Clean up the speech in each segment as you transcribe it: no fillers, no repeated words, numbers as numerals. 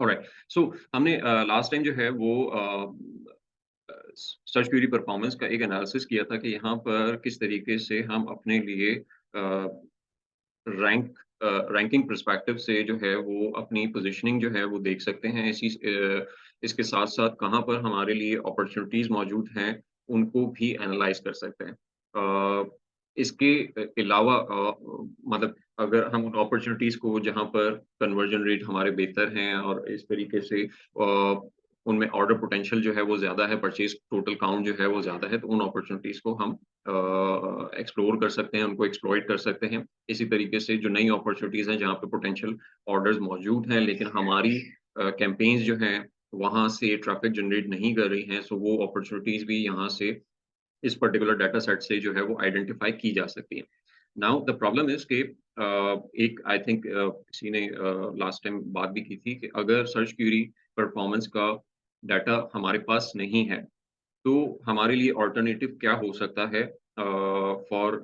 Alright. सो हमने last time जो है वो सर्च क्वेरी परफॉर्मेंस का एक एनालिसिस किया था कि यहाँ पर किस तरीके से हम अपने लिए रैंकिंग पर्सपेक्टिव से जो है वो अपनी पोजीशनिंग जो है वो देख सकते हैं। इसके साथ-साथ कहाँ पर हमारे लिए अपॉर्च्युनिटीज़ मौजूद हैं, उनको भी एनालाइज़ कर सकते हैं। इसके अलावा मतलब अगर हम उन अपॉर्च्युनिटीज़ को जहाँ पर कन्वर्जन रेट हमारे बेहतर हैं और इस तरीके से उनमें ऑर्डर पोटेंशियल जो है वो ज़्यादा है, परचेज़ टोटल काउंट जो है वो ज़्यादा है, तो उन अपॉर्च्युनिटीज़ को हम एक्सप्लोर कर सकते हैं, उनको एक्सप्लॉइट कर सकते हैं। इसी तरीके से जो नई अपॉर्च्युनिटीज़ हैं, जहाँ पे पोटेंशियल ऑर्डर्स मौजूद हैं, लेकिन हमारी कैम्पेन्स जो हैं, वहाँ से ट्रैफ़िक जनरेट नहीं कर रही हैं, सो वो अपॉर्च्युनिटीज़ भी यहाँ से इस पर्टिकुलर डाटा सेट से जो है वो आइडेंटिफ़ाई की जा सकती हैं। नाउ द प्रॉब्लम इज़ कि एक आई थिंक किसी ने लास्ट टाइम बात भी की थी कि अगर सर्च क्वेरी परफॉर्मेंस का डाटा हमारे पास नहीं है, तो हमारे लिए अल्टरनेटिव क्या हो सकता है for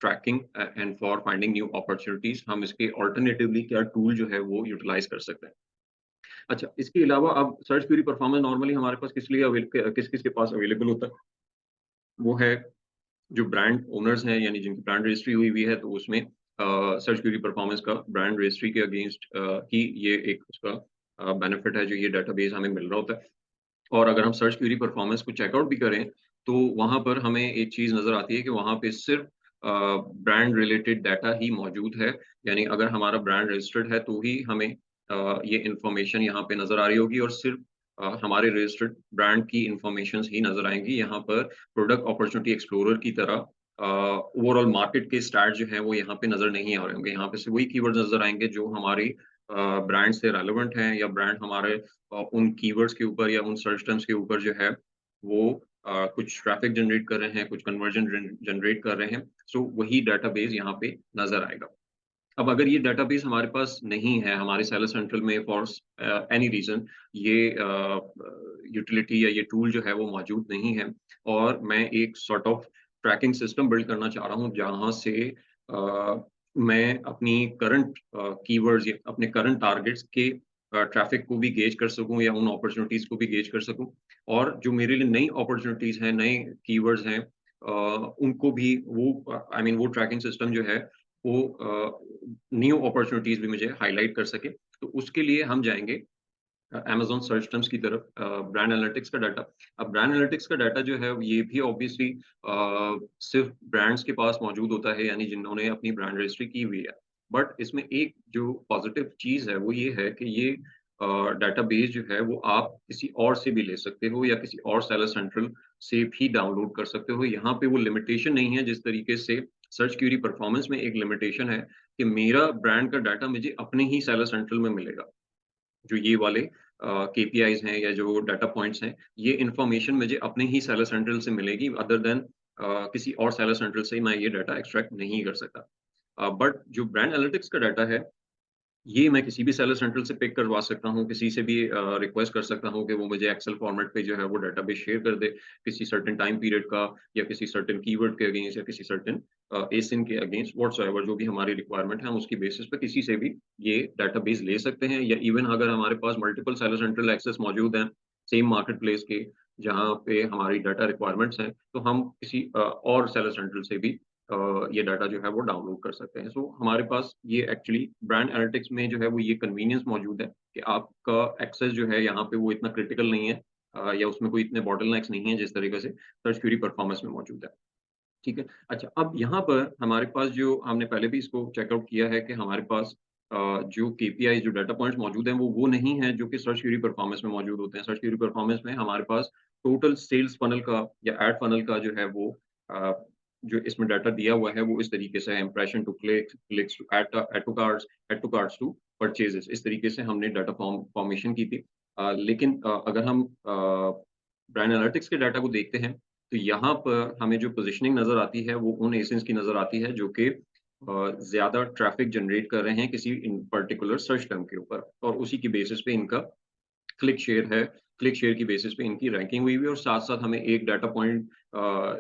tracking and for finding new opportunities हम इसके अल्टरनेटिवली क्या टूल जो है वो यूटिलाइज़ कर सकते हैं। अच्छा, इसके अलावा अब सर्च क्वेरी परफॉर्मेंस नॉर्मली हमारे पास किस लिए किस-किस के पास अवेलेबल होता है? वो है जो ब्रांड ओनर्स हैं यानी जिनकी ब्रांड रजिस्ट्री हुई हुई है तो उसमें सर्च क्वेरी परफॉर्मेंस का ब्रांड रजिस्ट्री के अगेंस्ट ही ये एक उसका बेनिफिट है जो ये डेटाबेस हमें मिल रहा होता है। और अगर हम सर्च क्वेरी परफॉर्मेंस को चेकआउट भी करें, तो वहाँ पर हमें एक चीज़ नज़र आती है कि वहाँ पे सिर्फ़ ब्रांड रिलेटेड डाटा ही मौजूद है। यानी अगर हमारा ब्रांड रजिस्टर्ड है, तो ही हमें ये इन्फॉर्मेशन यहाँ पे नज़र आ रही होगी और सिर्फ़ हमारे रजिस्टर्ड ब्रांड की इन्फॉर्मेशंस ही नज़र आएँगी। यहाँ पर प्रोडक्ट अपॉर्च्युनिटी एक्सप्लोरर की तरह ओवरऑल मार्केट के स्टैट्स जो हैं, वो यहाँ पे नज़र नहीं आ रहे होंगे। यहाँ पे सिर्फ़ वही कीवर्ड्स नज़र आएँगे जो हमारी ब्रांड से रेलेवेंट हैं या ब्रांड हमारे उन कीवर्ड्स के ऊपर या उन सर्च टर्म्स के ऊपर जो है वो कुछ ट्रैफिक जनरेट कर रहे हैं, कुछ कन्वर्जन जनरेट कर रहे हैं। सो वही डेटाबेस यहाँ पे नज़र आएगा। अब अगर ये डेटाबेस हमारे पास नहीं है, हमारे सेलर सेंट्रल में फॉर एनी रीज़न ये यूटिलिटी या ये टूल जो है वो मौजूद नहीं है और मैं एक sort of tracking system build करना चाह रहा हूँ जहाँ से मैं अपनी करंट कीवर्ड्स या अपने करंट टारगेट्स के ट्रैफिक को भी गेज कर सकूँ या उन अपॉर्च्युनिटीज़ को भी गेज कर सकूँ और जो मेरे लिए नई अपॉर्च्युनिटीज़ हैं, नए कीवर्ड्स हैं उनको भी वो आई मीन वो ट्रैकिंग सिस्टम जो है वो न्यू अपॉर्च्युनिटीज़ भी मुझे हाइलाइट कर सके। तो उसके लिए हम जाएँगे अमेज़न सर्च टर्म्स की तरफ ब्रांड एनालिटिक्स का डाटा। अब ब्रांड एनालिटिक्स का डाटा जो है ये भी ऑब्वियसली सिर्फ़ ब्रांड्स के पास मौजूद होता है यानी जिन्होंने अपनी ब्रांड रजिस्ट्री की हुई है। बट इसमें एक जो पॉज़िटिव चीज़ है वो ये है कि ये डेटाबेस जो है वो आप किसी और से भी ले सकते हो या किसी और सेलर सेंट्रल से भी डाउनलोड कर सकते हो। यहाँ पे वो लिमिटेशन नहीं है जिस तरीके से सर्च क्वेरी परफॉर्मेंस में एक लिमिटेशन है कि मेरा ब्रांड का डाटा मुझे अपने ही सेलर सेंट्रल में मिलेगा। जो ये वाले केपीआईज़ हैं या जो डाटा पॉइंट्स हैं, ये इन्फॉर्मेशन मुझे अपने ही सेलर सेंट्रल से मिलेगी अदर देन किसी और सेलर सेंट्रल से मैं ये डाटा एक्सट्रैक्ट नहीं कर सकता। बट जो ब्रांड एनालिटिक्स का डाटा है ये मैं किसी भी सेलर सेंट्रल से पिक करवा सकता हूँ, किसी से भी रिक्वेस्ट कर सकता हूँ कि वो मुझे एक्सेल फॉर्मेट पे जो है वो डेटाबेस शेयर कर दे, किसी सर्टेन टाइम पीरियड का या किसी सर्टेन कीवर्ड के अगेंस्ट या किसी सर्टेन एसिन के अगेंस्ट व्हाटसोएवर जो भी हमारी रिक्वायरमेंट है, हम उसकी बेसिस पे किसी से भी ये डेटाबेस ले सकते हैं या इवन अगर हमारे पास मल्टीपल सेलर सेंट्रल एक्सेस मौजूद हैं, सेम मार्केट प्लेस के, जहाँ पे हमारी डाटा रिक्वायरमेंट्स हैं, तो हम किसी और सेलर सेंट्रल से भी ये डाटा जो है वो डाउनलोड कर सकते हैं। सो हमारे पास ये एक्चुअली ब्रांड एनालिटिक्स में जो है वो ये कन्वीनियंस मौजूद है कि आपका एक्सेस जो है यहाँ पे वो इतना क्रिटिकल नहीं है या उसमें कोई इतने बॉटलनेक्स नहीं है जिस तरीके से सर्च क्वेरी परफॉर्मेंस में मौजूद है। ठीक है। अच्छा अब यहाँ पर हमारे पास जो हमने पहले भी इसको चेकआउट किया है कि हमारे पास जो केपीआई जो डाटा पॉइंट्स मौजूद हैं वो नहीं हैं जो कि सर्च क्वेरी परफॉर्मेंस में मौजूद होते हैं। सर्च क्वेरी परफॉर्मेंस में हमारे पास टोटल सेल्स फनल का या एड फनल का जो है वो अ, जो इसमें डाटा दिया हुआ है वो इस तरीके से है impression to clicks, clicks to add to carts to purchases इस तरीके से हमने डाटा फॉर्मेशन की थी। लेकिन अगर हम ब्रांड एनालिटिक्स के डाटा को देखते हैं तो यहाँ पर हमें जो पोज़ीशनिंग नज़र आती है, वो उन एजेंट्स की नज़र आती है जो कि ज़्यादा ट्रैफ़िक जनरेट कर रहे हैं किसी इन पर्टिकुलर सर्च टर्म के ऊपर और उसी की बेसिस पे इनका क्लिक शेयर है। क्लिक शेयर की बेसिस पे इनकी रैंकिंग हुई हुई है और साथ-साथ हमें एक डाटा पॉइंट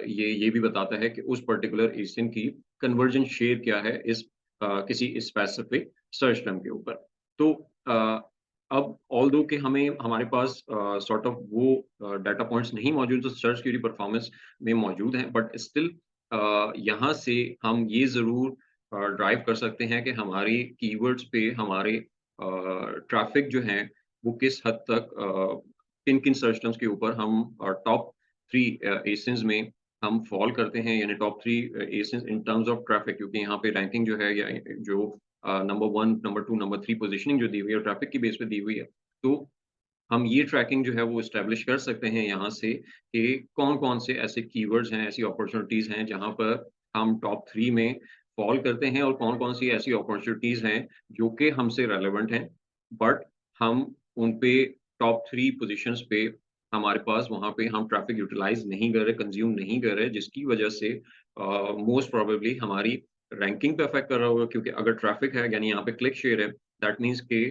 ये भी बताता है कि उस पर्टिकुलर एसिन की कन्वर्जन शेयर क्या है इस किसी स्पेसिफिक सर्च टर्म के ऊपर। तो अ, अब ऑल्दो कि हमें हमारे पास सॉर्ट ऑफ वो डाटा पॉइंट्स नहीं मौजूद जो सर्च क्वेरी परफॉर्मेंस में मौजूद हैं, बट स्टिल यहाँ से हम ये ज़रूर ड्राइव कर सकते हैं कि हमारी कीवर्ड्स पे हमारे ट्रैफ़िक जो हैं, वो किस हद तक किन-किन सर्च टर्म्स के ऊपर हम टॉप 3 एसिन्स में हम फ़ॉल करते हैं, यानी top 3 ASINs in terms of traffic, क्योंकि यहाँ पे रैंकिंग जो है या जो नंबर 1, नंबर 2, नंबर 3 पोज़ीशनिंग जो दी हुई है, ट्रैफ़िक की बेस पे दी हुई है। तो हम ये ट्रैकिंग जो है वो एस्टेब्लिश कर सकते हैं यहाँ से कि कौन-कौन से ऐसे कीवर्ड्स हैं, ऐसी अपॉर्च्युनिटीज़ हैं जहाँ पर हम टॉप 3 में फ़ॉल करते हैं और कौन-कौन सी ऐसी अपॉर्च्युनिटीज़ हैं जो कि हमसे रेलेवेंट हैं, बट हम उन पे टॉप 3 पोज़ीशंस पे हमारे पास वहाँ पे हम ट्रैफ़िक यूटिलाइज़ नहीं कर रहे, कंज़्यूम नहीं कर रहे, जिसकी वजह से मोस्ट प्रोबेबली हमारी रैंकिंग पे अफ़ेक्ट कर रहा होगा, क्योंकि अगर ट्रैफ़िक है यानी यहाँ पे क्लिक शेयर है, दैट मीन्स कि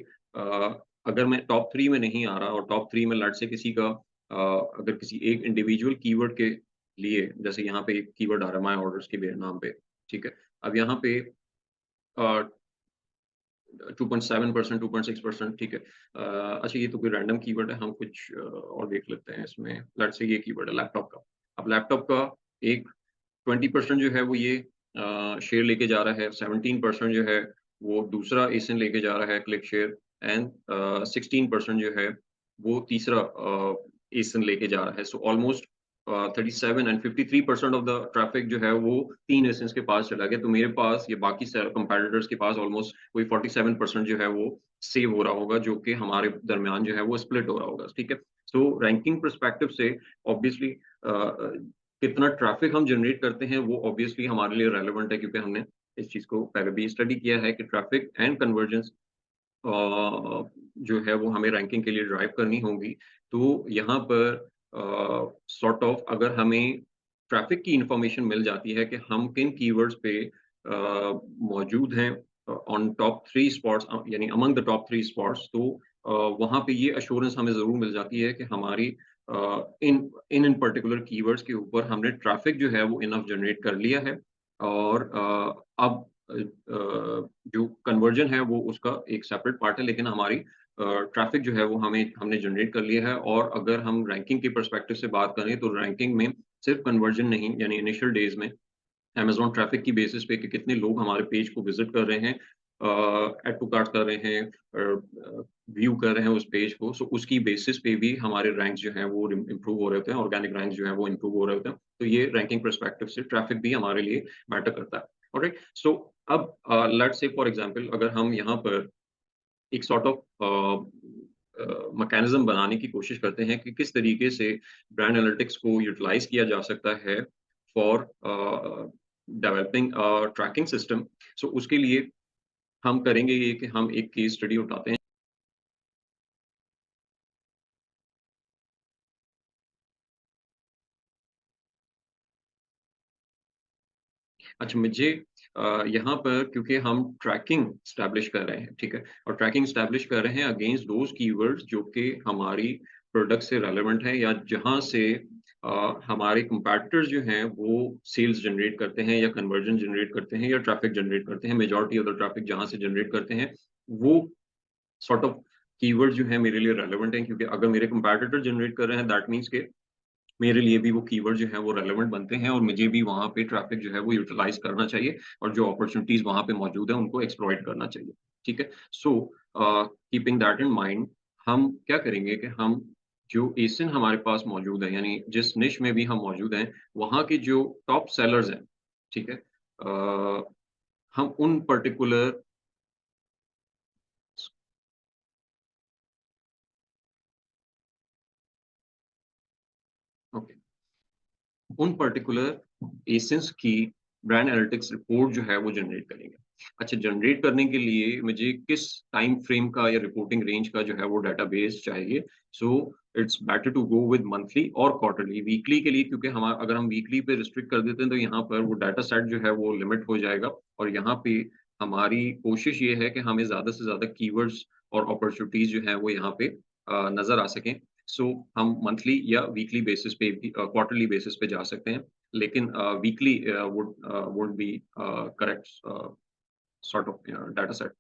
अगर मैं टॉप 3 में नहीं आ रहा और टॉप 3 में लेट्स से किसी का अगर किसी एक इंडिविजुअल कीवर्ड के लिए, जैसे यहाँ पे एक कीवर्ड आ रहा है माय ऑर्डर्स के नाम पे, ठीक है? अब यहाँ पे 2.7% 2.6%, ठीक है। अच्छा, ये तो कोई रैंडम कीवर्ड है, हम कुछ और देख लेते हैं इसमें। लेट्स से ये कीवर्ड है लैपटॉप का। अब लैपटॉप का एक 20% जो है वो ये शेयर लेके जा रहा है, 17% जो है वो दूसरा एसियन लेके जा रहा है क्लिक शेयर, एंड 16% जो है वो तीसरा एसियन लेके जा रहा है। So almost 37 and 53% of the traffic जो है वो 3 एसियंस के पास चला गया। तो मेरे पास ये बाकी स कंपैटिटर्स के पास ऑलमोस्ट कोई 47% जो है वो सेव हो रहा होगा, जो कि हमारे दरमियान जो है वो स्प्लिट हो रहा होगा, ठीक है? सो रैंकिंग पर्सपेक्टिव से ऑब्वियसली कितना ट्रैफ़िक हम जनरेट करते हैं, वो ऑब्वियसली हमारे लिए रेलेवेंट है, क्योंकि हमने इस चीज़ को पहले भी स्टडी किया है कि ट्रैफ़िक एंड कन्वर्जेंस जो है वो हमें रैंकिंग के लिए ड्राइव करनी होगी। तो यहाँ पर सॉर्ट ऑफ अगर हमें ट्रैफ़िक की इन्फॉर्मेशन मिल जाती है कि हम किन कीवर्ड्स पे मौजूद हैं ऑन टॉप 3 स्पॉट्स, यानी अमंग द टॉप 3 स्पॉट्स, तो वहाँ पे ये एश्योरेंस हमें ज़रूर मिल जाती है कि हमारी इन पर्टिकुलर कीवर्ड्स के ऊपर हमने ट्रैफ़िक जो है वो इनफ जनरेट कर लिया है, और अब जो कन्वर्जन है वो उसका एक सेपरेट पार्ट है, लेकिन हमारी ट्रैफ़िक जो है वो हमने जनरेट कर लिया है। और अगर हम रैंकिंग के पर्सपेक्टिव से बात करें, तो रैंकिंग में सिर्फ़ कन्वर्जन नहीं, यानी इनिशियल डेज़ में अमेज़न ट्रैफ़िक की बेसिस पे कि कितने लोग हमारे पेज को विज़िट कर रहे हैं, ऐड टू कार्ट कर रहे हैं, व्यू कर रहे हैं उस पेज को, सो उसकी बेसिस पे भी हमारे रैंक्स जो हैं वो इम्प्रूव हो रहे होते हैं, ऑर्गेनिक रैंक्स जो हैं वो इम्प्रूव हो रहे होते हैं। तो ये रैंकिंग पर्सपेक्टिव से ट्रैफ़िक भी हमारे लिए मैटर करता है। ऑलराइट? सो अब लेट्स से फॉर एग्ज़ाम्पल अगर हम यहाँ पर एक सॉर्ट ऑफ मैकेनिज़्म बनाने की कोशिश करते हैं कि किस तरीके से ब्रांड एनालिटिक्स को यूटिलाइज़ किया जा सकता है फॉर डेवलपिंग ट्रैकिंग सिस्टम। सो उसके लिए हम करेंगे ये कि हम एक केस स्टडी उठाते हैं। अच्छा, मुझे यहाँ पर क्योंकि हम ट्रैकिंग एस्टैब्लिश कर रहे हैं, ठीक है? और ट्रैकिंग एस्टैब्लिश कर रहे हैं अगेंस्ट दोज़ कीवर्ड्स जो कि हमारी प्रोडक्ट से रेलेवेंट हैं, या जहाँ से हमारे कम्पेटिटर्स जो हैं वो सेल्स जनरेट करते हैं या कन्वर्जन जनरेट करते हैं या ट्रैफिक जनरेट करते हैं। मेजॉरिटी ऑफ द ट्रैफिक जहाँ से जनरेट करते हैं, वो सॉर्ट ऑफ कीवर्ड जो है मेरे लिए रेलेवेंट हैं, क्योंकि अगर मेरे कम्पेटिटर जनरेट कर रहे हैं, दैट मीन्स के मेरे लिए भी वो कीवर्ड जो है वो रेलेवेंट बनते हैं, और मुझे भी वहाँ पे ट्रैफ़िक जो है वो यूटिलाइज़ करना चाहिए, और जो अपॉर्च्युनिटीज़ वहाँ पे मौजूद हैं उनको एक्सप्लॉइट करना चाहिए। ठीक है? So keeping that in mind, हम क्या करेंगे कि हम जो एसिन हमारे पास मौजूद है, यानी जिस निश में भी हम मौजूद हैं, वहाँ के जो टॉप सेलर्स हैं, ठीक है? हम उन पर्टिकुलर ओके। उन पर्टिकुलर एसेंस की ब्रांड एनालिटिक्स रिपोर्ट जो है वो जनरेट करेंगे। अच्छा, जनरेट करने के लिए मुझे किस टाइम फ्रेम का या रिपोर्टिंग रेंज का जो है वो डेटाबेस चाहिए। So it's better to go with monthly और क्वार्टरली। वीकली के लिए, क्योंकि हम अगर हम वीकली पे रिस्ट्रिक्ट कर देते हैं तो यहाँ पर वो डाटा सेट जो है वो लिमिट हो जाएगा, और यहाँ पे हमारी कोशिश ये है कि हमें ज़्यादा से ज़्यादा कीवर्ड्स और अपॉर्च्युनिटीज़ जो हैं वो यहाँ पे नज़र आ सकें। सो हम मंथली या वीकली बेसिस पे भी क्वार्टरली बेसिस पे जा सकते हैं। लेकिन weekly would be correct sort of data set.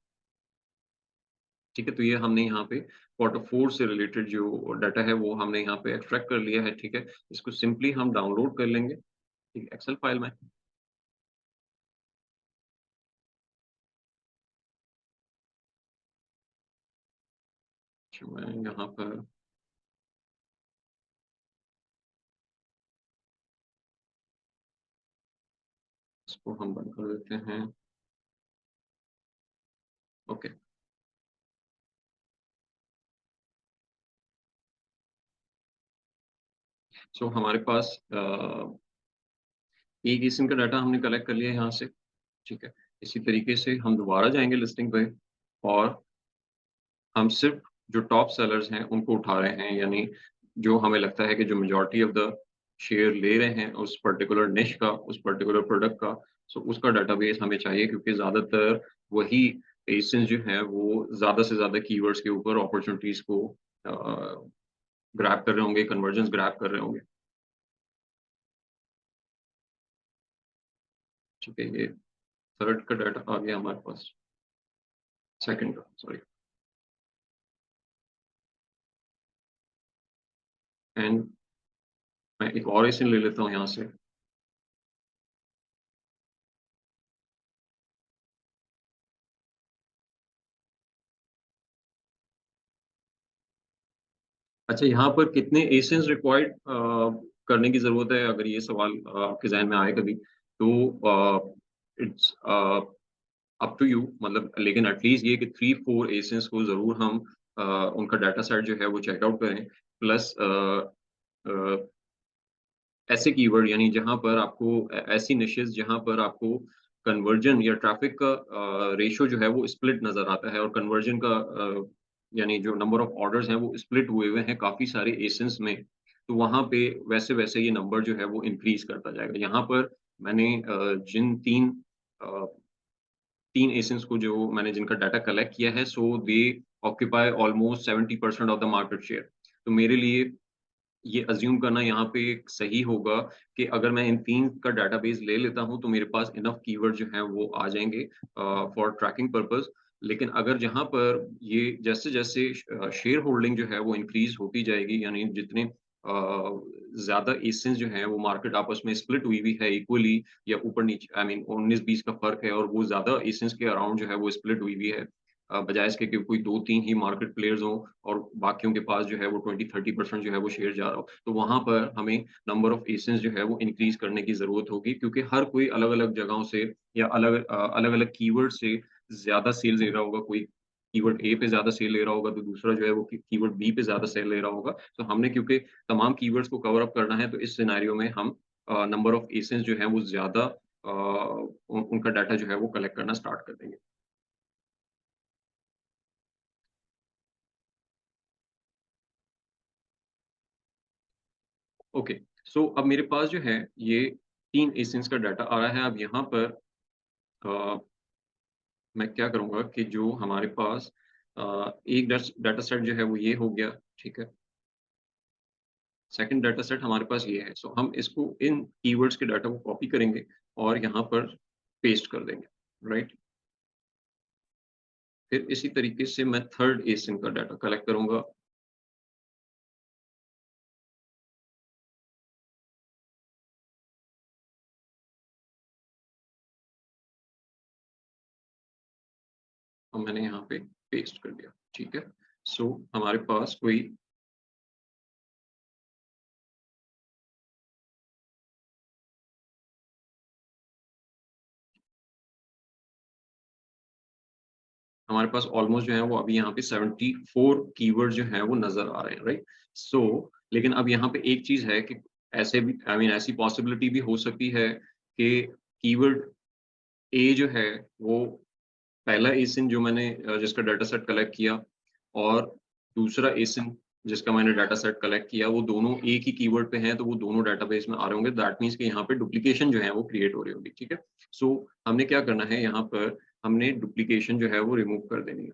ठीक है? तो ये हमने यहाँ पे क्वार्टर 4 से रिलेटेड जो डाटा है वो हमने यहाँ पे एक्सट्रैक्ट कर लिया है, ठीक है? इसको सिंपली हम डाउनलोड कर लेंगे, ठीक है? एक्सेल फाइल में। जो मैं यहाँ पर इसको हम बंद कर देते हैं। ओके, सो हमारे पास एक एसिन का डाटा हमने कलेक्ट कर लिया यहाँ से, ठीक है? इसी तरीके से हम दोबारा जाएँगे लिस्टिंग पे और हम सिर्फ़ जो टॉप सेलर्स हैं, उनको उठा रहे हैं, यानी जो हमें लगता है कि जो मेजॉरिटी ऑफ़ द शेयर ले रहे हैं उस पर्टिकुलर निश का, उस पर्टिकुलर प्रोडक्ट का, सो उसका डाटाबेस हमें चाहिए क्योंकि ज़्यादातर वही एसिन्स जो हैं, वो ज़्यादा से ज़्यादा कीवर्ड्स के ऊपर अपॉर्च्युनिटीज़ को ग्रैब कर रहे होंगे, कन्वर्जन्स ग्रैब कर रहे होंगे। ठीक है, ये थर्ड का डाटा आ गया हमारे पास, सेकंड का, सॉरी। एंड मैं एक और एसिन ले लेता हूँ यहाँ से। अच्छा, यहाँ पर कितने एसियन्स रिक्वायर्ड करने की ज़रूरत है, अगर ये सवाल आपके ज़हन में आए कभी, तो इट्स अप टू यू, मतलब लेकिन एटलीस्ट ये कि 3-4 एसियन्स को ज़रूर हम उनका डाटा सेट जो है वो चेक आउट करें। प्लस अ, ऐसे कीवर्ड यानी जहाँ पर आपको ऐसी निशेज़ जहाँ पर आपको कन्वर्जन या ट्रैफ़िक का रेशियो जो है वो स्प्लिट नज़र आता है और कन्वर्जन का यानी जो नंबर ऑफ ऑर्डर्स हैं वो स्प्लिट हुए हुए हैं काफ़ी सारे एसिन्स में। तो वहाँ पे वैसे-वैसे ये नंबर जो है वो इंक्रीज़ करता जाएगा। यहाँ पर मैंने जिन 3 एसिन्स को जो मैंने जिनका डाटा कलेक्ट किया है, so they occupy almost 70% of the market share. तो मेरे लिए ये अज़्यूम करना यहाँ पे सही होगा कि अगर मैं इन 3 का डेटाबेस ले लेता हूँ, तो मेरे पास इनफ कीवर्ड जो हैं वो आ जाएँगे फॉर ट्रैकिंग पर्पज़। लेकिन अगर जहाँ पर ये जैसे-जैसे शेयर होल्डिंग जो है वो इंक्रीज़ होती जाएगी, यानी जितने ज़्यादा एसिन्स जो हैं वो मार्केट आपस में स्प्लिट हुई हुई है इक्वली या ऊपर-नीचे, आई मीन 19-20 का फ़र्क है और वो ज़्यादा एसिन्स के अराउंड जो है वो स्प्लिट हुई हुई है। बजाए इसके कि कोई 2-3 ही मार्केट प्लेयर्स हों और बाकियों के पास जो है वो 20-30% जो है वो शेयर जा रहा हो। तो वहाँ पर हमें नंबर ऑफ एसिन्स जो है वो इंक्रीज़ करने की ज़रूरत होगी क्योंकि हर कोई अलग-अलग जगहों से या अलग-अलग कीवर्ड से ज़्यादा सेल ले रहा होगा। कोई कीवर्ड ए पे ज़्यादा सेल ले रहा होगा, तो दूसरा जो है वो कीवर्ड बी पे ज़्यादा सेल ले रहा होगा। तो हमने क्योंकि तमाम कीवर्ड्स को कवर अप करना है, तो इस सिनेरियो में हम नंबर ऑफ एसिन्स जो हैं वो ज़्यादा उनका डाटा जो है वो कलेक्ट करना स्टार्ट कर देंगे। ओके, सो अब मेरे पास जो है ये 3 एसिन्स का डाटा आ रहा है। अब यहाँ पर अ, मैं क्या करूँगा कि जो हमारे पास एक डाटा सेट जो है वो ये हो गया, ठीक है? सेकंड डाटा सेट हमारे पास ये है। सो हम इसको इन कीवर्ड्स के डाटा को कॉपी करेंगे और यहाँ पर पेस्ट कर देंगे, राइट? फिर इसी तरीके से मैं थर्ड एसिन का डाटा कलेक्ट करूँगा। और मैंने यहाँ पे पेस्ट कर दिया, ठीक है? सो हमारे पास कोई हमारे पास ऑलमोस्ट जो है वो अभी यहाँ पे 74 कीवर्ड जो हैं वो नज़र आ रहे हैं, राइट? सो लेकिन अब यहाँ पे एक चीज़ है कि ऐसे भी, आई मीन ऐसी पॉसिबिलिटी भी हो सकती है कि कीवर्ड ए जो है वो पहला एसिन जो मैंने जिसका डाटा सेट कलेक्ट किया और दूसरा एसिन जिसका मैंने डाटा सेट कलेक्ट किया, वो दोनों एक ही कीवर्ड पे हैं, तो वो दोनों डेटाबेस में आ रहे होंगे। दैट मीन्स कि यहाँ पे डुप्लीकेशन जो है वो क्रिएट हो रही होगी, ठीक है? सो हमने क्या करना है यहाँ पर, हमने डुप्लीकेशन जो है वो रिमूव कर देनी है।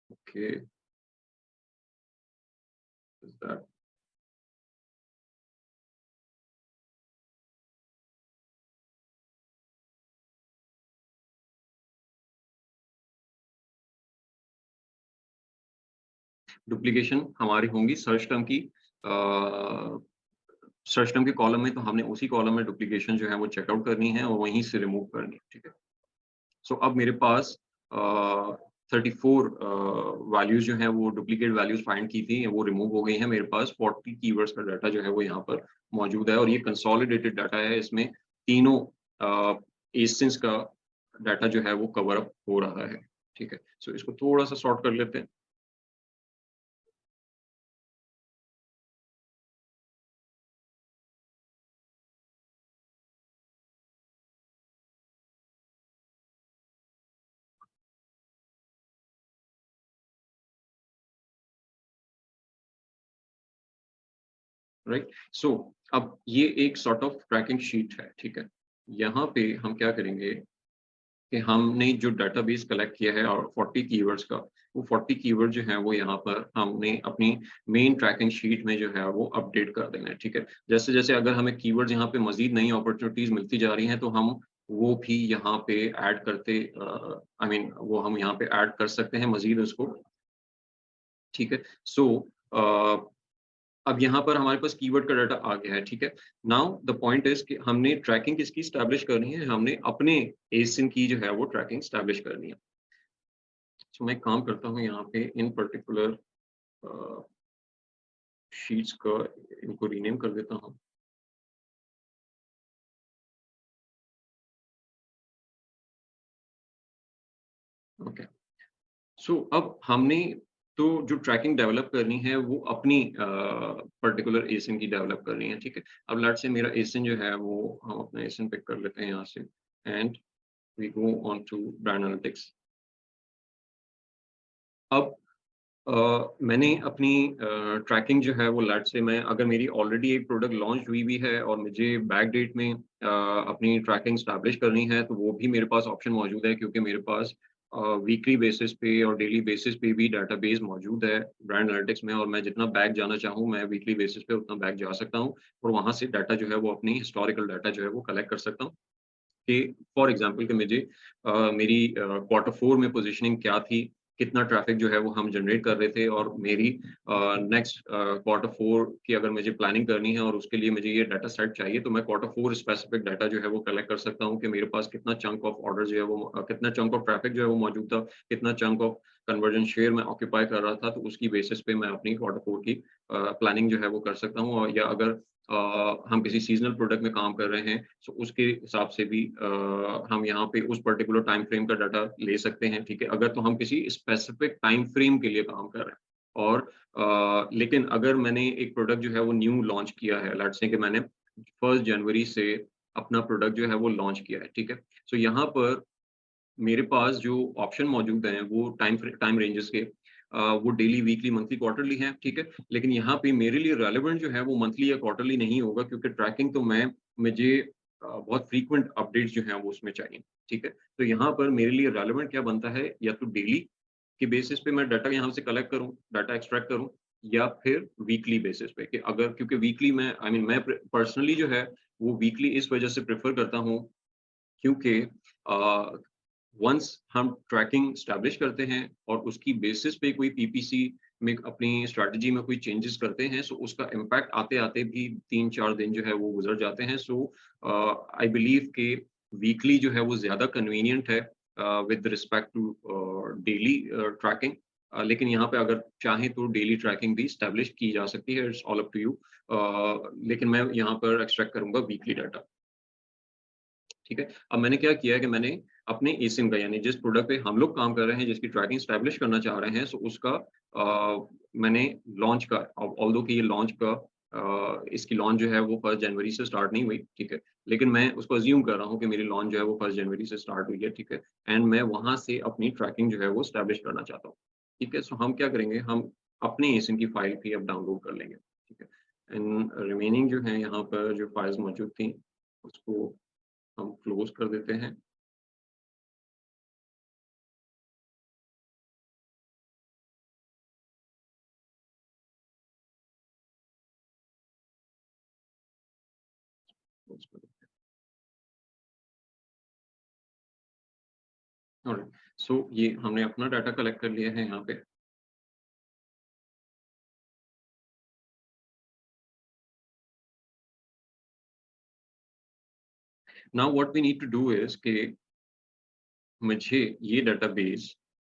ओके, इज़ दैट डुप्लीकेशन हमारी होंगी सर्च टर्म के कॉलम में, तो हमने उसी कॉलम में डुप्लीकेशन जो है वो चेकआउट करनी है और वहीं से रिमूव करनी है, ठीक है? सो अब मेरे पास 34 वैल्यूज़ जो हैं वो डुप्लीकेट वैल्यूज़ फाइंड की थी, वो रिमूव हो गई हैं। मेरे पास 40 कीवर्ड्स का डाटा जो है वो यहाँ पर मौजूद है और ये कंसोलिडेटेड डाटा है। इसमें तीनों एसिन्स का डाटा जो है वो कवर अप हो रहा है, ठीक है? सो इसको थोड़ा-सा सॉर्ट कर लेते हैं, राइट? सो अब ये एक सॉर्ट ऑफ ट्रैकिंग शीट है, ठीक है? यहाँ पे हम क्या करेंगे कि हमने जो डेटाबेस कलेक्ट किया है और 40 कीवर्ड्स का, वो 40 कीवर्ड जो हैं वो यहाँ पर हमने अपनी मेन ट्रैकिंग शीट में जो है वो अपडेट कर देना है, ठीक है? जैसे-जैसे अगर हमें कीवर्ड्स यहाँ पे मज़ीद नई अपॉर्च्युनिटीज़ मिलती जा रही हैं, तो हम वो भी यहाँ पे ऐड करते आई मीन वो हम यहाँ पे ऐड कर सकते हैं मज़ीद उसको, ठीक है? सो अ, अब यहाँ पर हमारे पास कीवर्ड का डाटा आ गया है, ठीक है? नाउ द पॉइंट इज़ कि हमने ट्रैकिंग किसकी एस्टेब्लिश करनी है? हमने अपने एसिन की जो है वो ट्रैकिंग एस्टेब्लिश करनी है। तो मैं एक काम करता हूँ यहाँ पे इन पर्टिकुलर अ, शीट्स का इनको रीनेम कर देता हूँ। ओके। सो अब हमने तो जो ट्रैकिंग डेवलप करनी है वो अपनी पर्टिकुलर एसिन की डेवलप करनी है, ठीक है? अब लेट्स से मेरा एसिन जो है वो हम अपना एसिन पिक कर लेते हैं यहाँ से and we go on to brand analytics. अब मैंने अपनी ट्रैकिंग जो है वो लेट्स से मैं अगर मेरी ऑलरेडी एक प्रोडक्ट लॉन्च हुई भी है और मुझे बैक डेट में अपनी ट्रैकिंग एस्टैब्लिश करनी है, तो वो भी मेरे पास ऑप्शन मौजूद है क्योंकि मेरे पास वीकली बेसिस पे और डेली बेसिस पे भी डेटाबेस मौजूद है ब्रांड एनालिटिक्स में और मैं जितना बैक जाना चाहूँ, मैं वीकली बेसिस पे उतना बैक जा सकता हूँ और वहाँ से डाटा जो है वो अपनी हिस्टोरिकल डाटा जो है वो कलेक्ट कर सकता हूँ। कि फॉर एग्ज़ाम्पल कि मुझे मेरी क्वार्टर 4 में पोज़ीशनिंग क्या थी, कितना ट्रैफ़िक जो है वो हम जनरेट कर रहे थे और मेरी नेक्स्ट क्वार्टर 4 की अगर मुझे प्लानिंग करनी है और उसके लिए मुझे ये डाटा सेट चाहिए, तो मैं क्वार्टर 4 स्पेसिफ़िक डाटा जो है वो कलेक्ट कर सकता हूँ कि मेरे पास कितना चंक ऑफ ऑर्डर जो है वो कितना चंक ऑफ ट्रैफ़िक जो है वो मौजूद था, कितना चंक ऑफ कन्वर्जन शेयर मैं ऑक्यूपाई कर रहा था, तो उसकी बेसिस पे मैं अपनी क्वार्टर 4 की प्लानिंग जो है वो कर सकता हूँ और या अगर हम किसी सीज़नल प्रोडक्ट में काम कर रहे हैं, सो उसके हिसाब से भी हम यहाँ पे उस पर्टिकुलर टाइम फ्रेम का डाटा ले सकते हैं, ठीक है? अगर तो हम किसी स्पेसिफिक टाइम फ्रेम के लिए काम कर रहे हैं और लेकिन अगर मैंने एक प्रोडक्ट जो है वो न्यू लॉन्च किया है, लेट्स से कि मैंने 1 जनवरी से अपना प्रोडक्ट जो है वो लॉन्च किया है, ठीक है? सो यहाँ पर मेरे पास जो ऑप्शन मौजूद हैं वो टाइम रेंजेस के वो डेली, वीकली, मंथली, क्वार्टरली हैं, ठीक है? लेकिन यहाँ पे मेरे लिए रेलेवेंट जो है वो मंथली या क्वार्टरली नहीं होगा क्योंकि ट्रैकिंग तो मुझे बहुत फ्रीक्वेंट अपडेट्स जो हैं वो उसमें चाहिए, ठीक है? तो यहाँ पर मेरे लिए रेलेवेंट क्या बनता है या तो डेली के बेसिस पे मैं डाटा यहाँ से कलेक्ट करूँ, डाटा एक्सट्रैक्ट करूँ या फिर वीकली बेसिस पे कि अगर क्योंकि वीकली मैं आई मीन मैं पर्सनली जो है वो वीकली इस वजह से प्रेफ़र करता हूँ क्योंकि अ, वन्स हम ट्रैकिंग एस्टैब्लिश करते हैं और उसकी बेसिस पे कोई पीपीसी में अपनी स्ट्रैटेजी में कोई चेंजेस करते हैं, सो उसका इम्पैक्ट आते-आते भी 3-4 दिन जो है वो गुज़र जाते हैं। सो आई बिलीव कि वीकली जो है वो ज़्यादा कन्वीनिएंट है with respect to daily tracking लेकिन यहाँ पे अगर चाहें तो डेली ट्रैकिंग भी एस्टैब्लिश की जा सकती है, it's all up to you लेकिन मैं यहाँ पर एक्सट्रैक्ट करूँगा वीकली डाटा। ठीक है? अब मैंने क्या किया है कि मैंने अपने eSIM का यानी जिस प्रोडक्ट पे हम लोग काम कर रहे हैं, जिसकी ट्रैकिंग एस्टेब्लिश करना चाह रहे हैं, सो उसका मैंने लॉन्च का ऑल्दो कि ये लॉन्च का इसकी लॉन्च जो है वो 1 जनवरी से स्टार्ट नहीं हुई, ठीक है? लेकिन मैं उसको अज़्यूम कर रहा हूँ कि मेरी लॉन्च जो है वो 1 जनवरी से स्टार्ट हुई है, ठीक है? एंड मैं वहाँ से अपनी ट्रैकिंग जो है वो एस्टेब्लिश करना चाहता हूँ, ठीक है? सो हम क्या करेंगे, हम अपने eSIM की फाइल भी अब डाउनलोड कर लेंगे, ठीक है? एंड रिमेनिंग जो है यहाँ पर जो फाइल्स मौजूद थी, उसको हम क्लोज़ कर देते हैं। क्लोज़ कर देते हैं। ऑलराइट। सो ये हमने अपना डाटा कलेक्ट कर लिया है यहाँ पे। Now what we need to do is कि मुझे ये डेटाबेस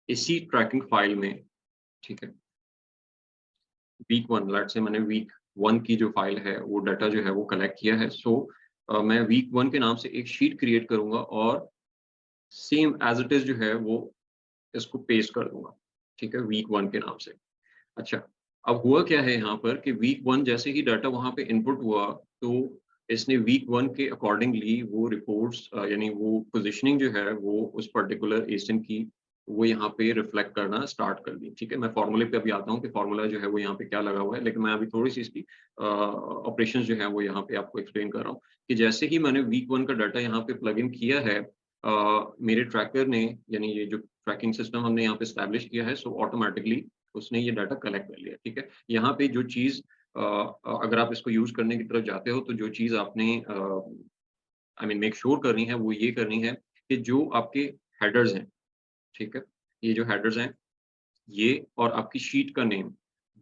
इसी ट्रैकिंग फाइल में, ठीक है, वीक 1 लेट्स से मैंने वीक 1 की जो फाइल है, वो डाटा जो है वो कलेक्ट किया है। सो मैं वीक 1 के नाम से एक शीट क्रिएट करूँगा और सेम एज़ इट इज़ जो है वो इसको पेस्ट कर दूँगा, ठीक है, वीक 1 के नाम से। अच्छा, अब हुआ क्या है यहाँ पर कि वीक 1 जैसे ही डाटा वहाँ पे इनपुट हुआ, तो इसने वीक 1 के अकॉर्डिंगली वो रिपोर्ट्स यानी वो पोज़ीशनिंग जो है वो उस पर्टिकुलर एसिन की, वो यहाँ पे रिफ्लेक्ट करना स्टार्ट कर दी, ठीक है? मैं फ़ॉर्मूले पे अभी आता हूँ कि फ़ॉर्मूला जो है वो यहाँ पे क्या लगा हुआ है, लेकिन मैं अभी थोड़ी-सी इसकी ऑपरेशंस जो हैं वो यहाँ पे आपको एक्सप्लेन कर रहा हूँ, कि जैसे ही मैंने वीक 1 का डाटा यहाँ पे प्लग इन किया है, मेरे ट्रैकर ने, यानी ये जो ट्रैकिंग सिस्टम हमने यहाँ पे एस्टेब्लिश किया है, सो ऑटोमैटिकली उसने ये डाटा कलेक्ट कर लिया, ठीक है? यहाँ पे जो चीज़ अगर आप इसको यूज़ करने की तरफ जाते हो, तो जो चीज़ आपने आई मीन मेक श्योर करनी है, वो ये करनी है कि जो आपके हेडर्स हैं, ठीक है? ये जो हेडर्स हैं, ये और आपकी शीट का नेम,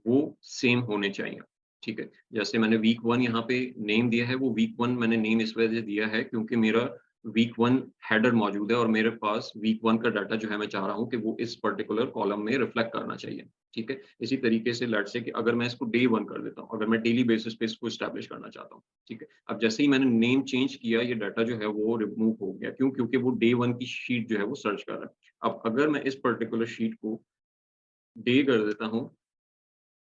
वो सेम होने चाहिए, ठीक है? जैसे मैंने वीक 1 यहाँ पे नेम दिया है, वो वीक 1 मैंने नेम इस वजह से दिया है क्योंकि मेरा वीक 1 हेडर मौजूद है और मेरे पास वीक 1 का डाटा जो है मैं चाह रहा हूँ कि वो इस पर्टिकुलर कॉलम में रिफ्लेक्ट करना चाहिए, ठीक है? इसी तरीके से लेट्स से कि अगर मैं इसको डे 1 कर देता हूँ, अगर मैं डेली बेसिस पे इसको एस्टेब्लिश करना चाहता हूँ, ठीक है? अब जैसे ही मैंने नेम चेंज किया, ये डाटा जो है वो रिमूव हो गया, क्यों? क्योंकि वो डे 1 की शीट जो है वो सर्च कर रहा है। अब अगर मैं इस पर्टिकुलर शीट को डे कर देता हूँ,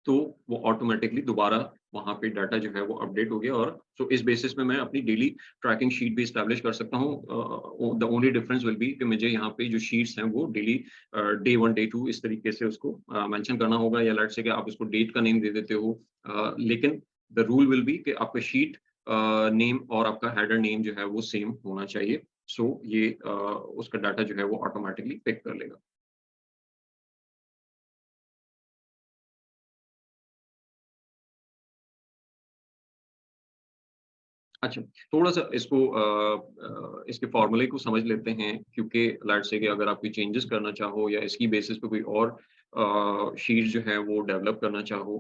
तो वो ऑटोमैटिकली दोबारा वहाँ पे डाटा जो है वो अपडेट हो गया और सो इस बेसिस पे मैं अपनी डेली ट्रैकिंग शीट भी एस्टेब्लिश कर सकता हूँ। The only difference will be कि मुझे यहाँ पे जो शीट्स हैं वो डेली डे 1, डे 2 इस तरीके से उसको मेंशन करना होगा या लेट्स से कि आप उसको डेट का नेम दे देते हो। लेकिन द रूल विल बी कि आपका शीट नेम और आपका हेडर नेम जो है वो सेम होना चाहिए। सो ये उसका डाटा जो है वो ऑटोमैटिकली पिक कर लेगा। अच्छा, थोड़ा-सा इसको इसके फ़ॉर्मूले को समझ लेते हैं क्योंकि लेट्स से कि अगर आप कोई चेंजेस करना चाहो या इसकी बेसिस पे कोई और शीट जो है वो डेवलप करना चाहो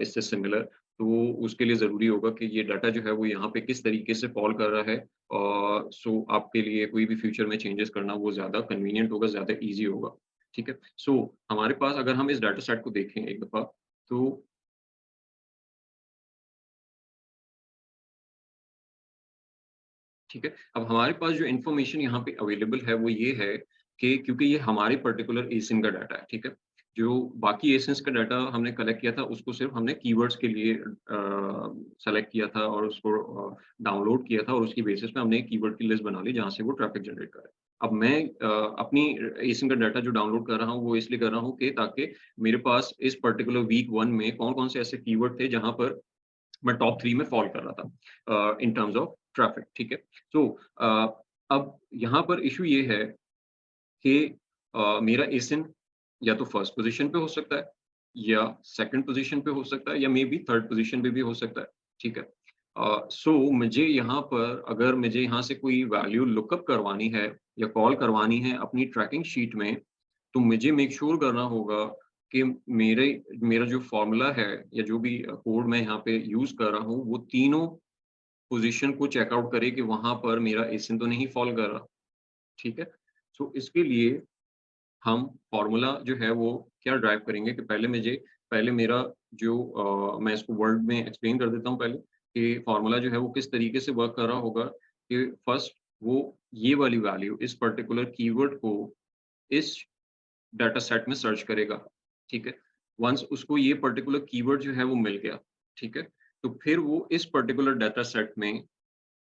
इससे सिमिलर, तो उसके लिए ज़रूरी होगा कि ये डाटा जो है वो यहाँ पे किस तरीके से फ़ॉल कर रहा है। सो आपके लिए कोई भी फ्यूचर में चेंजेस करना वो ज़्यादा कन्वीनिएंट होगा, ज़्यादा ईज़ी होगा। ठीक है? सो हमारे पास अगर हम इस डाटा सेट को देखें एक दफ़ा, तो ठीक है। अब हमारे पास जो इन्फॉर्मेशन यहाँ पे अवेलेबल है वो ये है कि क्योंकि ये हमारे पर्टिकुलर एसिन का डाटा है, ठीक है? जो बाकी एसिन्स का डाटा हमने कलेक्ट किया था उसको सिर्फ़ हमने कीवर्ड्स के लिए सेलेक्ट किया था और उसको डाउनलोड किया था और उसकी बेसिस पे हमने एक कीवर्ड की लिस्ट बना ली जहाँ से वो ट्रैफिक जनरेट करे। अब मैं अपनी एसिन का डाटा जो डाउनलोड कर रहा हूँ वो इसलिए कर रहा हूँ कि ताकि मेरे पास इस पर्टिकुलर वीक 1 में कौन-कौन से ऐसे कीवर्ड थे जहाँ पर मैं टॉप 3 में फ़ॉल कर रहा था इन टर्म्स ऑफ ट्रैफिक, ठीक है? तो अब यहाँ पर इश्यू ये है कि मेरा एसिन या तो फर्स्ट पोज़ीशन पे हो सकता है या सेकंड पोज़ीशन पे हो सकता है या मेबी थर्ड पोज़ीशन पे भी हो सकता है, ठीक है? सो मुझे यहाँ पर अगर मुझे यहाँ से कोई वैल्यू लुकअप करवानी है या कॉल करवानी है अपनी ट्रैकिंग शीट में, तो मुझे मेक श्योर करना होगा कि मेरे मेरा जो फ़ॉर्मूला है या जो भी कोड मैं यहाँ पे यूज़ कर रहा हूँ, वो तीनों पोज़ीशन को चेक आउट करे कि वहाँ पर मेरा एसिन तो नहीं फ़ॉल कर रहा, ठीक है? सो इसके लिए हम फ़ॉर्मूला जो है वो क्या ड्राइव करेंगे कि पहले मेरा जो मैं इसको वर्ड में एक्सप्लेन कर देता हूँ पहले कि फ़ॉर्मूला जो है वो किस तरीके से वर्क कर रहा होगा कि फर्स्ट वो ये वाली वैल्यू इस पर्टिकुलर कीवर्ड को इस डाटा सेट में सर्च करेगा, ठीक है? वन्स उसको ये पर्टिकुलर कीवर्ड जो है वो मिल गया, ठीक है? तो फिर वो इस पर्टिकुलर डाटा सेट में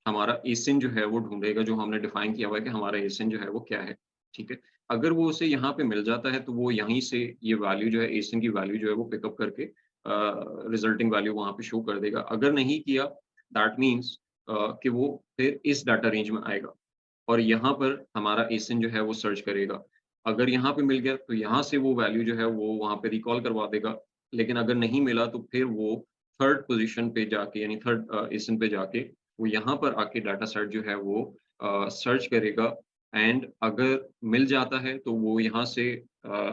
हमारा एसिन जो है वो ढूँढेगा जो हमने डिफाइन किया हुआ है कि हमारा एसिन जो है वो क्या है, ठीक है? अगर वो उसे यहाँ पे मिल जाता है तो वो यहीं से ये वैल्यू जो है एसिन की वैल्यू जो है वो पिकअप करके रिजल्टिंग वैल्यू वहाँ पे शो कर देगा। अगर नहीं किया दैट मीन्स कि वो फिर इस डाटा रेंज में आएगा और यहाँ पर हमारा एसिन जो है वो सर्च करेगा। अगर यहाँ पे मिल गया तो यहाँ से वो वैल्यू जो है वो वहाँ पे रिकॉल करवा देगा। लेकिन अगर नहीं मिला तो फिर वो थर्ड पोज़ीशन पे जाके यानी थर्ड एसिन पे जाके वो यहाँ पर आके डाटा सेट जो है वो सर्च करेगा एंड अगर मिल जाता है तो वो यहाँ से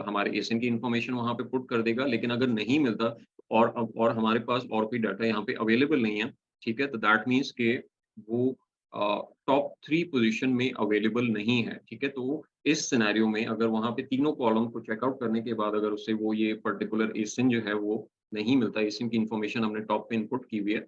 हमारे एसिन की इन्फॉर्मेशन वहाँ पे पुट कर देगा। लेकिन अगर नहीं मिलता और हमारे पास और कोई डाटा यहाँ पे अवेलेबल नहीं है, ठीक है? तो दैट मीन्स कि वो टॉप 3 पोज़ीशन में अवेलेबल नहीं है, ठीक है? तो इस सिनेरियो में अगर वहाँ पे तीनों कॉलम को चेकआउट करने के बाद अगर उससे वो ये पर्टिकुलर एसिन जो है वो नहीं मिलता, एसिन की इन्फॉर्मेशन हमने टॉप पे इनपुट की हुई है,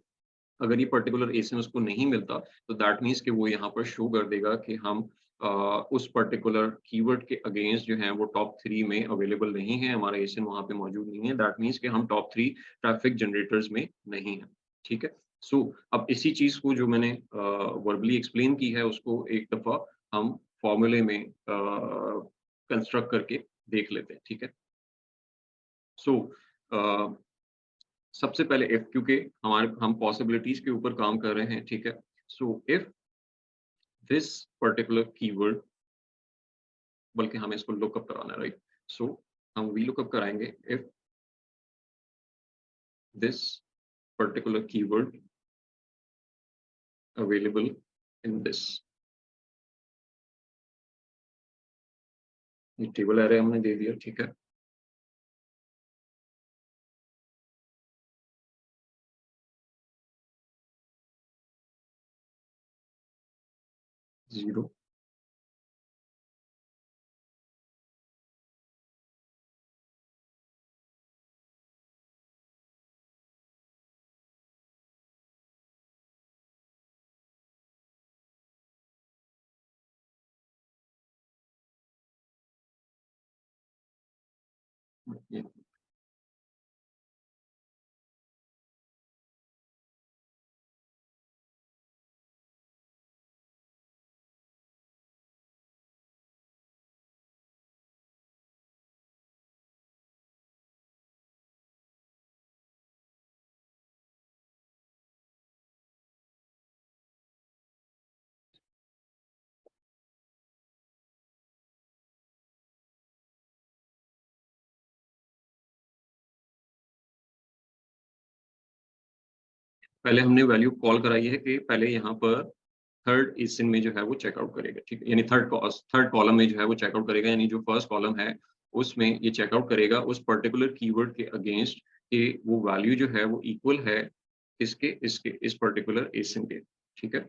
अगर ये पर्टिकुलर एसिन उसको नहीं मिलता, तो दैट मीन्स कि वो यहाँ पर शो कर देगा कि हम अ, उस पर्टिकुलर कीवर्ड के अगेंस्ट जो हैं वो टॉप 3 में अवेलेबल नहीं है, हमारा एसिन वहाँ पे मौजूद नहीं है, दैट मीन्स कि हम टॉप 3 ट्रैफिक जनरेटर्स में नहीं हैं, ठीक है? सो अब इसी चीज़ को जो मैंने वर्बली एक्सप्लेन की है, उसको एक दफ़ा हम फ़ॉर्मूले में कंस्ट्रक्ट करके देख लेते हैं, ठीक है? सो अ सबसे पहले इफ क्योंकि हम पॉसिबिलिटीज़ के ऊपर काम कर रहे हैं, ठीक है? So if this particular keyword बल्कि हमें इसको लुकअप कराना है, राइट? सो हम वीलुकअप कराएँगे if this particular keyword available in this. ये टेबल एरे हमने दे दिया, ठीक है? 0 ये पहले हमने वैल्यू कॉल कराई है कि पहले यहाँ पर थर्ड एसिन में जो है वो चेकआउट करेगा, ठीक है? यानी थर्ड कॉलम में जो है वो चेकआउट करेगा, यानी जो फर्स्ट कॉलम है, उसमें ये चेकआउट करेगा उस पर्टिकुलर कीवर्ड के अगेंस्ट कि वो वैल्यू जो है वो इक्वल है इसके इस पर्टिकुलर एसिन के, ठीक है?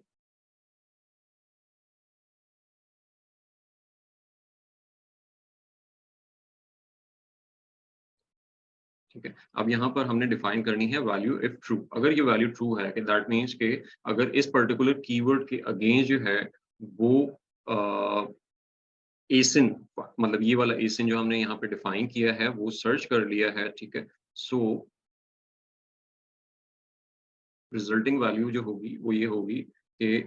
ठीक है। अब यहाँ पर हमने डिफाइन करनी है वैल्यू इफ ट्रू। अगर ये वैल्यू ट्रू है कि दैट मीन्स कि अगर इस पर्टिकुलर कीवर्ड के अगेंस्ट जो है वो अ, एसिन मतलब ये वाला एसिन जो हमने यहाँ पे डिफाइन किया है वो सर्च कर लिया है, ठीक है? सो रिजल्टिंग वैल्यू जो होगी वो ये होगी कि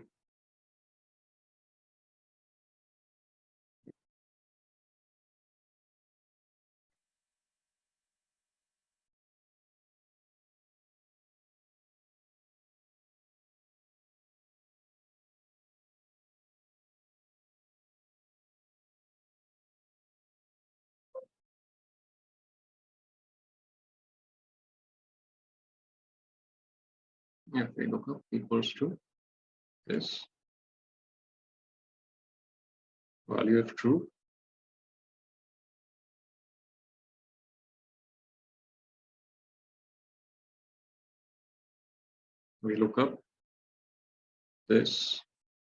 if we look up equals to this value if true, we look up this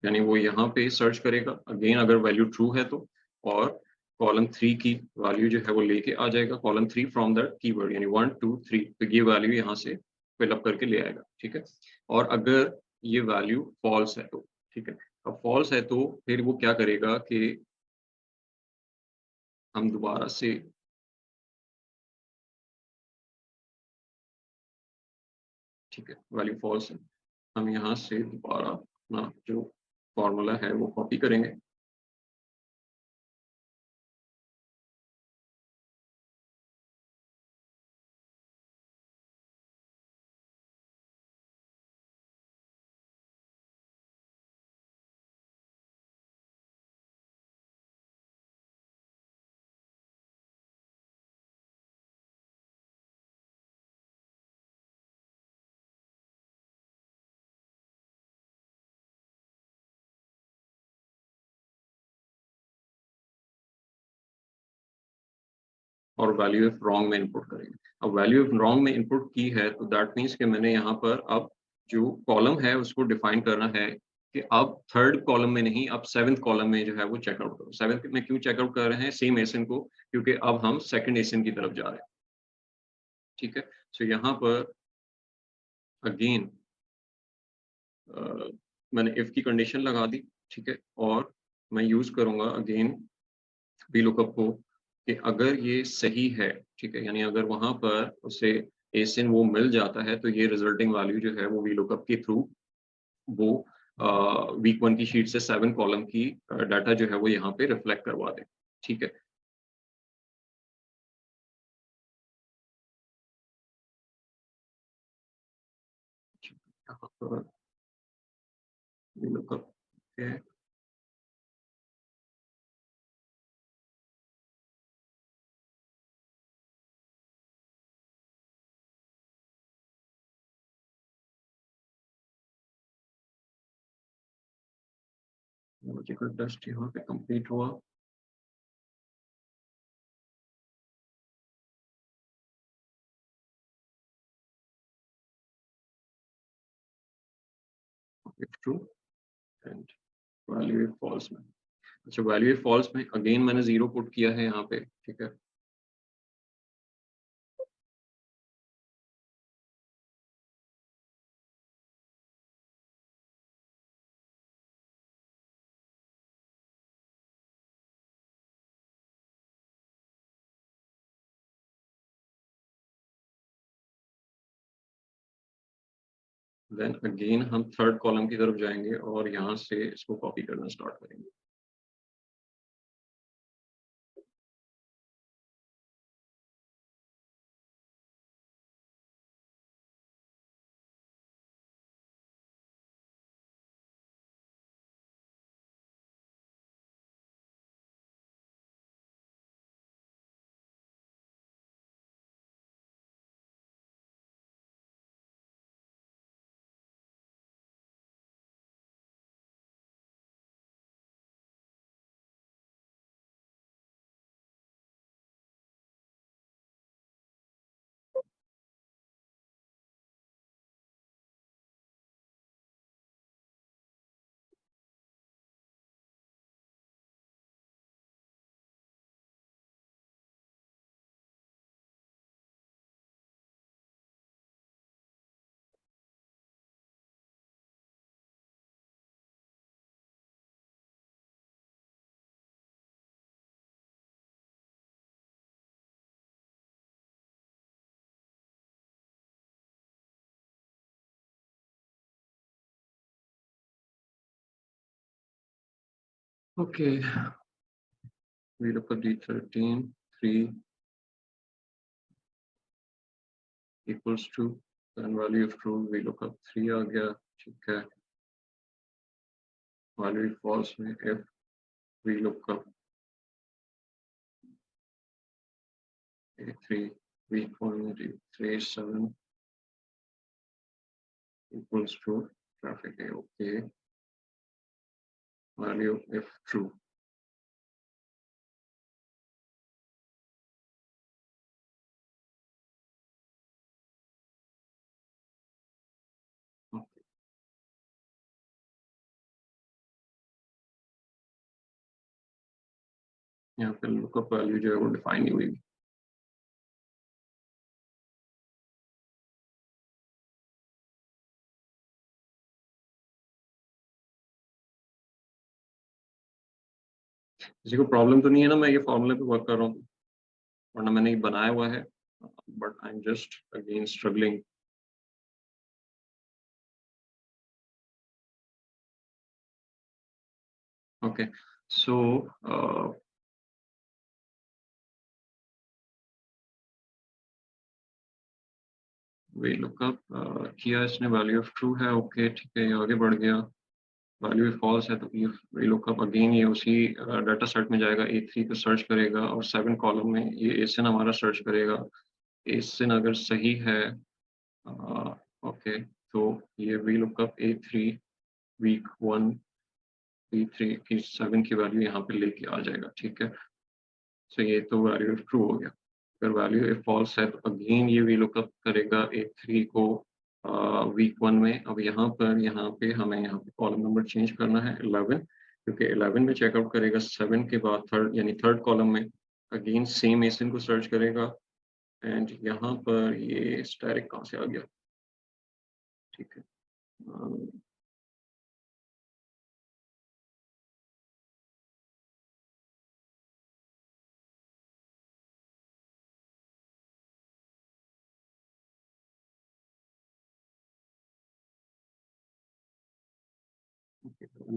यानी वो यहाँ पे सर्च करेगा अगेन अगर वैल्यू ट्रू है तो और कॉलम 3 की वैल्यू जो है वो लेके आ जाएगा कॉलम 3 फ्रॉम दैट कीवर्ड यानी 1 2 3 तो ये वैल्यू यहाँ से फिल अप करके ले आएगा, ठीक है? और अगर ये वैल्यू फॉल्स है तो, ठीक है? अब फॉल्स है तो फिर वो क्या करेगा कि हम दोबारा से ठीक है, वैल्यू फॉल्स है, हम यहाँ से दोबारा अपना जो फॉर्मूला है वो कॉपी करेंगे और वैल्यू इफ रॉन्ग में इनपुट करेंगे। अब वैल्यू इफ रॉन्ग में इनपुट की है तो दैट मीन्स कि मैंने यहाँ पर अब जो कॉलम है उसको डिफाइन करना है कि अब थर्ड कॉलम में नहीं, अब सेवेंथ कॉलम में जो है वो चेकआउट करो। सेवेंथ में क्यों चेकआउट कर रहे हैं सेम एसिन को? क्योंकि अब हम सेकंड एसिन की तरफ जा रहे हैं, ठीक है? सो यहाँ पर अगेन मैंने इफ की कंडीशन लगा दी, ठीक है? और मैं यूज़ करूँगा अगेन वीलुकअप को कि अगर ये सही है, ठीक है? यानी अगर वहाँ पर उसे एसिन वो मिल जाता है, तो ये रिजल्टिंग वैल्यू जो है वो वीलुकअप के थ्रू वो वीक 1 की शीट से 7 कॉलम की डाटा जो है वो यहाँ पे रिफ्लेक्ट करवा दें, ठीक है? यहाँ पर वीलुकअप है, लॉजिकल टेस्ट यहाँ पे कंप्लीट हुआ। If true and value if false में, अच्छा वैल्यू इफ फॉल्स में अगेन मैंने 0 पुट किया है यहाँ पे, ठीक है? देन अगेन हम थर्ड कॉलम की तरफ जाएँगे और यहाँ से इसको कॉपी करना स्टार्ट करेंगे। Okay, vlookup D13 3 equals to then value of true vlookup 3 आ गया, ठीक है? वैल्यू इफ फॉल्स में if vlookup A3 week 1 D3 7 equals to traffic है, ओके, वैल्यू इफ ट्रू, यहाँ पे लुकअप वैल्यू जो है वो डिफाइन नहीं हुई। किसी को प्रॉब्लम तो नहीं है ना मैं ये फॉर्मूले पे वर्क कर रहा हूँ? वरना मैंने ये बनाया हुआ है, but I am just again struggling. Okay, so V lookup किया इसने, वैल्यू ऑफ ट्रू है, ओके ठीक है, ये आगे बढ़ गया। वैल्यू इफ फॉल्स है तो ये वी लुकअप अगेन ये उसी डाटा सेट में जाएगा, A3 को सर्च करेगा और 7 कॉलम में ये एसिन हमारा सर्च करेगा। एसिन अगर सही है, ओके, तो ये V lookup A3 week 1 B3 की 7 की वैल्यू यहाँ पे लेके आ जाएगा, ठीक है? सो ये तो वैल्यू इफ ट्रू हो गया। अगर वैल्यू इफ फॉल्स है तो अगेन ये वी लुकअप करेगा A3 को वीक 1 में। अब यहाँ पे हमें यहाँ पे कॉलम नंबर चेंज करना है 11, क्योंकि 11 में चेकआउट करेगा 7 के बाद थर्ड, यानी थर्ड कॉलम में अगेन सेम एसिन को सर्च करेगा। एंड यहाँ पर ये स्टैटिक कहाँ से आ गया, ठीक है।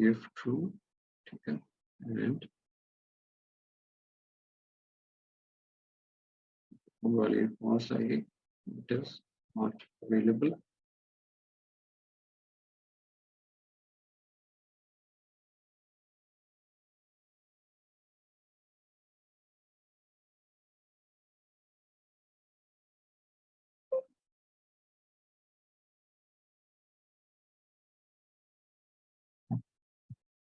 ये ट्रू, ठीक है। एंड वाली कौन सा ये, इट इज नॉट अवेलेबल।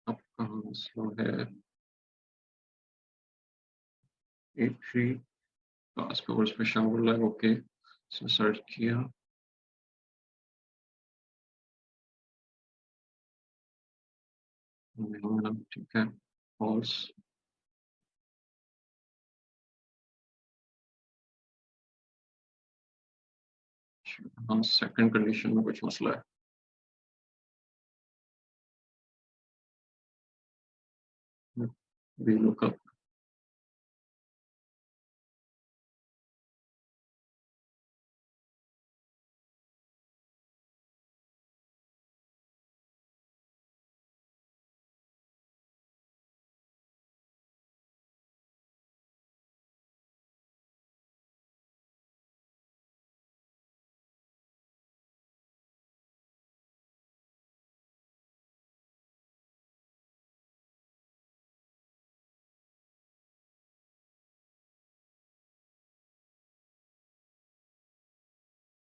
अब कहाँ स्लो है, 83 पास कवर्स पे शामिल है, ओके। इसमें सर्च किया, ठीक है, फॉल्स। हाँ, सेकंड कंडीशन में कुछ मसला है। वी लुकअप,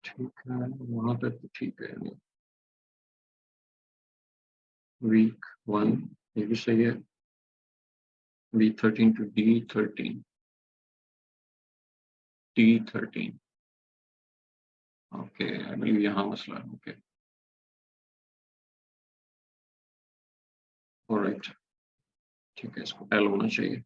ठीक है, वहाँ पे तो ठीक है। वीक 1 ये भी सही है, V13 to D13, T13, okay. I believe यहाँ मसला है, ओके, ऑलराइट, ठीक है, इसको L होना चाहिए।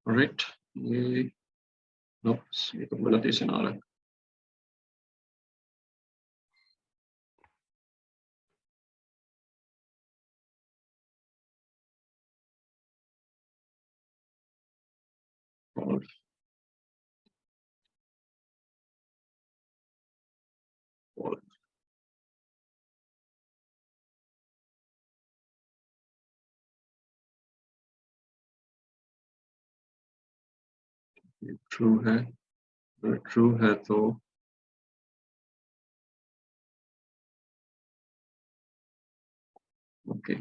ऑलराइट, ये नो, ये तो गलत ही आ रहा है। और ट्रू है, ट्रू है तो ओके,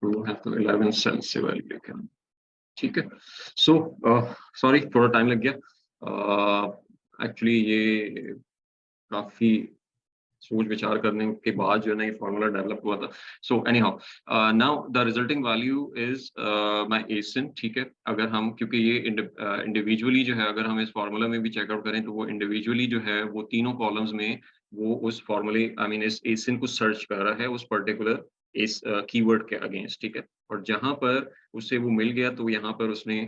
ट्रू है तो 11 सेल से वैल्यू लेके आना, ठीक है। सो सॉरी थोड़ा टाइम लग गया, एक्चुअली ये काफी सोच विचार करने के बाद जो है ना ये फॉर्मूला डेवलप हुआ था। So anyhow now the resulting value is my ASIN, ठीक है। अगर हम, क्योंकि ये इंडिविजुअली जो है, अगर हम इस फार्मूला में भी चेकआउट करें तो वो इंडिविजुअली जो है वो तीनों कॉलम्स में वो उस फॉर्मूले, आई मीन इस एसिन को सर्च कर रहा है उस पर्टिकुलर इस कीवर्ड के अगेंस्ट, ठीक है। और जहां पर उसे वो मिल गया तो यहाँ पर उसने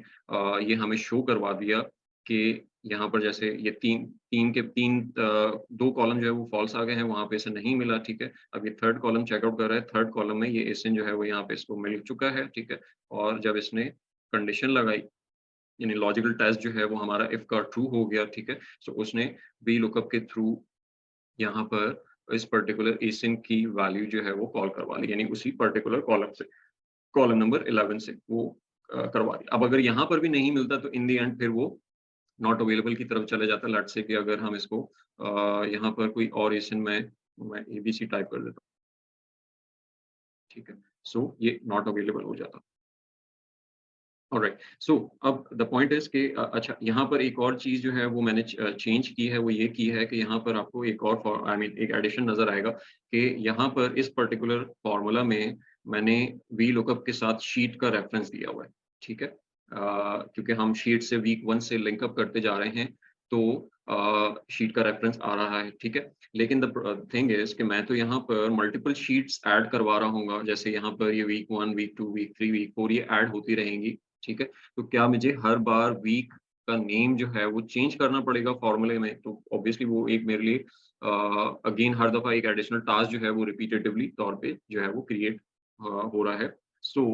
ये हमें शो करवा दिया कि यहाँ पर जैसे ये तीन तीन के तीन दो कॉलम जो है वो फॉल्स आ गए हैं, वहां पे इसे नहीं मिला, ठीक है। अब ये थर्ड कॉलम चेकआउट कर रहा है, थर्ड कॉलम में ये एसिन जो है वो यहाँ पे इसको मिल चुका है, ठीक है। और जब इसने कंडीशन लगाई यानी लॉजिकल टेस्ट जो है वो हमारा इफ का ट्रू हो गया, ठीक है? सो उसने वी लुकअप के थ्रू यहाँ पर इस पर्टिकुलर एसिन की वैल्यू जो है वो कॉल करवा ली, यानी उसी पर्टिकुलर कॉलम से, कॉलम नंबर 11 से वो करवा दी। अब अगर यहाँ पर भी नहीं मिलता तो इन द एंड फिर वो नॉट अवेलेबल की तरफ चले जाता है। लेट्स से कि अगर हम इसको यहाँ पर कोई और एसिन में मैं एबीसी टाइप कर देता हूँ, ठीक है? सो ये नॉट अवेलेबल हो जाता। ऑलराइट, सो अब द पॉइंट इज़ कि अच्छा यहाँ पर एक और चीज़ जो है वो मैंने चेंज की है, वो ये की है कि यहाँ पर आपको एक और आई मीन एक एडिशन नज़र आएगा कि यहाँ पर इस पर्टिकुलर फ़ॉर्मूला में मैंने वी लुकअप के साथ शीट का रेफ़रेंस दिया हुआ है, ठीक है? क्योंकि हम शीट से वीक 1 से लिंक अप करते जा रहे हैं, तो शीट का रेफ़रेंस आ रहा है, ठीक है? लेकिन द थिंग इज़ कि मैं तो यहाँ पर मल्टीपल शीट्स ऐड करवा रहा हूँगा, जैसे यहाँ पर ये वीक 1, वीक 2, वीक 3, वीक 4 ये ऐड होती रहेंगी, ठीक है? तो क्या मुझे हर बार वीक का नेम जो है वो चेंज करना पड़ेगा फ़ॉर्मूले में? तो ऑब्वियसली वो एक मेरे लिए अगेन हर दफ़ा एक एडिशनल टास्क जो है वो रिपीटेटिवली तौर पे जो है वो क्रिएट हो रहा है। सो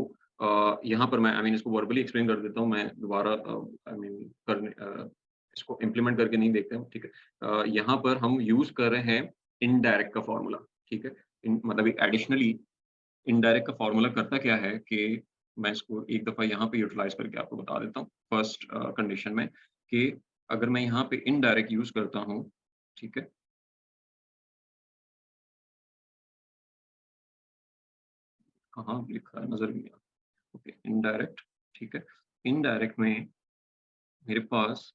यहाँ पर मैं आई मीन इसको वर्बली एक्सप्लेन कर देता हूँ, मैं दोबारा आई मीन इसको इम्प्लीमेंट करके नहीं देखते हैं, ठीक है? यहाँ पर हम यूज़ कर रहे हैं इनडायरेक्ट का फ़ॉर्मूला, ठीक है? इन मतलब एक एडिशनली इनडायरेक्ट का फ़ॉर्मूला करता क्या है कि मैं इसको एक दफ़ा यहाँ पे यूटिलाइज़ करके आपको बता देता हूँ। फर्स्ट कंडीशन में कि अगर मैं यहाँ पे इनडायरेक्ट यूज़ करता हूँ, ठीक है? कहाँ लिखा है नज़र नहीं आ रहा। ओके, इनडायरेक्ट, ठीक है? इनडायरेक्ट में मेरे पास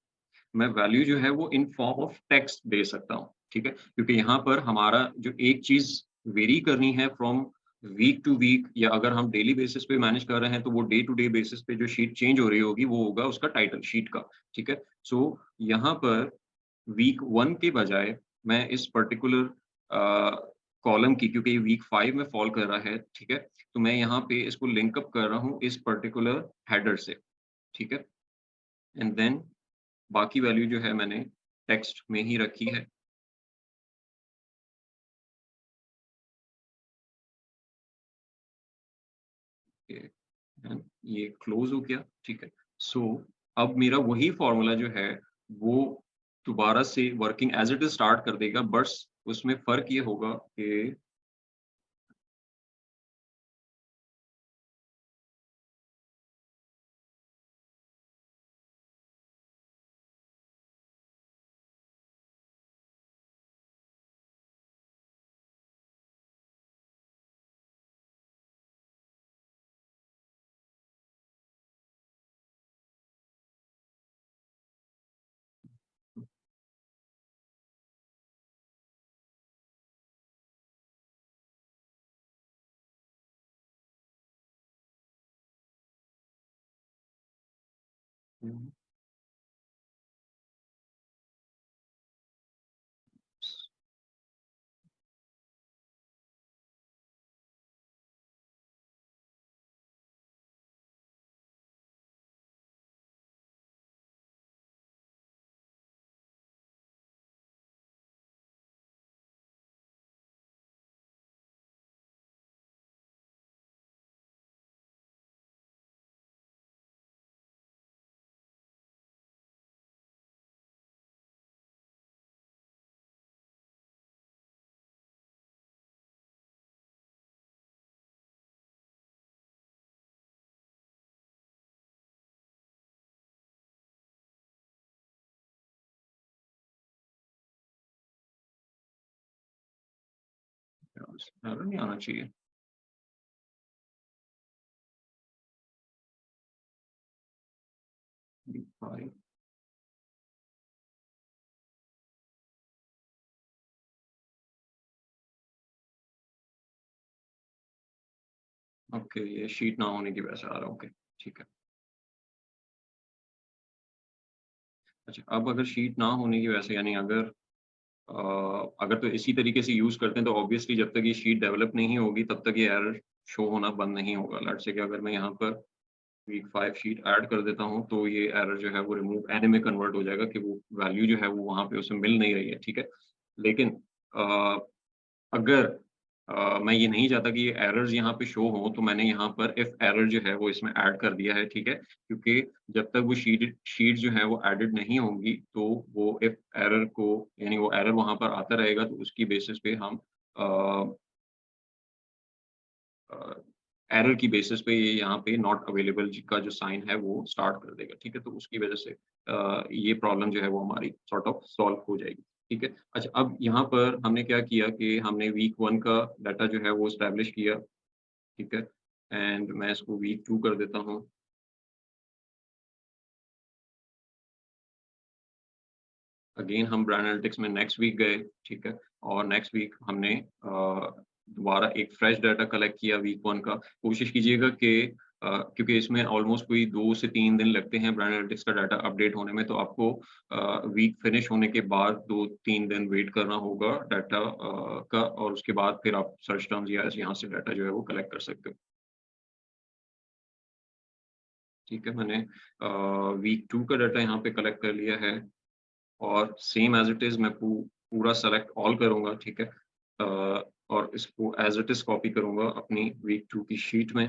मैं वैल्यू जो है वो इन फॉर्म ऑफ टेक्स्ट दे सकता हूँ, ठीक है? क्योंकि यहाँ पर हमारा जो एक चीज़ वेरी करनी है फ्रॉम वीक टू वीक या अगर हम डेली बेसिस पे मैनेज कर रहे हैं, तो वो डे टू डे बेसिस पे जो शीट चेंज हो रही होगी, वो होगा उसका टाइटल शीट का, ठीक है? सो यहाँ पर वीक 1 के बजाय मैं इस पर्टिकुलर कॉलम की क्योंकि ये वीक 5 में फॉल कर रहा है, ठीक है? तो मैं यहाँ पे इसको लिंक अप कर रहा हूँ इस पर्टिकुलर हेडर से, ठीक है? एंड देन बाकी वैल्यू जो है मैंने टेक्स्ट में ही रखी है। ये एंड ये क्लोज़ हो गया, ठीक है। सो अब मेरा वही फ़ॉर्मूला जो है वो दोबारा से working as it is start कर देगा, बस उसमें फ़र्क ये होगा कि हुँ, एरर नहीं आना चाहिए। फाइव ओके, ये शीट ना होने की वजह से आ रहा है, ओके, ठीक है। अच्छा, अब अगर शीट ना होने की वजह से यानी अगर तो इसी तरीके से यूज़ करते हैं तो ऑब्वियसली जब तक ये शीट डेवलप नहीं होगी तब तक ये एरर शो होना बंद नहीं होगा। लेट्स से कि अगर मैं यहाँ पर वीक 5 शीट ऐड कर देता हूँ तो ये एरर जो है वो रिमूव एनी में कन्वर्ट हो जाएगा कि वो वैल्यू जो है वो वहाँ पे उसे मिल नहीं रही है, ठीक है? लेकिन अ, अगर मैं ये नहीं चाहता कि ये एरर्स यहाँ पे शो हों, तो मैंने यहाँ पर इफ एरर जो है वो इसमें ऐड कर दिया है, ठीक है? क्योंकि जब तक वो शीट जो है वो एडेड नहीं होंगी, तो वो इफ एरर को यानी वो एरर वहाँ पर आता रहेगा, तो उसकी बेसिस पे हम अ अ, एरर की बेसिस पे ये यहाँ पे नॉट अवेलेबल जी का जो साइन है वो स्टार्ट कर देगा, ठीक है? तो उसकी वजह से ये प्रॉब्लम जो है वो हमारी सॉर्ट ऑफ सॉल्व हो जाएगी, ठीक है? अच्छा, अब यहाँ पर हमने क्या किया कि हमने वीक 1 का डाटा जो है वो एस्टेब्लिश किया, ठीक है? एंड मैं इसको वीक 2 कर देता हूँ। अगेन हम ब्रांड एनालिटिक्स में नेक्स्ट वीक गए, ठीक है? और नेक्स्ट वीक हमने दोबारा एक फ्रेश डाटा कलेक्ट किया वीक 1 का। कोशिश कीजिएगा कि क्योंकि इसमें ऑलमोस्ट कोई 2 से 3 दिन लगते हैं ब्रांड एनालिटिक्स का डाटा अपडेट होने में, तो आपको वीक फिनिश होने के बाद 2-3 दिन वेट करना होगा डाटा का और उसके बाद फिर आप सर्च टर्म्स या यहाँ से डाटा जो है वो कलेक्ट कर सकते हो। ठीक है, मैंने वीक 2 का डाटा यहाँ पे कलेक्ट कर लिया है। और सेम एज़ इट इज़ मैं पूरा सेलेक्ट ऑल करूँगा, ठीक है? और इसको एज़ इट इज़ कॉपी करूँगा अपनी वीक 2 की शीट में।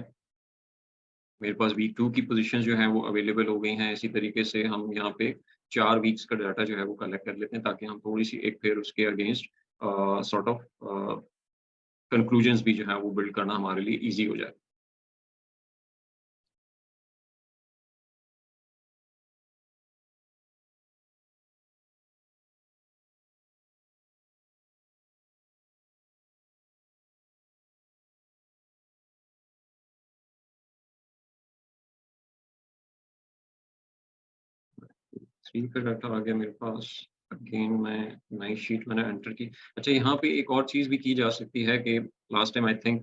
मेरे पास वीक 2 की पोज़ीशंस जो हैं वो अवेलेबल हो गई हैं। इसी तरीके से हम यहाँ पे 4 वीक्स का डाटा जो है वो कलेक्ट कर लेते हैं ताकि हम थोड़ी-सी एक फिर उसके अगेंस्ट सॉर्ट ऑफ कंक्लूजन्स भी जो हैं वो बिल्ड करना हमारे लिए ईज़ी हो जाए। 3 का डाटा आ गया मेरे पास। अगेन मैं नई शीट मैंने एंटर की। अच्छा, यहाँ पे एक और चीज़ भी की जा सकती है कि last time I think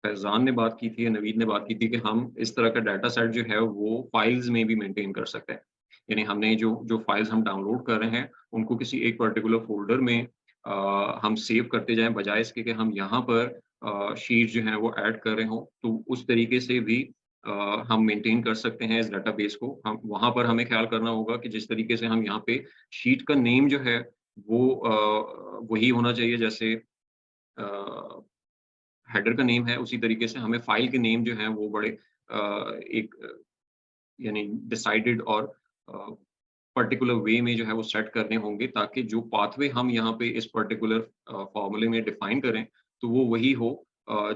Faizan ने बात की थी या नवीद ने बात की थी कि हम इस तरह का डाटा सेट जो है वो फाइल्स में भी मेंटेन कर सकते हैं। यानी हमने जो जो फाइल्स हम डाउनलोड कर रहे हैं, उनको किसी एक पर्टिकुलर फ़ोल्डर में हम सेव करते जाएँ बजाए इसके कि हम यहाँ पर शीट जो हैं वो ऐड कर रहे हों। तो उस तरीके से भी हम मेंटेन कर सकते हैं इस डेटाबेस को। हम वहाँ पर हमें ख़्याल करना होगा कि जिस तरीके से हम यहाँ पे शीट का नेम जो है वो वही होना चाहिए जैसे अ, हेडर का नेम है, उसी तरीके से हमें फ़ाइल के नेम जो हैं वो बड़े एक यानी डिसाइडेड और अ, पर्टिकुलर वे में जो है वो सेट करने होंगे ताकि जो पाथवे हम यहाँ पे इस पर्टिकुलर फ़ॉर्मूले में डिफ़ाइन करें, तो वो वही हो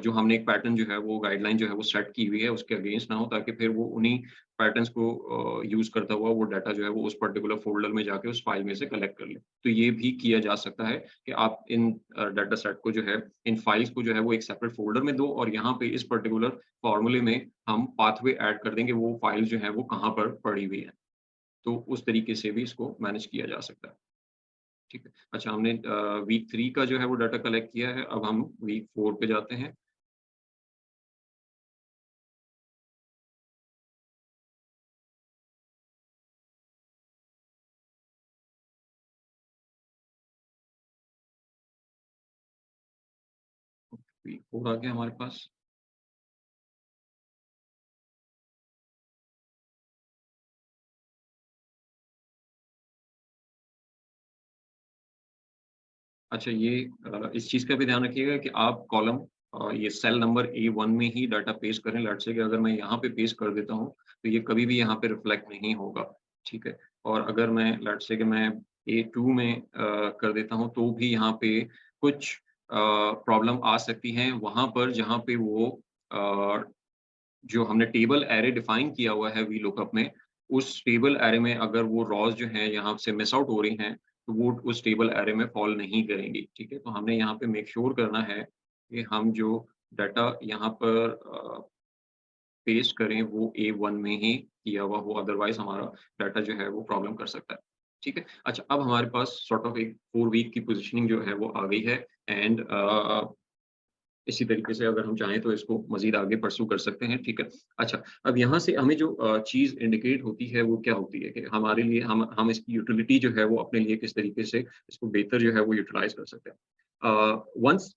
जो हमने एक पैटर्न जो है वो गाइडलाइन जो है वो सेट की हुई है उसके अगेंस्ट ना हो ताकि फिर वो उन्हीं पैटर्न्स को यूज़ करता हुआ वो डाटा जो है वो उस पर्टिकुलर फ़ोल्डर में जाके उस फ़ाइल में से कलेक्ट कर ले। तो ये भी किया जा सकता है कि आप इन डाटा सेट को जो है इन फ़ाइल्स को जो है वो एक सेपरेट फ़ोल्डर में दो और यहाँ पे इस पर्टिकुलर फ़ॉर्मूले में हम पाथवे ऐड कर देंगे, वो फ़ाइल जो है वो कहाँ पर पड़ी हुई है। तो उस तरीके से भी इसको मैनेज किया जा सकता है, ठीक है। अच्छा, हमने वीक 3 का जो है वो डाटा कलेक्ट किया है, अब हम वीक 4 पे जाते हैं। वीक 4 आ गया हमारे पास। अच्छा, ये इस चीज़ का भी ध्यान रखिएगा कि आप कॉलम ये सेल नंबर A1 में ही डाटा पेस्ट करें। लेट्स से कि अगर मैं यहाँ पे पेस्ट कर देता हूँ, तो ये कभी भी यहाँ पे रिफ्लेक्ट नहीं होगा, ठीक है? और अगर मैं लेट्स से कि मैं A2 में कर देता हूँ, तो भी यहाँ पे कुछ प्रॉब्लम आ सकती हैं, वहाँ पर जहाँ पे वो अ, जो हमने टेबल एरे डिफाइन किया हुआ है वीलुकअप में, उस टेबल एरे में अगर वो रॉज़ जो हैं यहाँ से मिस आउट हो रही हैं, तो वो उस टेबल एरे में फ़ॉल नहीं करेंगी, ठीक है? तो हमने यहाँ पे मेक श्योर करना है कि हम जो डाटा यहाँ पर पेस्ट करें वो A1 में ही किया हुआ हो, अदरवाइज़ हमारा डाटा जो है वो प्रॉब्लम कर सकता है, ठीक है? अच्छा, अब हमारे पास सॉर्ट ऑफ एक 4 वीक की पोज़ीशनिंग जो है वो आ गई है एंड इसी तरीके से अगर हम चाहें तो इसको मज़ीद आगे परस्यू कर सकते हैं, ठीक है। अच्छा, अब यहाँ से हमें जो चीज़ इंडिकेट होती है वो क्या होती है कि हमारे लिए हम इसकी यूटिलिटी जो है वो अपने लिए किस तरीके से इसको बेहतर जो है वो यूटिलाइज़ कर सकते हैं। वन्स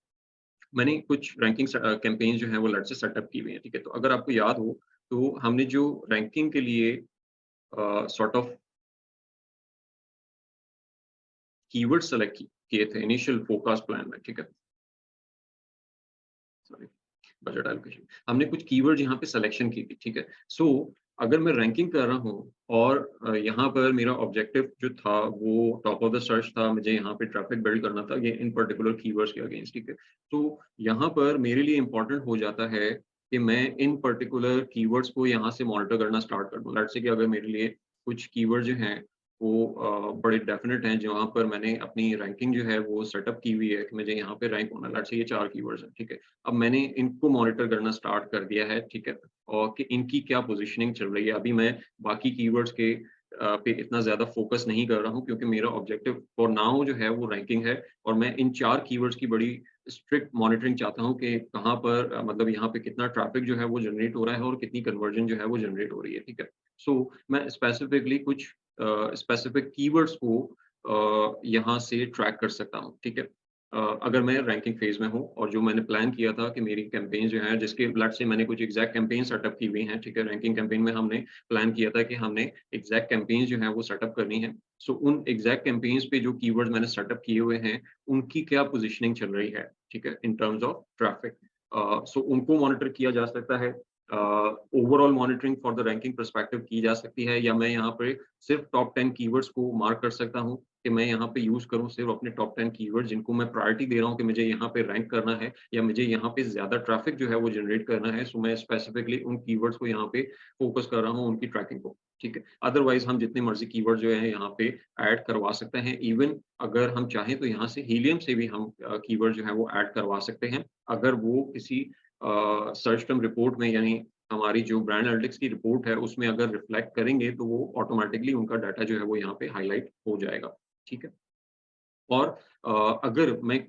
मैंने कुछ रैंकिंग कैंपेन्स जो हैं वो लेट्स से सेटअप की हुई हैं, ठीक है। तो अगर आपको याद हो तो हमने जो रैंकिंग के लिए सॉर्ट ऑफ कीवर्ड सेलेक्ट किए थे इनिशियल फोरकास्ट प्लान में, ठीक है। Sorry, budget allocation. हमने कुछ कीवर्ड यहाँ पे सिलेक्शन की थी, ठीक है? सो अगर मैं रैंकिंग कर रहा हूँ और यहाँ पर मेरा ऑब्जेक्टिव जो था वो टॉप ऑफ द सर्च था, मुझे यहाँ पे ट्रैफिक बिल्ड करना था ये इन पर्टिकुलर कीवर्ड्स के अगेंस्ट, ठीक है? तो यहाँ पर मेरे लिए इम्पोर्टेंट हो जाता है कि मैं इन पर्टिकुलर कीवर्ड्स को यहाँ से मॉनिटर करना स्टार्ट कर दूँ। लेट्स से कि अगर मेरे लिए कुछ कीवर्ड जो हैं वो बड़े डेफ़िनिट हैं, जहाँ पर मैंने अपनी रैंकिंग जो है वो सेटअप की हुई है कि मुझे यहाँ पे रैंक होना है। लेट्स से ये 4 कीवर्ड्स हैं, ठीक है? अब मैंने इनको मॉनिटर करना स्टार्ट कर दिया है, ठीक है? और कि इनकी क्या पोज़ीशनिंग चल रही है। अभी मैं बाकी कीवर्ड्स के पे इतना ज़्यादा फ़ोकस नहीं कर रहा हूँ क्योंकि मेरा ऑब्जेक्टिव फॉर नाउ जो है वो रैंकिंग है और मैं इन 4 कीवर्ड्स की बड़ी स्ट्रिक्ट मॉनिटरिंग चाहता हूँ कि कहाँ पर मतलब यहाँ पे कितना ट्रैफ़िक जो है वो जनरेट हो रहा है और कितनी कन्वर्जन जो है वो जनरेट हो रही है, ठीक है? सो मैं स्पेसिफिकली कुछ स्पेसिफिक कीवर्ड्स को यहाँ से ट्रैक कर सकता हूँ, ठीक है? अगर मैं रैंकिंग फ़ेज़ में हूँ और जो मैंने प्लान किया था कि मेरी कैम्पेन जो है जिसके लेट्स से मैंने कुछ एग्ज़ैक्ट कैम्पेन सेटअप की हुई हैं, ठीक है? रैंकिंग कैम्पेन में हमने प्लान किया था कि हमने एग्ज़ैक्ट कैम्पेन्स जो हैं वो सेटअप करनी है। सो उन एग्ज़ैक्ट कैम्पेन्स पे जो कीवर्ड्स मैंने सेटअप किए हुए हैं, उनकी क्या पोज़ीशनिंग चल रही है, ठीक है? In terms of traffic. So उनको मॉनिटर किया जा सकता है। Overall monitoring for the ranking perspective की जा सकती है या मैं यहाँ पे सिर्फ़ टॉप 10 कीवर्ड्स को मार्क कर सकता हूँ कि मैं यहाँ पे यूज़ करूँ सिर्फ़ अपने टॉप 10 कीवर्ड जिनको मैं प्रायोरिटी दे रहा हूँ कि मुझे यहाँ पे रैंक करना है या मुझे यहाँ पे ज़्यादा ट्रैफ़िक जो है वो जनरेट करना है। सो मैं स्पेसिफिकली उन कीवर्ड्स को यहाँ पे फ़ोकस कर रहा हूँ उनकी ट्रैकिंग को, ठीक है? अदरवाइज़ हम जितने मर्ज़ी कीवर्ड जो हैं यहाँ पे ऐड करवा सकते हैं। इवन अगर हम चाहें तो यहाँ से हीलियम से भी हम कीवर्ड जो है वो ऐड करवा सकते हैं। अगर वो किसी सर्च टर्म रिपोर्ट में यानी हमारी जो ब्रांड एनालिटिक्स की रिपोर्ट है उसमें अगर रिफ्लेक्ट करेंगे तो वो ऑटोमैटिकली उनका डाटा जो है वो यहाँ पे हाइलाइट हो जाएगा, ठीक है? और अगर मैं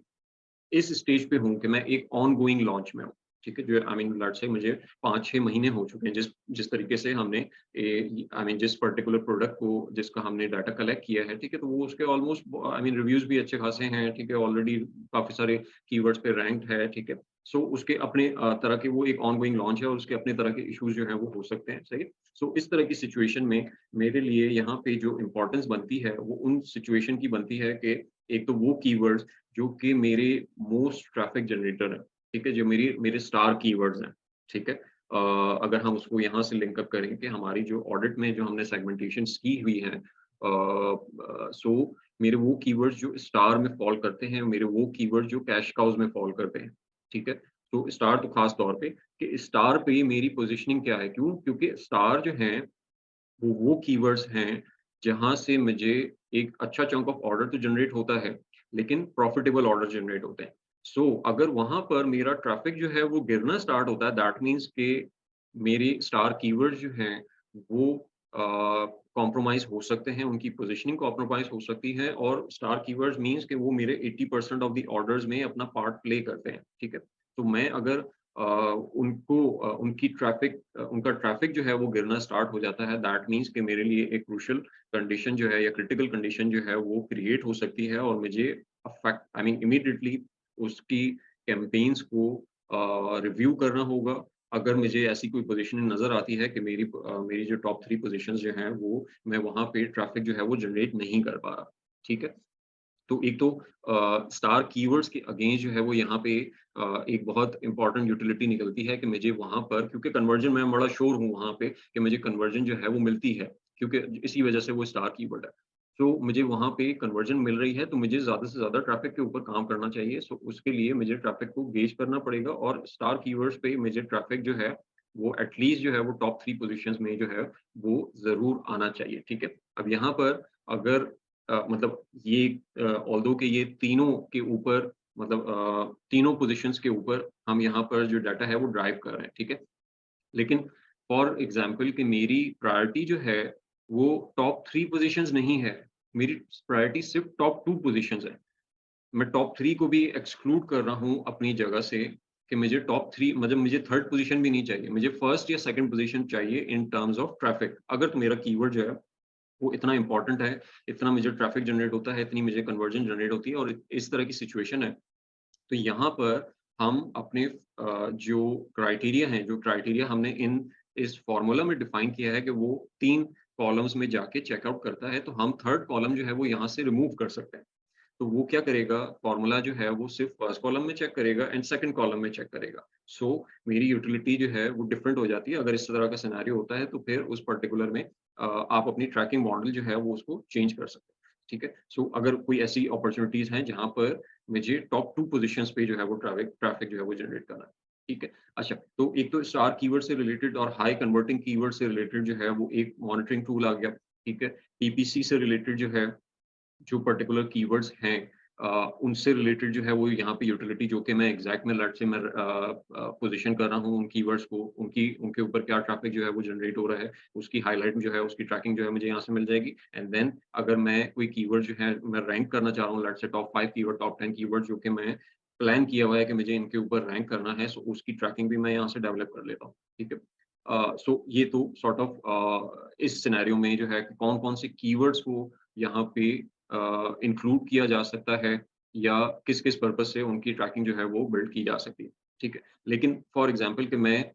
इस स्टेज पे हूँ कि मैं एक ऑनगोइंग लॉन्च में हूँ, ठीक है? जो आई मीन लेट्स से मुझे 5-6 महीने हो चुके हैं जिस जिस तरीके से हमने आई मीन जिस पर्टिकुलर प्रोडक्ट को जिसका हमने डाटा कलेक्ट किया है, ठीक है? तो वो उसके ऑलमोस्ट आई मीन रिव्यूज़ भी अच्छे खासे हैं, ठीक है? ऑलरेडी काफ़ी सारे कीवर्ड्स पे रैंक्ड है, ठीक है? सो उसके अपने तरह के वो एक ऑनगोइंग लॉन्च है और उसके अपने तरह के इश्यूज़ जो हैं वो हो सकते हैं, सही है? सो इस तरह की सिचुएशन में मेरे लिए यहाँ पे जो इम्पोर्टेंस बनती है, वो उन सिचुएशन की बनती है कि एक तो वो कीवर्ड्स जो कि मेरे मोस्ट ट्रैफिक जनरेटर हैं, ठीक है? जो मेरे स्टार कीवर्ड्स हैं, ठीक है? अगर हम उसको यहाँ से लिंक अप करें कि हमारी जो ऑडिट में जो हमने सेगमेंटेशंस की हुई हैं सो मेरे वो कीवर्ड्स जो स्टार में फ़ॉल करते हैं, मेरे वो कीवर्ड जो कैश काउज़ में फ़ॉल करते हैं, ठीक है? तो स्टार तो ख़ास तौर पे कि स्टार पे मेरी पोज़ीशनिंग क्या है? क्यों? क्योंकि स्टार जो हैं वो कीवर्ड्स हैं, जहाँ से मुझे एक अच्छा चंक ऑफ ऑर्डर तो जनरेट होता है, लेकिन प्रॉफिटेबल ऑर्डर जनरेट होते हैं। सो अगर वहाँ पर मेरा ट्रैफ़िक जो है वो गिरना स्टार्ट होता है, दैट मीन्स कि मेरे स्टार कीवर्ड्स जो हैं, वो कॉम्प्रोमाइज़ हो सकते हैं, उनकी पोज़ीशनिंग कॉम्प्रोमाइज़ हो सकती है और स्टार कीवर्ड्स मीन्स कि वो मेरे 80% ऑफ द ऑर्डर्स में अपना पार्ट प्ले करते हैं, ठीक है? तो मैं अगर उनका ट्रैफ़िक जो है वो गिरना स्टार्ट हो जाता है, दैट मीन्स कि मेरे लिए एक क्रूशियल कंडीशन जो है या क्रिटिकल कंडीशन जो है वो क्रिएट हो सकती है और मुझे अफ़ेक्ट आई मीन इमीडिएटली उसकी कैम्पेन्स को रिव्यू करना होगा। अगर मुझे ऐसी कोई पोज़ीशन नज़र आती है कि मेरी जो टॉप 3 पोज़ीशंस जो हैं वो मैं वहाँ पे ट्रैफ़िक जो है वो जनरेट नहीं कर पा रहा, ठीक है? तो एक तो स्टार कीवर्ड्स के अगेंस्ट जो है वो यहाँ पे एक बहुत इम्पोर्टेंट यूटिलिटी निकलती है कि मुझे वहाँ पर क्योंकि कन्वर्जन मैं बड़ा श्योर हूँ वहाँ पे कि मुझे कन्वर्जन जो है वो मिलती है, क्योंकि इसी वजह से वो स्टार कीवर्ड है। तो मुझे वहाँ पे कन्वर्जन मिल रही है, तो मुझे ज़्यादा से ज़्यादा ट्रैफ़िक के ऊपर काम करना चाहिए। सो उसके लिए मुझे ट्रैफ़िक को गेज करना पड़ेगा और स्टार कीवर्ड्स पे मुझे ट्रैफ़िक जो है, वो एटलीस्ट जो है वो टॉप 3 पोज़ीशंस में जो है, वो ज़रूर आना चाहिए, ठीक है? अब यहाँ पर अगर मतलब ये ऑल्दो कि ये तीनों के ऊपर मतलब तीनों पोज़ीशंस के ऊपर हम यहाँ पर जो डाटा है वो ड्राइव कर रहे हैं, ठीक है? लेकिन फॉर एग्ज़ाम्पल कि मेरी प्रायोरिटी जो है, वो टॉप 3 पोज़ीशंस नहीं है, मेरी प्रायोरिटी सिर्फ़ टॉप 2 पोज़ीशंस है। मैं टॉप 3 को भी एक्सक्लूड कर रहा हूँ अपनी जगह से कि मुझे टॉप 3 मतलब मुझे थर्ड पोज़ीशन भी नहीं चाहिए, मुझे फर्स्ट या सेकंड पोज़ीशन चाहिए इन टर्म्स ऑफ ट्रैफ़िक। अगर तो मेरा कीवर्ड जो है वो इतना इम्पोर्टेंट है, इतना मुझे ट्रैफ़िक जनरेट होता है, इतनी मुझे कन्वर्जन जनरेट होती है और इस तरह की सिचुएशन है, तो यहाँ पर हम अपने जो क्राइटेरिया हैं, जो क्राइटेरिया हमने इन इस फ़ॉर्मूला में डिफ़ाइन किया है कि वो 3 कॉलम्स में जाके चेक आउट करता है, तो हम थर्ड कॉलम जो है वो यहाँ से रिमूव कर सकते हैं। तो वो क्या करेगा, फ़ॉर्मूला जो है वो सिर्फ़ फर्स्ट कॉलम में चेक करेगा एंड सेकंड कॉलम में चेक करेगा। सो मेरी यूटिलिटी जो है वो डिफरेंट हो जाती है। अगर इस तरह का सिनेरियो होता है तो फिर उस पर्टिकुलर में आप अपनी ट्रैकिंग मॉडल जो है वो उसको चेंज कर सकते हैं। ठीक है? सो अगर कोई ऐसी अपॉर्च्युनिटीज़ हैं जहाँ पर मुझे टॉप 2 पोज़ीशंस पे जो है वो ट्रैफ़िक ट्रैफ़िक जो है वो जनरेट करना है। ठीक है? अच्छा, तो एक तो स्टार कीवर्ड से रिलेटेड और हाई कन्वर्टिंग कीवर्ड से रिलेटेड जो है वो एक मॉनिटरिंग टूल आ गया। ठीक है? पीपीसी से रिलेटेड जो है जो पर्टिकुलर कीवर्ड्स हैं उनसे रिलेटेड जो है वो यहाँ पे यूटिलिटी जो कि मैं एग्ज़ैक्ट में लेट्स से मैं पोज़ीशन कर रहा हूँ उन कीवर्ड्स को, उनकी उनके ऊपर क्या ट्रैफ़िक जो है वो जनरेट हो रहा है, उसकी हाइलाइट जो है, उसकी ट्रैकिंग जो है मुझे यहाँ से मिल जाएगी एंड देन अगर मैं कोई कीवर्ड जो है मैं रैंक करना चाह रहा हूँ let's say top 5 keyword, top 10 keyword जो कि मैं प्लान किया हुआ है कि मुझे इनके ऊपर रैंक करना है, सो उसकी ट्रैकिंग भी मैं यहाँ से डेवलप कर लेता हूँ। ठीक है? सो ये तो सॉर्ट ऑफ इस सिनेरियो में जो है कौन-कौन से कीवर्ड्स को यहाँ पे इंक्लूड किया जा सकता है या किस-किस पर्पज़ से उनकी ट्रैकिंग जो है वो बिल्ड की जा सकती है, ठीक है। लेकिन फॉर एग्ज़ाम्पल कि मैं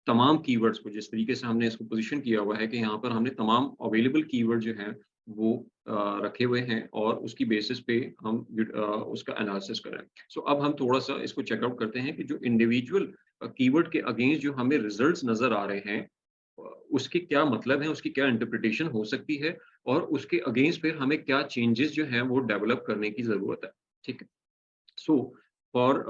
तमाम कीवर्ड्स को जिस तरीके से हमने इसको पोज़ीशन किया हुआ है कि यहाँ पर हमने तमाम अवेलेबल कीवर्ड जो हैं वो रखे हुए हैं और उसकी बेसिस पे हम उसका एनालिसिस कर रहे हैं। सो अब हम थोड़ा-सा इसको चेक आउट करते हैं कि जो इंडिविजुअल कीवर्ड के अगेंस्ट जो हमें रिज़ल्ट्स नज़र आ रहे हैं अ, उसके क्या मतलब है, उसकी क्या इंटरप्रिटेशन हो सकती है और उसके अगेंस्ट फिर हमें क्या चेंजेस जो हैं वो डेवलप करने की ज़रूरत है, ठीक है? सो फॉर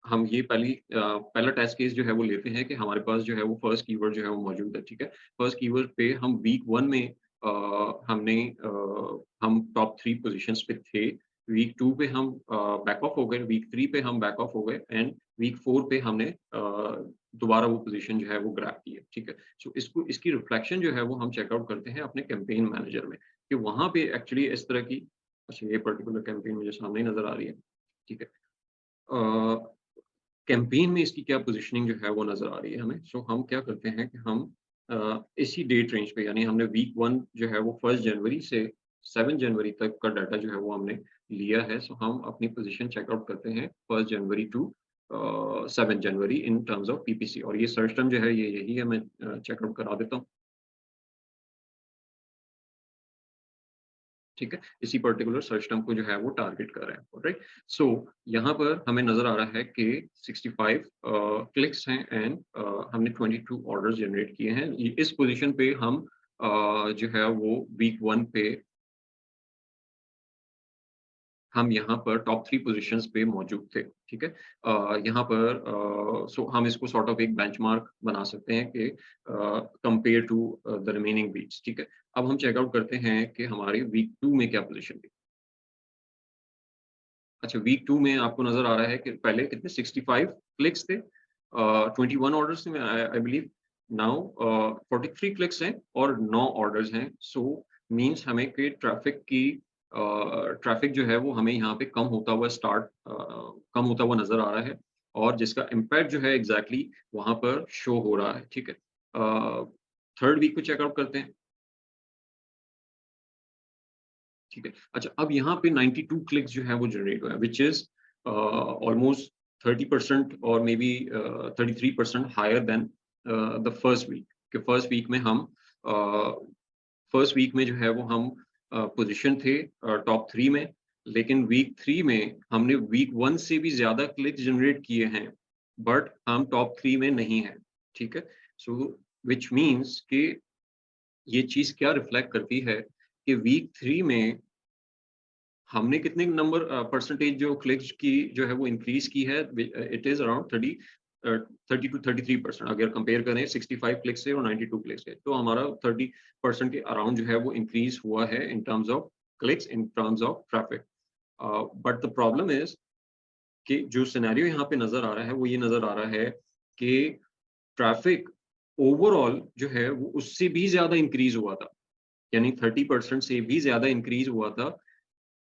हम ये पहला टेस्ट केस जो है वो लेते हैं कि हमारे पास जो है वो फर्स्ट कीवर्ड जो है वो मौजूद है, ठीक है? फर्स्ट कीवर्ड पे हम वीक 1 में हम टॉप 3 पोज़ीशंस पे थे। वीक 2 पे हम बैक ऑफ हो गए, वीक 3 पे हम बैक ऑफ हो गए एंड वीक 4 पे हमने दोबारा वो पोज़ीशन जो है वो ग्रैब की है, ठीक है? सो इसको इसकी रिफ्लेक्शन जो है वो हम चेक आउट करते हैं अपने कैंपेन मैनेजर में, कि वहाँ पे एक्चुअली इस तरह की अच्छा ये पर्टिकुलर कैंपेन मुझे सामने ही नज़र आ रही है, ठीक है। कैंपेन में इसकी क्या पोज़ीशनिंग जो है वो नज़र आ रही है हमें। सो हम क्या करते हैं कि हम इसी डेट रेंज पे यानी हमने वीक 1 जो है वो 1 जनवरी से 7 जनवरी तक का डाटा जो है वो हमने लिया है। सो हम अपनी पोज़ीशन चेक आउट करते हैं 1 January to 7 January in terms of PPC और ये सर्च टर्म जो है ये यही है मैं चेक आउट करा देता हूँ। ठीक है? इसी पर्टिकुलर सर्च टर्म को जो है वो टारगेट कर रहे हैं, ऑलराइट? सो यहाँ पर हमें नज़र आ रहा है कि 65 क्लिक्स हैं एंड हमने 22 ऑर्डर्स जनरेट किए हैं। इ इस पोज़ीशन पे हम जो है वो वीक 1 पे हम यहाँ पर टॉप 3 पोज़ीशंस पे मौजूद थे, ठीक है? यहाँ पर सो हम इसको सॉर्ट ऑफ एक बेंचमार्क बना सकते हैं कि compare to the remaining weeks, ठीक है? अब हम चेक आउट करते हैं कि हमारी वीक 2 में क्या पोज़ीशन थी। अच्छा वीक 2 में आपको नज़र आ रहा है कि पहले कितने 65 क्लिक्स थे 21 ऑर्डर्स थे आई बिलीव नाउ 43 क्लिक्स हैं और 9 ऑर्डर्स हैं। सो मीन्स हमें कि ट्रैफ़िक जो है वो हमें यहाँ पे कम होता हुआ नज़र आ रहा है और जिसका इम्पैक्ट जो है एग्ज़ैक्टली वहाँ पर शो हो रहा है, ठीक है? 3rd वीक को चेक आउट करते हैं। ठीक है। अच्छा अब यहाँ पे 92 क्लिक्स जो है वो जनरेट हुआ है व्हिच इज़ ऑलमोस्ट 30% और maybe 33% higher than the first week कि फर्स्ट वीक में जो है वो हम पोज़ीशन थे टॉप 3 में, लेकिन वीक 3 में हमने वीक 1 से भी ज़्यादा क्लिक्स जनरेट किए हैं, बट हम टॉप 3 में नहीं हैं। ठीक है? सो व्हिच मीन्स कि ये चीज़ क्या रिफ्लेक्ट करती है कि वीक 3 में हमने कितने नंबर परसेंटेज जो क्लिक्स की जो है वो इंक्रीज़ की है इट इज़ अराउंड 30 टू 33% अगर कंपेयर करें 65 क्लिक्स से और 92 क्लिक्स से। तो हमारा 30% के अराउंड जो है वो इंक्रीज़ हुआ है in terms of clicks, in terms of traffic. But the problem is कि जो सिनेरियो यहाँ पे नज़र आ रहा है वो ये नज़र आ रहा है कि ट्रैफिक ओवरऑल जो है वो उससे भी ज़्यादा इंक्रीज़ हुआ था। यानी 30% से भी ज़्यादा इंक्रीज़ हुआ था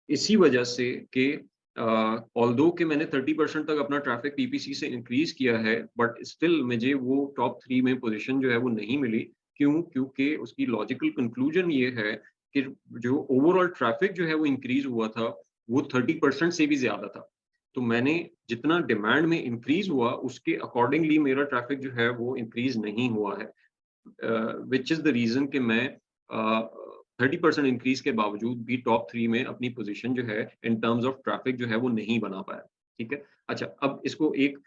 इसी वजह से कि ऑल्दो कि मैंने 30% तक अपना ट्रैफ़िक पीपीसी से इंक्रीज़ किया है, बट स्टिल मुझे वो टॉप 3 में पोज़ीशन जो है वो नहीं मिली। क्यों? क्योंकि उसकी लॉजिकल कंक्लूज़न ये है कि जो ओवरऑल ट्रैफ़िक जो है वो इंक्रीज़ हुआ था, वो 30% से भी ज़्यादा था। तो मैंने जितना डिमांड में इंक्रीज़ हुआ, उसके अकॉर्डिंगली मेरा ट्रैफ़िक जो है वो इंक्रीज़ नहीं हुआ है। व्हिच इज़ द रीज़न कि मैं 30% इंक्रीज़ के बावजूद भी टॉप 3 में अपनी पोज़ीशन जो है इन टर्म्स ऑफ ट्रैफ़िक जो है वो नहीं बना पाया, ठीक है? अच्छा, अब इसको एक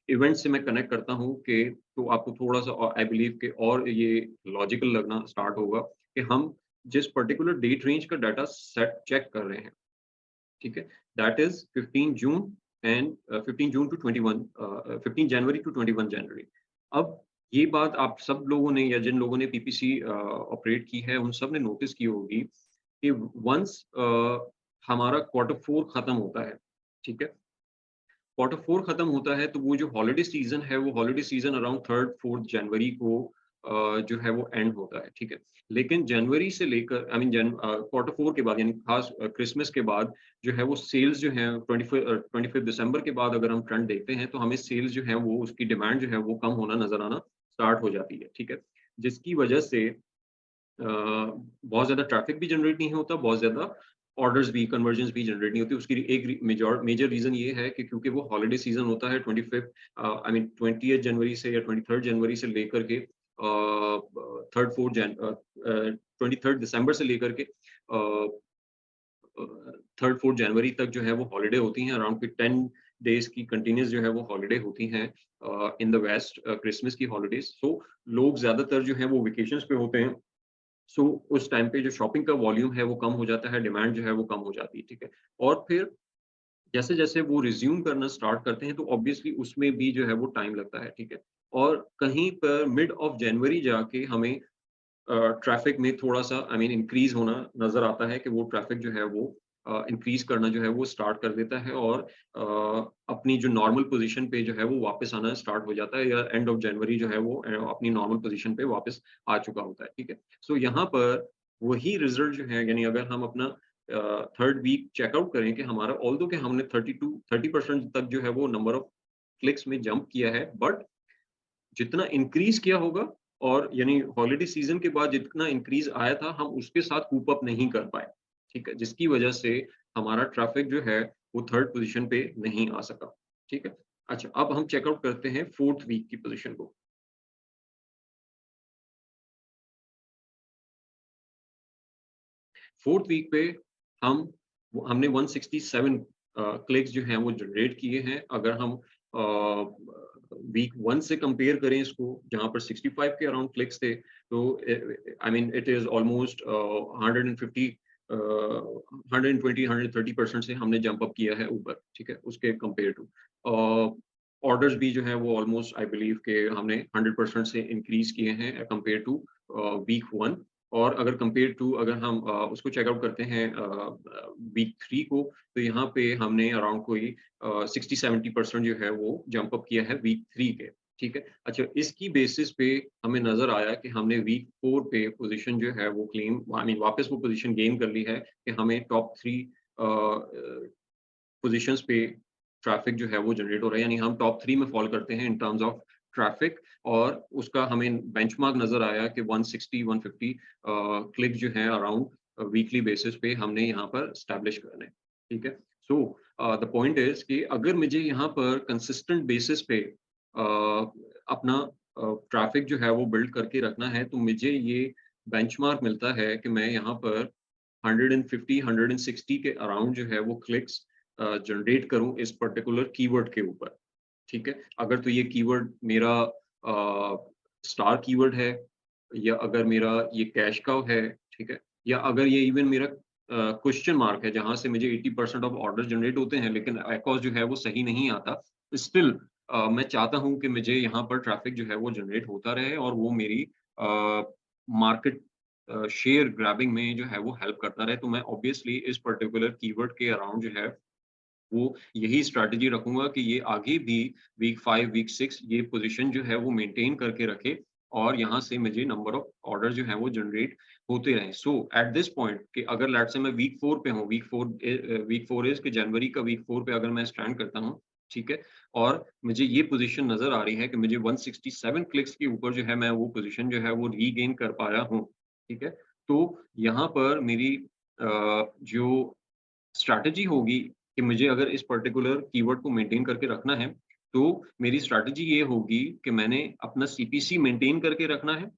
इवेंट से मैं कनेक्ट करता हूँ कि तो आपको थोड़ा-सा आई बिलीव कि और ये लॉजिकल लगना स्टार्ट होगा कि हम जिस पर्टिकुलर डेट रेंज का डाटा सेट चेक कर रहे हैं, ठीक है? That is 15 June and 15 June to 21 15 January to 21 January. अब ये बात आप सब लोगों ने या जिन लोगों ने पीपीसी ऑपरेट की है, उन सब ने नोटिस की होगी कि वन्स हमारा क्वार्टर 4 खत्म होता है, ठीक है? क्वार्टर 4 खत्म होता है, तो वो जो हॉलिडे सीज़न है, वो holiday season around 3rd 4th जनवरी को जो है वो एंड होता है, ठीक है? लेकिन जनवरी से लेकर क्वार्टर 4 के बाद यानी खास क्रिसमस के बाद जो है वो सेल्स जो हैं 25 दिसंबर के बाद अगर हम ट्रेंड देखते हैं, तो हमें सेल्स जो है वो उसकी डिमांड जो है वो कम होना नज़र आना स्टार्ट हो जाती है, ठीक है? जिसकी वजह से बहुत ज़्यादा ट्रैफ़िक भी जनरेट नहीं होता, बहुत ज़्यादा ऑर्डर्स भी, कन्वर्जन्स भी जनरेट नहीं होती। उसकी एक मेजर रीज़न ये है कि क्योंकि वो हॉलिडे सीज़न होता है 20th जनवरी से या 23rd जनवरी से लेकर के 23rd दिसंबर से लेकर के 3rd 4th जनवरी तक जो है वो हॉलिडे होती हैं। अराउंड फिर 10 डेज़ की कंटीन्यूअस जो है वो हॉलिडे होती हैं इन द वेस्ट क्रिसमस की हॉलिडेज़। सो लोग ज़्यादातर जो हैं वो वेकेशंस पे होते हैं। सो उस टाइम पे जो शॉपिंग का वॉल्यूम है वो कम हो जाता है, डिमांड जो है वो कम हो जाती है, ठीक है? और फिर जैसे-जैसे वो रिज़्यूम करना स्टार्ट करते हैं तो ऑब्वियसली उसमें भी जो है वो टाइम लगता है, ठीक है? और कहीं पर मिड ऑफ जनवरी जाके हमें ट्रैफ़िक में थोड़ा-सा इंक्रीज़ होना नज़र आता है कि वो ट्रैफ़िक जो है वो इंक्रीज़ करना जो है वो स्टार्ट कर देता है और अपनी जो नॉर्मल पोज़ीशन पे जो है वो वापस आना स्टार्ट हो जाता है या एंड ऑफ जनवरी जो है वो अपनी नॉर्मल पोज़ीशन पे वापस आ चुका होता है, ठीक है? सो यहाँ पर वही रिज़ल्ट जो है यानी अगर हम अपना 3rd वीक चेकआउट करें कि हमारा ऑल्दो कि हमने 30% तक जो है वो नंबर ऑफ क्लिक्स में जंप किया है, बट जितना इंक्रीज़ किया होगा और यानी हॉलिडे सीज़न के बाद जितना इंक्रीज़ आया था, हम उसके साथ कूप अप नहीं कर पाए, ठीक है? जिसकी वजह से हमारा ट्रैफ़िक जो है, वो 3rd पोज़ीशन पे नहीं आ सका, ठीक है? अच्छा, अब हम चेकआउट करते हैं 4th वीक की पोज़ीशन को। 4th वीक पे हम हमने 167 क्लिक्स जो हैं वो जनरेट किए हैं। अगर हम वीक 1 से कंपेयर करें इसको जहाँ पर 65 के अराउंड क्लिक्स थे तो इट इज़ ऑलमोस्ट 150 120 130% से हमने जंप अप किया है ऊपर, ठीक है? उसके कंपेयर टू ऑर्डर्स भी जो है वो ऑलमोस्ट आई बिलीव के हमने 100% से इंक्रीज़ किए हैं कंपेयर टू वीक 1 और अगर कंपेयर टू अगर हम उसको चेकआउट करते हैं वीक 3 को, तो यहाँ पे हमने अराउंड कोई 60-70% जो है वो जंप अप किया है वीक 3 के, ठीक है? अच्छा, इसकी बेसिस पे हमें नज़र आया कि हमने वीक 4 पे पोज़ीशन जो है वो वापस वो पोज़ीशन गेन कर ली है कि हमें टॉप 3 पोज़ीशंस पे ट्रैफ़िक जो है वो जनरेट हो रहा है, यानी हम टॉप 3 में फ़ॉल करते हैं इन टर्म्स ऑफ ट्रैफ़िक और उसका हमें बेंचमार्क नज़र आया कि 160-150 क्लिक जो हैं अराउंड वीकली बेसिस पे हमने यहाँ पर एस्टैब्लिश करने हैं, ठीक है? सो द पॉइंट इज़ कि अगर मुझे यहाँ पर कंसिस्टेंट बेसिस पे अपना ट्रैफ़िक जो है वो बिल्ड करके रखना है, तो मुझे ये बेंचमार्क मिलता है कि मैं यहाँ पर 150, 160 के अराउंड जो है वो क्लिक्स जनरेट करूँ इस पर्टिकुलर कीवर्ड के ऊपर, ठीक है? अगर तो ये कीवर्ड मेरा स्टार कीवर्ड है या अगर मेरा ये कैश काउ है, ठीक है? या अगर ये इवन मेरा क्वेश्चन मार्क है जहाँ से मुझे 80% ऑफ ऑर्डर जनरेट होते हैं लेकिन एकोस जो है वो सही नहीं आता। स्टिल मैं चाहता हूँ कि मुझे यहाँ पर ट्रैफिक जो है वो जनरेट होता रहे और वो मेरी मार्केट शेयर ग्रैबिंग में जो है वो हेल्प करता रहे। तो मैं ऑब्वियसली इस पर्टिकुलर कीवर्ड के अराउंड जो है वो यही स्ट्रैटेजी रखूँगा कि ये आगे भी वीक 5, वीक 6 ये पोज़ीशन जो है वो मेंटेन करके रखे और यहाँ से मुझे नंबर ऑफ ऑर्डर जो हैं वो जनरेट होते रहें। सो एट दिस पॉइंट कि अगर लेट्स से मैं वीक 4 पे हूँ, वीक 4 इज़ कि जनवरी का वीक 4 पे अगर मैं स्टैंड करता हूँ, ठीक है? और मुझे ये पोज़ीशन नज़र आ रही है कि मुझे 167 क्लिक्स के ऊपर जो है मैं वो पोज़ीशन जो है वो रीगेन कर पाया हूँ, ठीक है? तो यहाँ पर मेरी जो स्ट्रैटेजी होगी कि मुझे अगर इस पर्टिकुलर कीवर्ड को मेंटेन करके रखना है, तो मेरी स्ट्रैटेजी ये होगी कि मैंने अपना सीपीसी मेंटेन करके रखना है,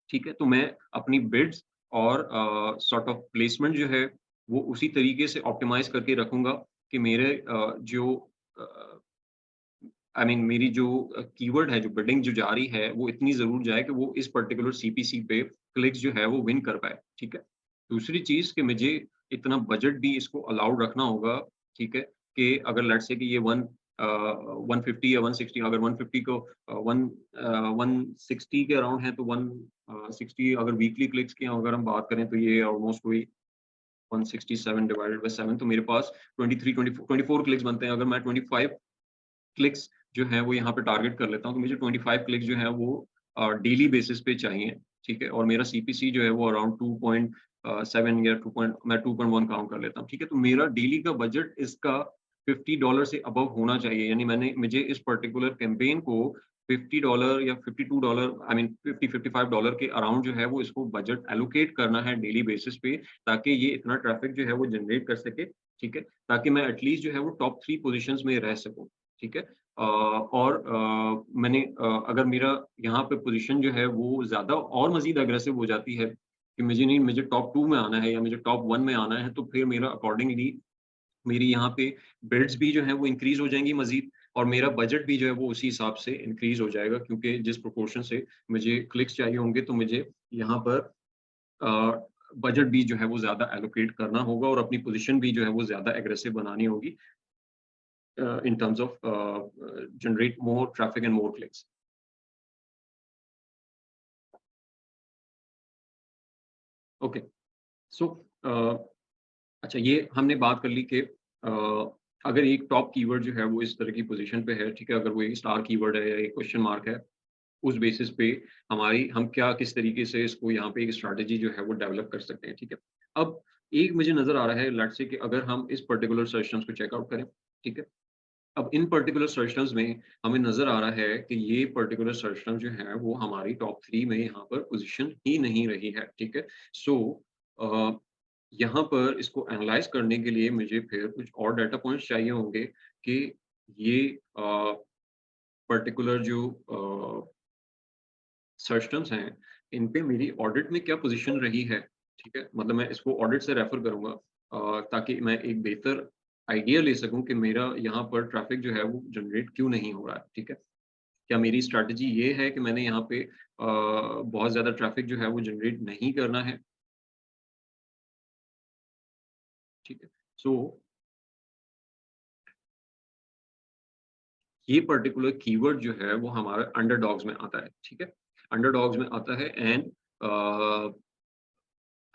ठीक है? तो मैं अपनी बिड्स और सॉर्ट ऑफ प्लेसमेंट जो है वो उसी तरीके से ऑप्टिमाइज़ करके रखूँगा कि मेरे जो अ मेरी जो कीवर्ड है, जो बिडिंग जो जा रही है, वो इतनी ज़रूर जाए कि वो इस पर्टिकुलर सीपीसी पे क्लिक्स जो है वो विन कर पाए, ठीक है? दूसरी चीज़ कि मुझे इतना बजट भी इसको अलाउड रखना होगा, ठीक है? कि अगर लेट्स से कि ये 150 या 160 अगर 150 को 160 के अराउंड है तो 60 अगर वीकली क्लिक्स की अगर हम बात करें तो ये ऑलमोस्ट कोई 167 डिवाइडेड बाय 7 तो मेरे पास 23 24 क्लिक्स बनते हैं। अगर मैं 25 क्लिक्स जो है वो यहाँ पे टारगेट कर लेता हूँ, तो मुझे 25 क्लिक्स जो है वो डेली बेसिस पे चाहिए, ठीक है? और मेरा सीपीसी जो है वो अराउंड 2.7 या 2 पॉइंट मैं 2.1 काउंट कर लेता हूँ, ठीक है? तो मेरा डेली का बजट इसका $50 से अबव होना चाहिए, यानी मुझे इस पर्टिकुलर कैंपेन को $50 या $52 $50-55 के अराउंड जो है वो इसको बजट एलोकेट करना है डेली बेसिस पे, ताकि ये इतना ट्रैफिक जो है वो जनरेट कर सके, ठीक है? ताकि मैं एटलीस्ट जो है वो टॉप 3 पोज़ीशंस में रह सकूँ, ठीक है? और अगर मेरा यहाँ पे पोज़ीशन जो है वो ज़्यादा और मज़ीद अग्रेसिव हो जाती है कि मुझे टॉप 2 में आना है या मुझे टॉप 1 में आना है, तो फिर मेरा अकॉर्डिंगली मेरी यहाँ पे बिड्स भी जो हैं वो इंक्रीज़ हो जाएँगी मज़ीद और मेरा बजट भी जो है वो उसी हिसाब से इंक्रीज़ हो जाएगा क्योंकि जिस प्रोपोर्शन से मुझे क्लिक्स चाहिए होंगे, तो मुझे यहाँ पर अ, बजट भी जो है वो ज़्यादा एलोकेट करना होगा और अपनी पोज़ीशन भी जो है वो ज़्यादा एग्रेसिव बनानी होगी in terms of generate more traffic and more clicks. Okay, so अच्छा ये हमने बात कर ली कि अगर एक टॉप कीवर्ड जो है वो इस तरह की पोजीशन पे है, ठीक है? अगर वो एक स्टार कीवर्ड है या एक क्वेश्चन मार्क है, उस बेसिस पे हम क्या किस तरीके से इसको यहाँ पे एक स्ट्रैटेजी जो है वो डेवलप कर सकते हैं, ठीक है? अब एक मुझे नज़र आ रहा है लेट्स से कि अगर हम इस पर्टिकुलर सर्च टर्म्स को चेकआउट करें, ठीक है? अब इन पर्टिकुलर सर्च टर्म्स में हमें नज़र आ रहा है कि ये पर्टिकुलर सर्च टर्म जो है वो हमारी टॉप 3 में यहाँ पर पोज़ीशन ही नहीं रही है, ठीक है? सो अ, यहाँ पर इसको एनालाइज़ करने के लिए मुझे फिर कुछ और डाटा पॉइंट्स चाहिए होंगे कि ये पर्टिकुलर जो सर्च टर्म्स हैं, इन पे मेरी ऑडिट में क्या पोज़ीशन रही है, ठीक है? मतलब मैं इसको ऑडिट से रेफ़र करूँगा ताकि मैं एक बेहतर आइडिया ले सकूँ कि मेरा यहाँ पर ट्रैफ़िक जो है वो जनरेट क्यों नहीं हो रहा है, ठीक है? क्या मेरी स्ट्रैटेजी ये है कि मैंने यहाँ पे बहुत ज़्यादा ट्रैफ़िक जो है वो जनरेट नहीं करना है, ठीक है? सो ये पर्टिकुलर कीवर्ड जो है वो हमारा अंडरडॉग्स में आता है, ठीक है? अंडरडॉग्स में आता है एंड अ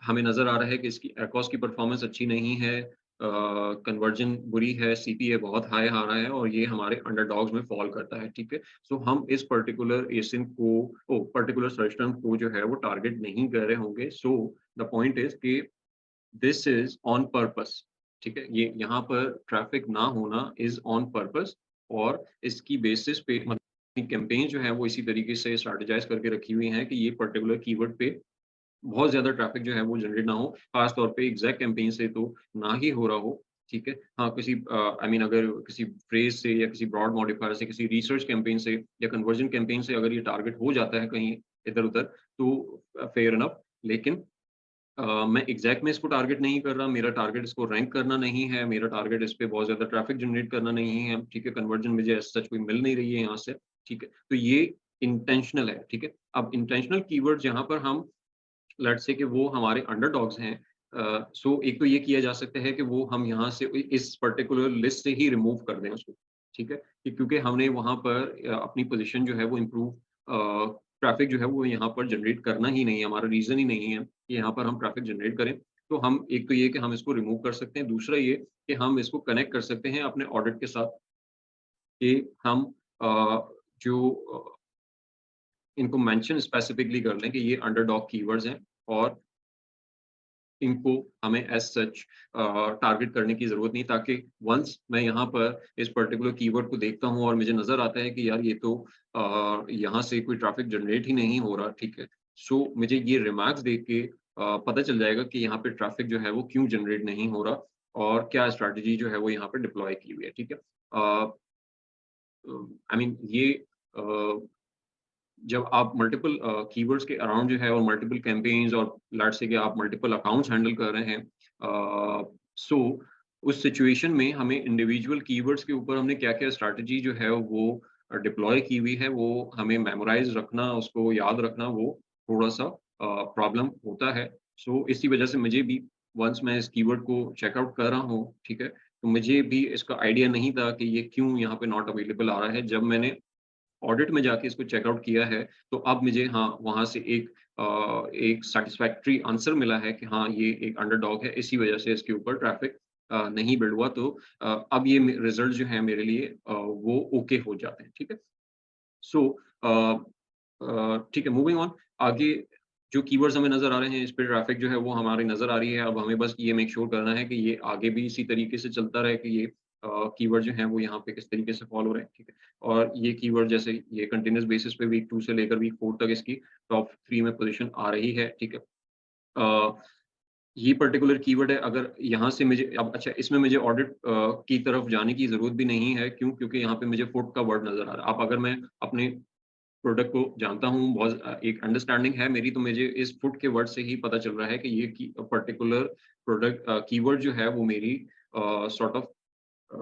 हमें नज़र आ रहा है कि इसकी एकोस की परफ़ॉर्मेंस अच्छी नहीं है कन्वर्जन बुरी है, सीपीए बहुत हाई आ रहा है और ये हमारे अंडरडॉग्स में फ़ॉल करता है, ठीक है? सो हम इस पर्टिकुलर पर्टिकुलर सर्च टर्म को जो है वो टारगेट नहीं कर रहे होंगे। सो द पॉइंट इज़ कि दिस इज़ ऑन पर्पस, ठीक है? ये यहाँ पर ट्रैफ़िक ना होना इज़ ऑन पर्पस और इसकी बेसिस पे मतलब कैंपेन जो है वो इसी तरीके से स्ट्रैटेजाइज़ करके रखी हुई हैं कि ये पर्टिकुलर कीवर्ड पे बहुत ज़्यादा ट्रैफ़िक जो है वो जनरेट ना हो, ख़ास तौर पे एग्ज़ैक्ट कैंपेन से तो ना ही हो रहा हो, ठीक है? हाँ, अगर किसी फ्रेज़ से या किसी ब्रॉड मॉडिफ़ायर से, किसी रिसर्च कैंपेन से या कन्वर्जन कैंपेन से अगर ये टारगेट हो जाता है कहीं इधर-उधर तो फ़ेयर इनफ लेकिन मैं एग्ज़ैक्ट में इसको टारगेट नहीं कर रहा, मेरा टारगेट इसको रैंक करना नहीं है, मेरा टारगेट इस पे बहुत ज़्यादा ट्रैफ़िक जनरेट करना नहीं है, ठीक है? कन्वर्जन मुझे एज़ सच कोई मिल नहीं रही है यहाँ से, ठीक है? तो ये इंटेंशनल है, ठीक है? अब इंटेंशनल कीवर्ड्स यहाँ पर हम लेट्स से कि वो हमारे अंडरडॉग्स हैं सो एक तो ये किया जा सकता है कि वो हम यहाँ से इस पर्टिकुलर लिस्ट से ही रिमूव कर दें उसको, ठीक है? कि क्योंकि हमने वहाँ पर अपनी पोज़ीशन जो है वो इम्प्रूव ट्रैफ़िक जो है वो यहाँ पर जनरेट करना ही नहीं है, हमारा रीज़न ही नहीं है कि यहाँ पर हम ट्रैफ़िक जनरेट करें। तो हम एक तो ये कि हम इसको रिमूव कर सकते हैं, दूसरा ये कि हम इसको कनेक्ट कर सकते हैं अपने ऑडिट के साथ कि हम जो इनको मेंशन स्पेसिफिकली कर लें कि ये अंडरडॉग कीवर्ड्स हैं और इनको हमें एज़ सच टारगेट करने की ज़रूरत नहीं ताकि वन्स मैं यहाँ पर इस पर्टिकुलर कीवर्ड को देखता हूँ और मुझे नज़र आता है कि यार ये तो यहाँ से कोई ट्रैफ़िक जनरेट ही नहीं हो रहा, ठीक है। सो मुझे ये रिमार्क्स देख के पता चल जाएगा कि यहाँ पे ट्रैफ़िक जो है वो क्यों जनरेट नहीं हो रहा और क्या स्ट्रैटेजी जो है वो यहाँ पे डिप्लॉय की हुई है, ठीक है। ये अ जब आप मल्टीपल कीवर्ड्स के अराउंड जो है और मल्टीपल कैंपेन्स और लेट्स से कि आप मल्टीपल अकाउंट्स हैंडल कर रहे हैं, सो उस सिचुएशन में हमें इंडिविजुअल कीवर्ड्स के ऊपर हमने क्या-क्या स्ट्रैटेजी जो है वो डिप्लॉय की हुई है, वो हमें मेमोराइज़ रखना, उसको याद रखना वो थोड़ा-सा प्रॉब्लम होता है। सो इसी वजह से मुझे भी वन्स मैं इस कीवर्ड को चेकआउट कर रहा हूँ, ठीक है? तो मुझे भी इसका आइडिया नहीं था कि ये क्यों यहाँ पे नॉट अवेलेबल आ रहा है। जब मैंने ऑडिट में जाके इसको चेकआउट किया है, तो अब मुझे हाँ, वहाँ से एक सैटिस्फैक्टरी आंसर मिला है कि हाँ, ये एक अंडरडॉग है, इसी वजह से इसके ऊपर ट्रैफ़िक नहीं बिल्ड हुआ। तो अब ये मे रिज़ल्ट जो हैं मेरे लिए वो ओके हो जाते हैं, ठीक है? सो ठीक है, मूविंग ऑन। आगे जो कीवर्ड्स हमें नज़र आ रहे हैं, इस पे ट्रैफ़िक जो है वो हमारी नज़र आ रही है। अब हमें बस ये मेक श्योर करना है कि ये आगे भी इसी तरीके से चलता रहे कि ये कीवर्ड जो हैं वो यहाँ पे किस तरीके से फ़ॉलो हो रहे हैं, ठीक है? और ये कीवर्ड जैसे ये कंटीन्यूअस बेसिस पे वीक 2 से लेकर वीक 4 तक इसकी टॉप 3 में पोज़ीशन आ रही है, ठीक है? ये पर्टिकुलर कीवर्ड है, अगर यहाँ से मुझे अब अच्छा इसमें मुझे ऑडिट की तरफ जाने की ज़रूरत भी नहीं है, क्यों? क्योंकि यहाँ पे मुझे फुट का वर्ड नज़र आ रहा है। अब अगर मैं अपने प्रोडक्ट को जानता हूँ, बहुत एक अंडरस्टैंडिंग है मेरी, तो मुझे इस फुट के वर्ड से ही पता चल रहा है कि ये पर्टिकुलर प्रोडक्ट कीवर्ड जो है वो मेरी sort of a,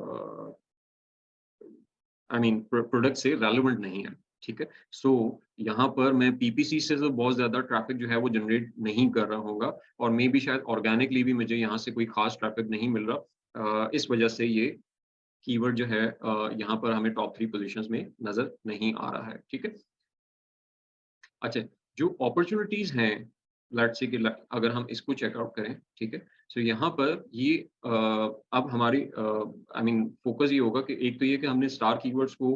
I mean product से रेलेवेंट नहीं है, ठीक है? सो यहाँ पर मैं पीपीसी से तो बहुत ज़्यादा ट्रैफ़िक जो है वो जनरेट नहीं कर रहा होऊँगा, और मे बी शायद ऑर्गेनिकली भी मुझे यहाँ से कोई ख़ास ट्रैफ़िक नहीं मिल रहा। इस वजह से ये कीवर्ड जो है यहाँ पर हमें टॉप 3 पोज़ीशंस में नज़र नहीं आ रहा है, ठीक है? अच्छा, जो अपॉर्च्युनिटीज़ हैं, लेट्स से कि ल अगर हम इसको चेक आउट करें, ठीक है? सो यहाँ पर ये अब हमारी आई मीन फ़ोकस ये होगा कि एक तो ये कि हमने स्टार कीवर्ड्स को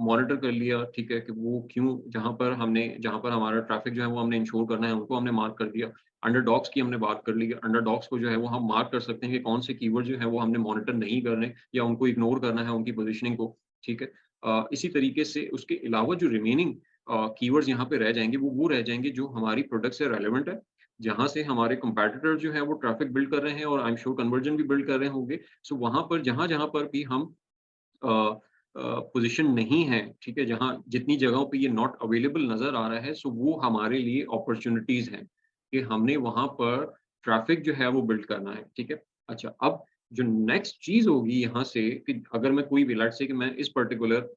मॉनिटर कर लिया, ठीक है? कि वो क्यों जहाँ पर हमारा ट्रैफ़िक जो है वो हमने इंश्योर करना है, उनको हमने मार्क कर दिया। अंडरडॉग्स की हमने बात कर ली, अंडरडॉग्स को जो है वो हम मार्क कर सकते हैं कि कौन से कीवर्ड जो है वो हमने मॉनिटर नहीं करने या उनको इग्नोर करना है उनकी पोज़ीशनिंग को, ठीक है? इसी तरीके से उसके अलावा जो रिमेनिंग कीवर्ड्स यहाँ पे रह जाएँगे, वो रह जाएँगे जो हमारी प्रोडक्ट से रेलेवेंट है, जहाँ से हमारे कॉम्पिटिटर जो हैं वो ट्रैफ़िक बिल्ड कर रहे हैं और आई एम श्योर कन्वर्जन भी बिल्ड कर रहे होंगे। सो वहाँ पर जहाँ-जहाँ पर भी हम अ पोज़ीशन नहीं है, ठीक है? जहाँ जितनी जगहों पे ये नॉट अवेलेबल नज़र आ रहा है, सो वो हमारे लिए अपॉर्च्युनिटीज़ हैं, कि हमने वहाँ पर ट्रैफ़िक जो है वो बिल्ड करना है, ठीक है? अच्छा, अब जो नेक्स्ट चीज़ होगी यहाँ से कि अगर मैं कोई भी लेट्स से कि मैं इस पर्टिकुलर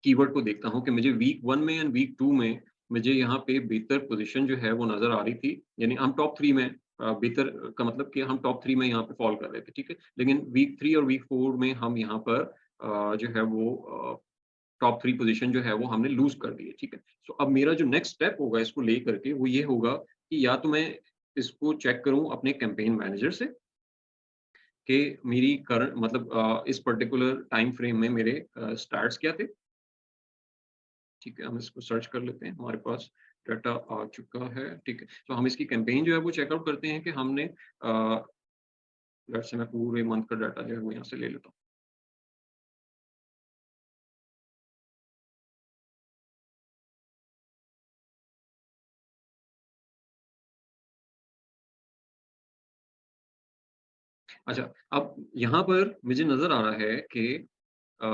कीवर्ड को देखता हूँ कि मुझे वीक 1 में एंड वीक 2 में मुझे यहाँ पे बेहतर पोज़ीशन जो है वो नज़र आ रही थी। यानी हम टॉप 3 में बेहतर का मतलब कि हम टॉप 3 में यहाँ पे फ़ॉल कर रहे थे, ठीक है? लेकिन वीक 3 और वीक 4 में हम यहाँ पर जो है वो टॉप 3 पोज़ीशन जो है वो हमने लूज़ कर दी है, ठीक है? सो अब मेरा जो नेक्स्ट स्टेप होगा इसको लेकर के वो ये होगा कि या तो मैं इसको चेक करूँ अपने कैंपेन मैनेजर से कि मेरी करंट मतलब इस पर्टिकुलर टाइम फ्रेम में मेरे स्टार्ट्स क्या थे? ठीक है, हम इसको सर्च कर लेते हैं, हमारे पास डाटा आ चुका है, ठीक है। तो हम इसकी कैंपेन जो है वो चेकआउट करते हैं कि हमने लेट्स से मैं पूरे मंथ का डाटा जो है वो यहाँ से ले लेता हूँ। अच्छा, अब यहाँ पर मुझे नज़र आ रहा है कि अ,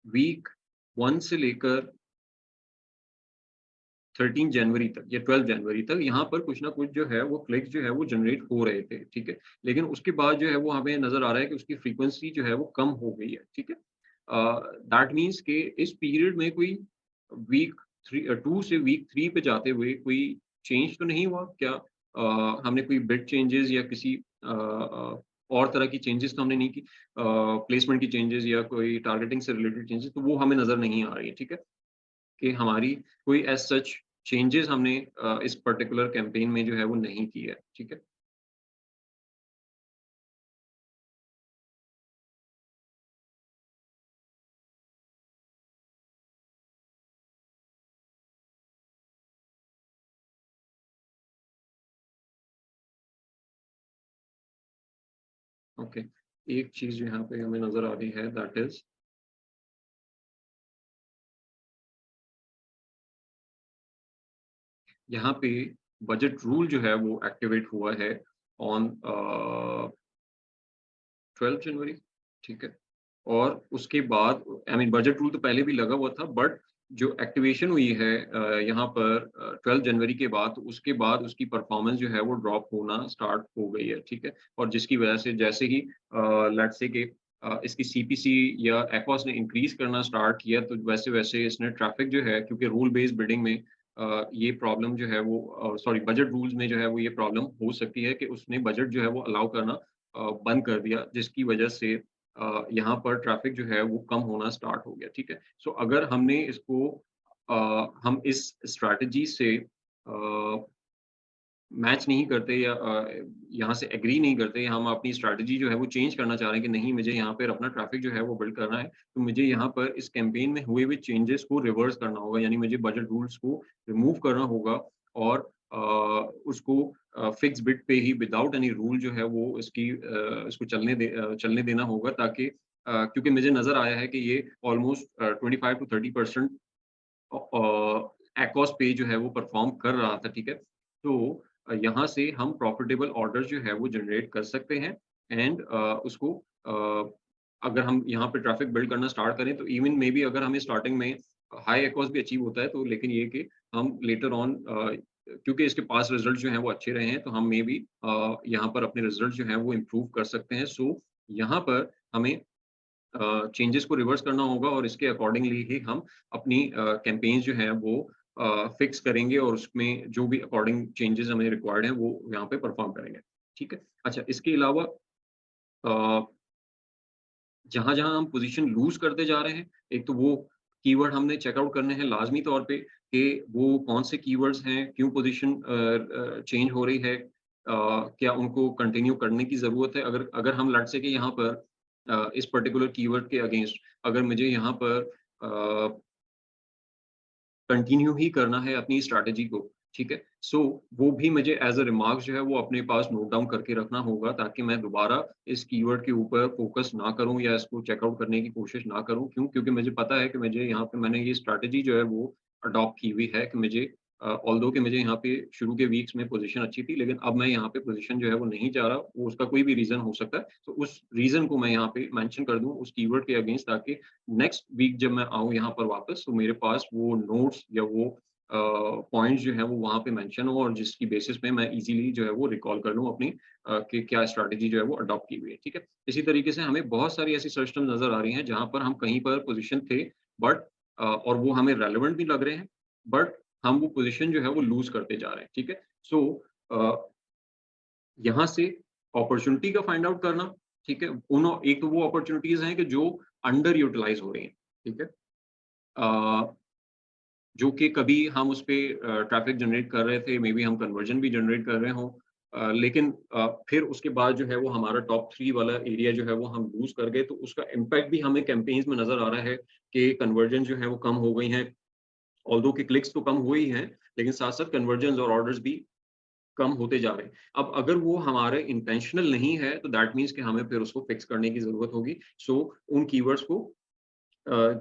वीक 1 से लेकर 13 जनवरी तक या 12 जनवरी तक यहाँ पर कुछ ना कुछ जो है वो क्लिक्स जो है वो जनरेट हो रहे थे, ठीक है? लेकिन उसके बाद जो है वो हमें नज़र आ रहा है कि उसकी फ्रीक्वेंसी जो है वो कम हो गई है, ठीक है? दैट मीन्स कि इस पीरियड में कोई वीक 2 से वीक 3 पे जाते हुए कोई चेंज तो नहीं हुआ? क्या हमने कोई बिग चेंजेज़ या किसी और तरह की चेंजेज़ तो हमने नहीं की, प्लेसमेंट की चेंजेज़ या कोई टारगेटिंग से रिलेटेड चेंजेज़, तो वो हमें नज़र नहीं आ रही है, ठीक है? कि हमारी कोई एज़ सच चेंजेज़ हमने इस पर्टिकुलर कैंपेन में जो है वो नहीं की है, ठीक है? ओके, एक चीज़ जो यहाँ पे हमें नज़र आ रही है दैट इज़ यहाँ पे बजट रूल जो है वो एक्टिवेट हुआ है ऑन 12 जनवरी, ठीक है? और उसके बाद आई मीन बजट रूल तो पहले भी लगा हुआ था, बट जो एक्टिवेशन हुई है यहाँ पर 12 जनवरी के बाद, तो उसके बाद उसकी परफॉर्मेंस जो है वो ड्रॉप होना स्टार्ट हो गई है, ठीक है? और जिसकी वजह से जैसे ही लेट्स से कि इसकी सीपीसी या एक्वास ने इंक्रीज़ करना स्टार्ट किया, तो वैसे-वैसे इसने ट्रैफिक जो है, क्योंकि रूल बेस्ड बिडिंग में ये प्रॉब्लम जो है वो सॉरी बजट रूल्स में जो है वो ये प्रॉब्लम हो सकती है कि उसने बजट जो है वो अलाउ करना बंद कर दिया, जिसकी वजह से यहाँ पर ट्रैफ़िक जो है वो कम होना स्टार्ट हो गया, ठीक है? सो अगर हमने इसको हम इस स्ट्रैटेजी से मैच नहीं करते या यहाँ से एग्री नहीं करते, हम अपनी स्ट्रैटेजी जो है वो चेंज करना चाह रहे हैं कि नहीं मुझे यहाँ पर अपना ट्रैफ़िक जो है वो बिल्ड करना है, तो मुझे यहाँ पर इस कैंपेन में हुए हुए चेंजेस को रिवर्स करना होगा, यानी मुझे बजट रूल्स को रिमूव करना होगा और उसको फिक्स बिड पे ही विदाउट एनी रूल जो है वो इसको चलने देना होगा, ताकि क्योंकि मुझे नज़र आया है कि ये ऑलमोस्ट 25 टू 30% एक्ॉस पे जो है वो परफ़ॉर्म कर रहा था, ठीक है? तो यहाँ से हम प्रॉफिटेबल ऑर्डर जो है वो जनरेट कर सकते हैं एंड उसको अगर हम यहाँ पे ट्रैफिक बिल्ड करना स्टार्ट करें, तो इवन मे बी अगर हमें स्टार्टिंग में हाई एक्ॉस भी अचीव होता है, तो लेकिन ये कि हम लेटर ऑन क्योंकि इसके पास रिजल्ट जो हैं वो अच्छे रहे हैं, तो हम मे बी यहाँ पर अपने रिजल्ट जो हैं वो इम्प्रूव कर सकते हैं। सो यहाँ पर हमें चेंजेस को रिवर्स करना होगा और इसके अकॉर्डिंगली ही हम अपनी कैंपेन्स जो हैं वो फिक्स करेंगे और उसमें जो भी अकॉर्डिंग चेंजेस हमें रिक्वायर्ड हैं वो यहाँ पे परफॉर्म करेंगे। ठीक है? अच्छा, इसके अलावा अ, जहाँ-जहाँ हम पोज़ीशन लूज़ करते जा रहे हैं, एक तो वो कीवर्ड हमने चेक आउट करने हैं लाज़मी तौर पे कि वो कौन से कीवर्ड्स हैं, क्यों पोज़ीशन चेंज हो रही है, क्या उनको कंटिन्यू करने की ज़रूरत है? अगर अगर हम लेट्स से कि यहाँ पर इस पर्टिकुलर कीवर्ड के अगेंस्ट अगर मुझे यहाँ पर कंटिन्यू ही करना है अपनी स्ट्रैटेजी को, ठीक है? सो वो भी मुझे एज़ अ रिमार्क्स जो है वो अपने पास नोट डाउन करके रखना होगा, ताकि मैं दोबारा इस कीवर्ड के ऊपर फ़ोकस ना करूँ या इसको चेक आउट करने की कोशिश ना करूँ। क्यों? क्योंकि मुझे पता है कि मुझे यहाँ पे मैंने ये स्ट्रैटेजी जो है वो अडॉप्ट की हुई है कि मुझे ऑल्दो कि मुझे यहाँ पे शुरू के वीक्स में पोज़ीशन अच्छी थी, लेकिन अब मैं यहाँ पे पोज़ीशन जो है वो नहीं चाह रहा, वो उसका कोई भी रीज़न हो सकता है। तो उस रीज़न को मैं यहाँ पे मेंशन कर दूँ उस कीवर्ड के अगेंस्ट, ताकि नेक्स्ट वीक जब मैं आऊँ यहाँ पर वापस, तो मेरे पास वो नोट्स या वो पॉइंट्स जो हैं वो वहाँ पे मेंशन हो और जिसकी बेसिस पे मैं इज़िली जो है वो रिकॉल कर लूँ अपनी कि क्या स्ट्रैटेजी जो है वो अडॉप्ट की हुई है, ठीक है? इसी तरीके से हमें बहुत सारी ऐसी सर्च टर्म्स नज़र आ रही हैं जहाँ पर हम कहीं पर पोज़ीशन थे, बट और वो हमें रेलेवेंट भी लग रहे हैं, बट हम वो पोज़ीशन जो है वो लूज़ करते जा रहे हैं, ठीक है? सो अ, यहाँ से अपॉर्च्युनिटी का फाइंड आउट करना, ठीक है? एक तो वो अपॉर्च्युनिटीज़ हैं कि जो अंडर यूटिलाइज़ हो रही हैं, ठीक है? अ जो कि कभी हम उसपे ट्रैफ़िक जनरेट कर रहे थे, मेबी हम कन्वर्जन भी जनरेट कर रहे हों। लेकिन फिर उसके बाद जो है वो हमारा टॉप 3 वाला एरिया जो है वो हम लूज़ कर गए, तो उसका इम्पैक्ट भी हमें कैम्पेन्स में नज़र आ रहा है कि कन्वर्जन जो है वो कम हो गई हैं। ऑल्दो कि क्लिक्स तो कम हुए ही हैं, लेकिन साथ-साथ कन्वर्जन्स और ऑर्डर्स भी कम होते जा रहे हैं। अब अगर वो हमारे इंटेंशनल नहीं है, तो दैट मीन्स कि हमें फिर उसको फिक्स करने की ज़रूरत होगी। सो उन कीवर्ड्स को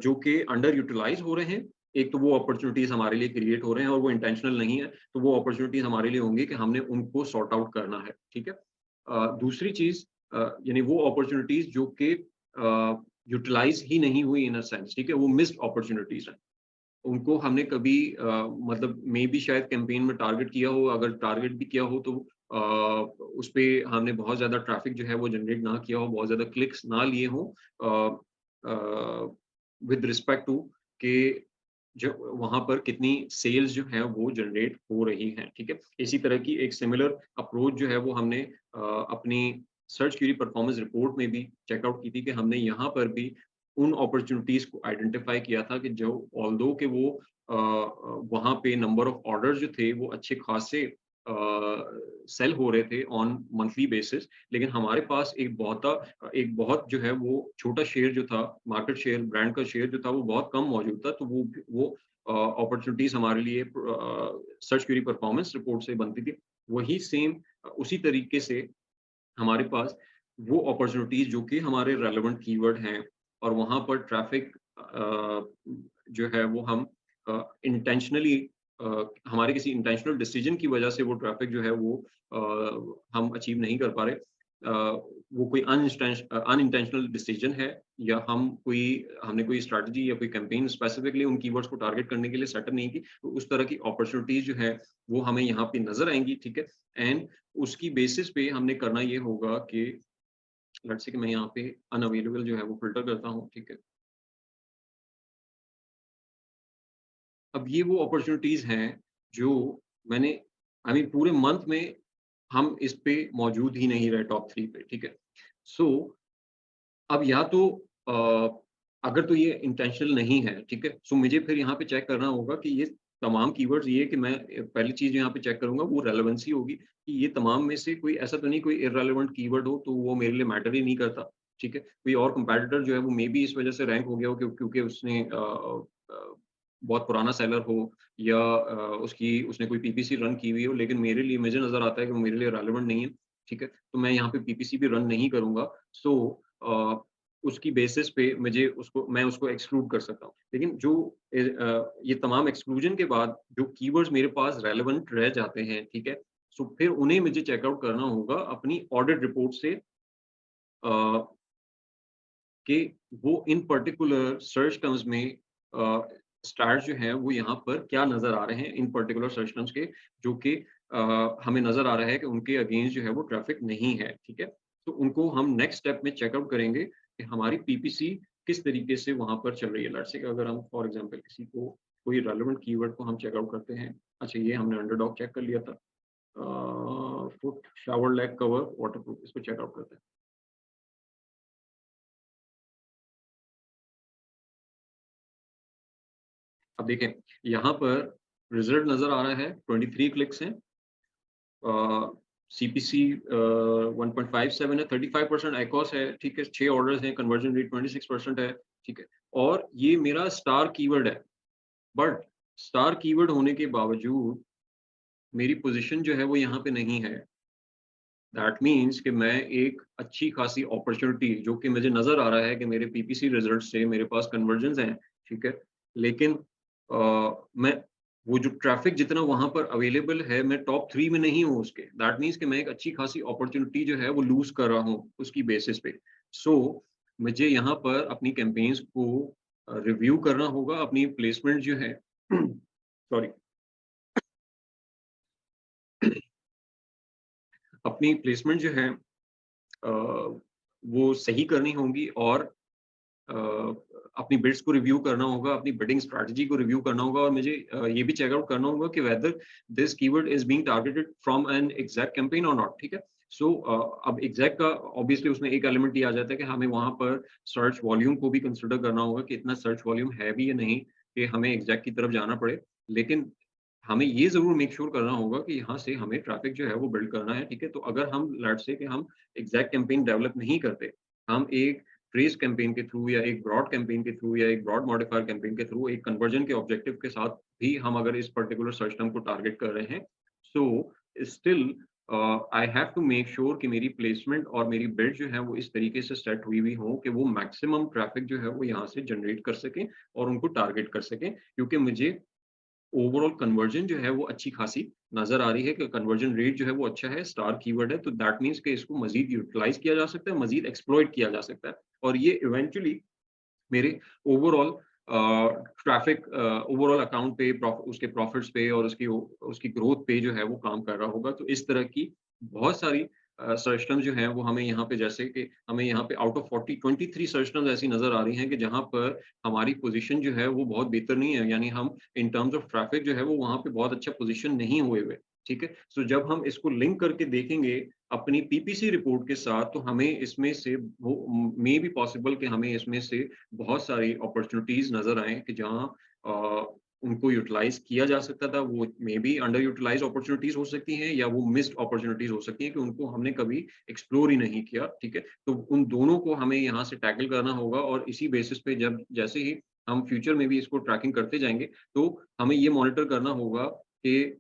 जो कि अंडर यूटिलाइज़ हो रहे हैं। एक तो वो अपॉर्च्युनिटीज़ हमारे लिए क्रिएट हो रहे हैं और वो इंटेंशनल नहीं है, तो वो अपॉर्च्युनिटीज़ हमारे लिए होंगी कि हमने उनको सॉर्ट आउट करना है, ठीक है? दूसरी चीज़ यानी वो अपॉर्च्युनिटीज़ जो कि यूटिलाइज़ ही नहीं हुई इन अ सेंस, ठीक है? वो मिस्ड अपॉर्च्युनिटीज़ हैं। उनको हमने कभी मतलब मेबी शायद कैंपेन में टारगेट किया हो, अगर टारगेट भी किया हो तो अ, उसपे हमने बहुत ज़्यादा ट्रैफ़िक जो है वो जनरेट ना किया हो, बहुत ज़्यादा क्लिक्स ना लिए हों विद रिस्पेक्ट टू कि जो वहाँ पर कितनी सेल्स जो हैं वो जनरेट हो रही हैं, ठीक है? इसी तरह की एक सिमिलर अप्रोच जो है वो हमने अपनी सर्च क्वेरी परफॉर्मेंस रिपोर्ट में भी चेक आउट की थी कि हमने यहाँ पर भी उन अपॉर्च्युनिटीज़ को आइडेंटिफ़ाई किया था कि जो ऑल्दो कि वो वहाँ पे नंबर ऑफ ऑर्डर्स जो थे वो अच्छे खासे सेल हो रहे थे ऑन मंथली बेसिस, लेकिन हमारे पास एक बहुत जो है वो छोटा शेयर जो था, मार्केट शेयर, ब्रांड का शेयर जो था वो बहुत कम मौजूद था, तो वो अपॉर्च्युनिटीज़ हमारे लिए सर्च क्वेरी परफॉर्मेंस रिपोर्ट से बनती थी। वही सेम उसी तरीके से हमारे पास वो अपॉर्च्युनिटीज़ जो कि हमारे रेलेवेंट कीवर्ड हैं और वहाँ पर ट्रैफ़िक जो है वो हम इंटेंशनली हमारे किसी इंटेंशनल डिसीजन की वजह से वो ट्रैफ़िक जो है वो हम अचीव नहीं कर पा रहे। वो कोई अनइंटेंशनल डिसीजन है, या हमने कोई स्ट्रैटेजी या कोई कैंपेन स्पेसिफिकली उन कीवर्ड्स को टारगेट करने के लिए सेटअप नहीं की, तो उस तरह की अपॉर्चुनिटीज जो है वो हमें यहाँ पे नजर आएंगी, ठीक है। एंड उसकी बेसिस पे हमने करना ये होगा कि लेट्स से कि मैं यहाँ पे अनअवेलेबल जो है वो फिल्टर करता हूँ, ठीक है। अब ये वो अपॉर्चुनिटीज हैं जो मैंने पूरे मंथ में हम इस पे मौजूद ही नहीं रहे टॉप 3 पे, ठीक है। सो अब या तो अगर तो ये इंटेंशनल नहीं है, ठीक है, सो मुझे फिर यहाँ पे चेक करना होगा कि ये तमाम कीवर्ड्स, ये कि मैं पहली चीज़ यहाँ पे चेक करूँगा वो रेलेवेंसी होगी, कि ये तमाम में से कोई ऐसा तो नहीं कोई इर्रेलेवेंट कीवर्ड हो, तो वो मेरे लिए मैटर ही नहीं करता, ठीक है। कोई और कंपैटिटर जो है वो मेबी इस वजह से रैंक हो गया हो क्योंकि उसने बहुत पुराना सेलर हो, या उसने कोई पीपीसी रन की हुई हो, लेकिन मेरे लिए मुझे नज़र आता है कि वो मेरे लिए रेलेवेंट नहीं है, ठीक है। तो मैं यहाँ पे पीपीसी भी रन नहीं करूँगा। सो अ, उसकी बेसिस पे मैं उसको एक्सक्लूड कर सकता हूँ। लेकिन ये तमाम एक्सक्लूजन के बाद जो कीवर्ड्स मेरे पास रेलेवेंट रह जाते हैं, ठीक है? सो फिर उन्हें मुझे चेक आउट करना होगा अपनी ऑडिट रिपोर्ट से, अ, कि वो इन पर्टिकुलर सर्च टर्म्स में स्टार्स जो हैं वो यहाँ पर क्या नज़र आ रहे हैं इन पर्टिकुलर सर्च टर्म्स के, जो कि हमें नज़र आ रहा है कि उनके अगेंस्ट जो है वो ट्रैफिक नहीं है, ठीक है? तो उनको हम नेक्स्ट स्टेप में चेक आउट करेंगे कि हमारी पीपीसी किस तरीके से वहाँ पर चल रही है। लेट्स से अगर हम फॉर एग्ज़ाम्पल किसी को कोई रेलेवेंट कीवर्ड को हम चेक आउट करते हैं। अच्छा, ये हमने अंडरडॉग चेक कर लिया था। Foot shower leg cover waterproof, इसको चेक आउट करते हैं। अब देखें, यहाँ पर रिजल्ट नज़र आ रहा है, 23 क्लिक्स हैं। सीपीसी 1.57 है, 35% एकोस है, ठीक है, 6 ऑर्डर्स हैं, कन्वर्जन रेट 26% है, ठीक है। और ये मेरा स्टार कीवर्ड है, बट स्टार कीवर्ड होने के बावजूद मेरी पोजीशन जो है वो यहाँ पे नहीं है। दैट मीन्स कि मैं एक अच्छी खासी अपॉर्चुनिटी, जो कि मुझे नज़र आ रहा है कि मेरे पीपीसी रिजल्ट से मेरे पास कन्वर्जन्स हैं, ठीक है। लेकिन मैं वो जो ट्रैफ़िक जितना वहाँ पर अवेलेबल है, मैं टॉप 3 में नहीं हूँ उसके। दैट मीन्स कि मैं एक अच्छी खासी अपॉर्चुनिटी जो है वो लूज़ कर रहा हूँ उसकी बेसिस पे। सो मुझे यहाँ पर अपनी कैम्पेन्स को रिव्यू करना होगा, अपनी प्लेसमेंट जो है सॉरी अपनी प्लेसमेंट जो है वो सही करनी होंगी, और अ, अपनी बिड्स को रिव्यू करना होगा, अपनी बिडिंग स्ट्रैटेजी को रिव्यू करना होगा, और मुझे ये भी चेक आउट करना होगा कि whether this keyword is being targeted from an exact campaign और नॉट, ठीक है? सो अब एग्जैक्ट का ऑब्वियसली उसमें एक एलिमेंट ये आ जाता है कि हमें वहाँ पर सर्च वॉल्यूम को भी कंसिडर करना होगा कि इतना सर्च वॉल्यूम है भी या नहीं, कि हमें एग्जैक्ट की तरफ जाना पड़े। लेकिन हमें ये ज़रूर मेक श्योर करना होगा कि यहाँ से हमें ट्रैफिक जो है वो बिल्ड करना है, ठीक है? तो अगर हम लेट्स से कि हम एग्जैक्ट कैंपेन डेवलप नहीं करते, हम एक ट्रेस कैंपेन के थ्रू, या एक ब्रॉड कैंपेन के थ्रू, या एक ब्रॉड मॉडिफायर कैंपेन के थ्रू, एक कन्वर्जन के ऑब्जेक्टिव के साथ भी हम अगर इस पर्टिकुलर सर्च टर्म को टारगेट कर रहे हैं, so still I have to make sure कि मेरी प्लेसमेंट और मेरी बिल्ड जो है वो इस तरीके से सेट हुई हुई हो कि वो मैक्सिमम ट्रैफिक जो है वो यहाँ से जनरेट कर सकें और उनको टारगेट कर सकें, क्योंकि मुझे ओवरऑल कन्वर्जन जो है वो अच्छी खासी नज़र आ रही है, कि कन्वर्जन रेट जो है वो अच्छा है, स्टार कीवर्ड है, तो दैट मीन्स कि इसको मज़ीद यूटिलाइज़ किया जा सकता है, मज़ीद एक्सप्लॉइट किया जा सकता है, और ये इवेंचुअली मेरे ओवरऑल ट्रैफिक, ओवरऑल अकाउंट पे, उसके प्रॉफिट्स पे, और उसकी ग्रोथ पे जो है वो काम कर रहा होगा। तो इस तरह की बहुत सारी सर्च टर्म्स जो हैं वो हमें यहाँ पे, जैसे कि हमें यहाँ पे आउट ऑफ 40 23 सर्च टर्म्स ऐसी नज़र आ रही हैं कि जहाँ पर हमारी पोज़ीशन जो है वो बहुत बेहतर नहीं है। यानी हम इन टर्म्स ऑफ ट्रैफिक जो है वो वहाँ पे बहुत अच्छा पोज़ीशन नहीं हुए हुए, ठीक है? सो जब हम इसको लिंक करके देखेंगे अपनी पीपीसी रिपोर्ट के साथ, तो हमें इसमें से वो मे बी पॉसिबल कि हमें इसमें से बहुत सारी अपॉर्चुनिटीज़ नज़र आएँ कि जहाँ अ, उनको यूटिलाइज़ किया जा सकता था। वो मे बी अंडर यूटिलाइज़्ड अपॉर्चुनिटीज़ हो सकती हैं, या वो मिस्ड अपॉर्चुनिटीज़ हो सकती हैं कि उनको हमने कभी एक्सप्लोर ही नहीं किया, ठीक है? तो उन दोनों को हमें यहाँ से टैकल करना होगा, और इसी बेसिस पे जब जैसे ही हम फ्यूचर में भी इसको ट्रैकिंग करते जाएँगे, तो हमें ये मॉनिटर करना होगा कि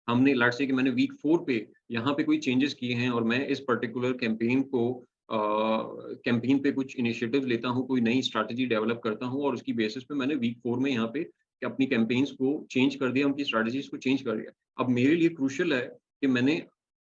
हमने लेट्स से कि मैंने वीक 4 पे यहाँ पे कोई चेंजेस किए हैं, और मैं इस पर्टिकुलर कैंपेन पे कुछ इनिशिएटिव लेता हूँ, कोई नई स्ट्रैटेजी डेवलप करता हूँ, और उसकी बेसिस पे मैंने वीक 4 में यहाँ पे अपनी कैंपेन्स को चेंज कर दिया, उनकी स्ट्रैटेजीज़ को चेंज कर दिया। अब मेरे लिए क्रूशियल है कि मैंने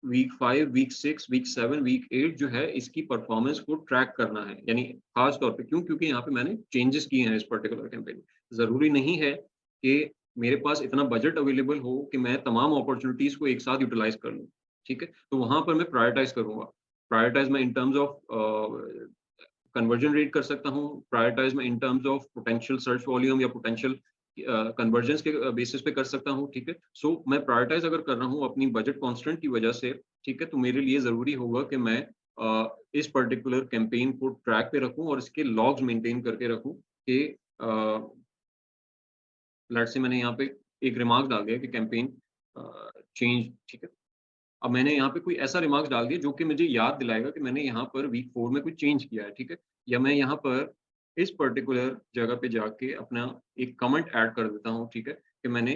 वीक 5, वीक 6, वीक 7, वीक 8 जो है इसकी परफॉर्मेंस को ट्रैक करना है। यानी खास तौर पे क्यों? क्योंकि यहाँ पे मैंने चेंजेस किए हैं इस पर्टिकुलर कैंपेन में। ज़रूरी नहीं है कि मेरे पास इतना बजट अवेलेबल हो कि मैं तमाम अपॉर्च्युनिटीज़ को एक साथ यूटिलाइज़ कर लूँ, ठीक है? तो वहाँ पर मैं प्रायोरिटाइज़ करूँगा। प्रायोरिटाइज़ मैं इन टर्म्स ऑफ कन्वर्जन रेट कर सकता हूँ, प्रायोरिटाइज़ मैं इन terms of potential search volume या पोटेंशियल कन्वर्जेंस के बेसिस पे कर सकता हूँ, ठीक है? सो मैं प्रायोरिटाइज़ अगर कर रहा हूँ अपनी बजट कॉन्स्ट्रेंट की वजह से, ठीक है? तो मेरे लिए ज़रूरी होगा कि मैं इस पर्टिकुलर कैंपेन को ट्रैक पे रखूँ और इसके लॉग्स मेंटेन करके रखूँ कि लेट्स से मैंने यहाँ पे एक रिमार्क डाल दिया कि कैंपेन चेंज, ठीक है? अब मैंने यहाँ पे कोई ऐसा रिमार्क्स डाल दिया जो कि मुझे याद दिलाएगा कि मैंने यहाँ पर वीक 4 में कुछ चेंज किया है, ठीक है? या मैं यहाँ पर इस पर्टिकुलर जगह पे जाके अपना एक कमेंट ऐड कर देता हूँ, ठीक है? कि मैंने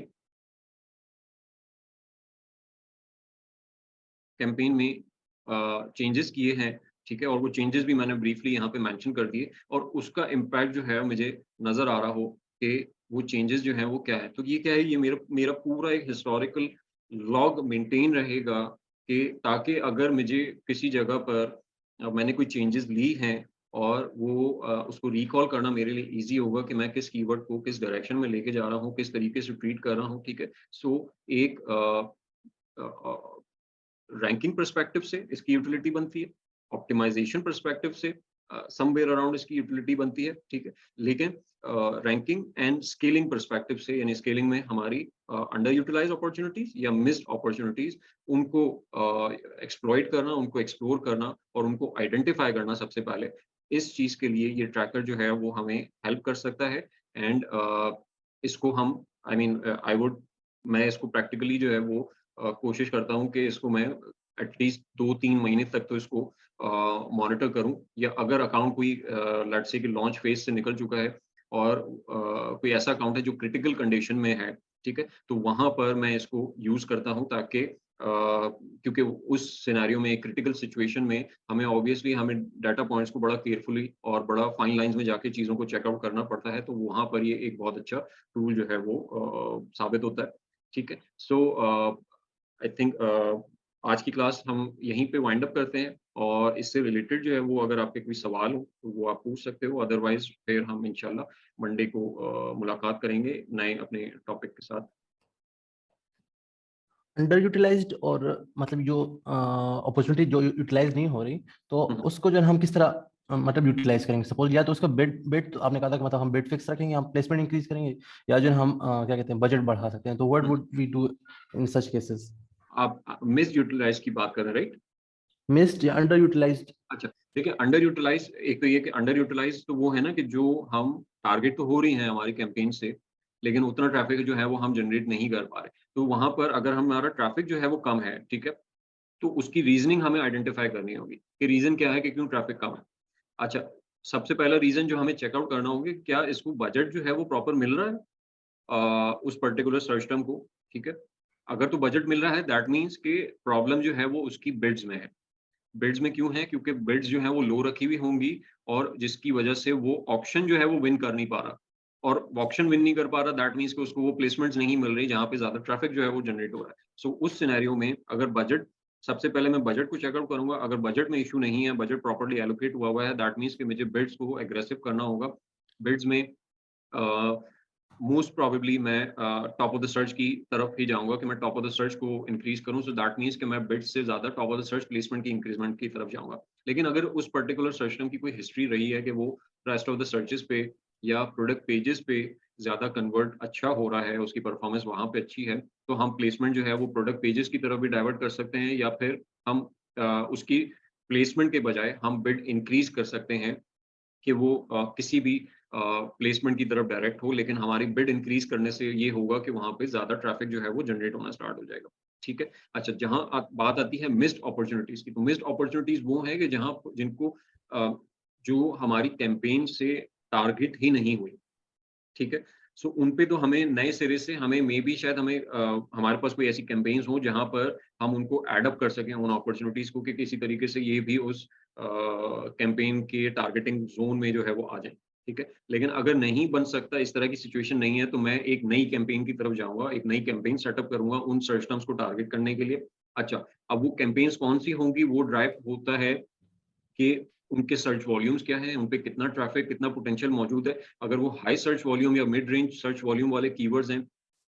कैंपेन में चेंजेस किए हैं, ठीक है? और वो चेंजेस भी मैंने ब्रीफली यहाँ पे मेंशन कर दिए और उसका इम्पैक्ट जो है मुझे नज़र आ रहा हो कि वो चेंजेस जो हैं वो क्या है। तो ये क्या है, ये मेरा मेरा पूरा एक हिस्टोरिकल लॉग मेंटेन रहेगा कि ताकि अगर मुझे किसी जगह पर मैंने कोई चेंजेस ली हैं और वो उसको रिकॉल करना मेरे लिए ईज़ी होगा कि मैं किस कीवर्ड को किस डायरेक्शन में लेके जा रहा हूँ, किस तरीके से ट्रीट कर रहा हूँ, ठीक है? सो एक अ अ रैंकिंग पर्सपेक्टिव से इसकी यूटिलिटी बनती है, ऑप्टिमाइज़ेशन पर्सपेक्टिव से समव्हेयर अराउंड इसकी यूटिलिटी बनती है, ठीक है? लेकिन रैंकिंग एंड स्केलिंग पर्सपेक्टिव से यानी स्केलिंग में हमारी अंडर यूटिलाइज्ड अपॉर्च्युनिटीज़ या मिस्ड अपॉर्च्युनिटीज़ उनको एक्सप्लॉइट करना, उनको एक्सप्लोर करना और उनको आइडेंटिफाई करना सबसे पहले, इस चीज़ के लिए ये ट्रैकर जो है वो हमें हेल्प कर सकता है एंड इसको हम आई मीन आई वुड मैं इसको प्रैक्टिकली जो है वो कोशिश करता हूँ कि इसको मैं एटलीस्ट 2-3 महीने तक तो इसको मॉनिटर करूँ या अगर अकाउंट कोई लेट्स से कि लॉन्च फेज़ से निकल चुका है और कोई ऐसा अकाउंट है जो क्रिटिकल कंडीशन में है, ठीक है? तो वहाँ पर मैं इसको यूज़ करता हूँ ताकि क्योंकि उस सिनेरियो में क्रिटिकल सिचुएशन में हमें डाटा पॉइंट्स को बड़ा केयरफुली और बड़ा फाइन लाइन्स में जाके चीज़ों को चेक आउट करना पड़ता है, तो वहाँ पर ये एक बहुत अच्छा टूल जो है वो साबित होता है, ठीक है? सो आई थिंक आज की क्लास हम यहीं पे वाइंड अप करते हैं और इससे रिलेटेड जो है वो अगर आपके कोई सवाल हो तो वो आप पूछ सकते हो अदरवाइज फिर हम इंशाल्लाह मंडे को मुलाकात करेंगे नए अपने टॉपिक के साथ। अंडर यूटिलाइज्ड और मतलब जो अपॉर्चुनिटी जो यूटिलाइज नहीं हो रही, तो हम्म, उसको जो है हम किस तरह मतलब यूटिलाइज करेंगे? सपोज या तो उसका बेड बेड तो आपने कहा था कि मतलब हम बेड फिक्स रखेंगे, हम प्लेसमेंट इंक्रीज करेंगे, या जो है हम क्या कहते हैं बजट बढ़ा सकते हैं। तो what hmm. Would we do in such cases? आप मिस यूटिलाइज की बात कर रहे हैं, राइट? मिस्ड या अंडर यूटिलाइज्ड? अच्छा, देखिए अंडर यूटिलाइज एक तो ये कि अंडर यूटिलाइज तो वो है ना कि जो हम टारगेट तो हो रही हैं हमारी कैंपेन से, लेकिन उतना ट्रैफिक जो है वो हम जनरेट नहीं कर पा रहे। तो वहाँ पर अगर हमारा ट्रैफिक जो है वो कम है, ठीक है? तो उसकी रीज़निंग हमें आइडेंटिफ़ाई करनी होगी, कि रीज़न क्या है कि क्यों ट्रैफ़िक कम है। अच्छा, सबसे पहला रीज़न जो हमें चेक आउट करना होगा कि क्या इसको बजट जो है वो प्रॉपर मिल रहा है उस पर्टिकुलर सर्च टर्म को, ठीक है? अगर तो बजट मिल रहा है दैट मीन्स कि प्रॉब्लम जो है वो उसकी बिड्स में है। बिड्स में क्यों है? क्योंकि बिड्स जो हैं वो लो रखी हुई होंगी और जिसकी वजह से वो ऑक्शन जो है वो विन कर नहीं पा रहा और ऑक्शन विन नहीं कर पा रहा दैट मीन्स कि उसको वो प्लेसमेंट्स नहीं मिल रही जहाँ पे ज़्यादा ट्रैफ़िक जो है वो जनरेट हो रहा है। सो उस सिनेरियो में अगर बजट सबसे पहले मैं बजट को चेक आउट करूँगा, अगर बजट में इश्यू नहीं है, बजट प्रॉपर्ली एलोकेट हुआ हुआ है दैट मीन्स कि मुझे बिड्स को एग्रेसिव करना होगा। बिड्स में अ, मोस्ट प्रोबेबली मैं टॉप ऑफ द सर्च की तरफ ही जाऊँगा कि मैं टॉप ऑफ द सर्च को इंक्रीज़ करूँ, सो दैट मीन्स कि मैं बिड्स से ज़्यादा top of the search placement की इंक्रीज़मेंट की तरफ जाऊँगा। लेकिन अगर उस पर्टिकुलर सर्च टर्म की कोई हिस्ट्री रही है कि वो रेस्ट ऑफ द सर्चेज़ पे या प्रोडक्ट पेजेज़ पे ज़्यादा कन्वर्ट अच्छा हो रहा है, उसकी परफॉर्मेंस वहाँ पे अच्छी है, तो हम प्लेसमेंट जो है वो प्रोडक्ट पेजेज़ की तरफ भी डाइवर्ट कर सकते हैं या फिर हम उसकी प्लेसमेंट के बजाय हम बिड इंक्रीज़ कर सकते हैं कि वो किसी भी प्लेसमेंट की तरफ डायरेक्ट हो, लेकिन हमारी बिड इंक्रीज़ करने से ये होगा कि वहाँ पे ज़्यादा ट्रैफ़िक जो है वो जनरेट होना स्टार्ट हो जाएगा। ठीक है? अच्छा, जहाँ बात आती है मिस्ड अपॉर्च्युनिटीज़ की, तो मिस्ड अपॉर्च्युनिटीज़ वो हैं कि जहाँ जिनको अ, जो हमारी कैंपेन से टारगेट ही नहीं हुई। ठीक है? सो उन पे तो हमें नए सिरे से हमें मेबी शायद हमारे पास कोई ऐसी कैम्पेन्स हों जहाँ पर हम उनको एड अप कर सकें उन अपॉर्च्युनिटीज़ को कि किसी तरीके से ये भी उस कैम्पेन के टारगेटिंग ज़ोन में जो है वो आ जाएँ, ठीक है? लेकिन अगर नहीं बन सकता, इस तरह की सिचुएशन नहीं है, तो मैं एक नई कैम्पेन की तरफ जाऊँगा, एक नई कैम्पेन सेटअप करूँगा उन सर्च टर्म्स को टारगेट करने के लिए अच्छा, अब वो कैंपेन्स कौन-सी होंगी, वो ड्राइव होता है कि उनके सर्च वॉल्यूम्स क्या हैं, उन पे कितना ट्रैफ़िक, कितना पोटेंशियल मौजूद है। अगर वो हाई सर्च वॉल्यूम या मिड रेंज सर्च वॉल्यूम वाले कीवर्ड्स हैं,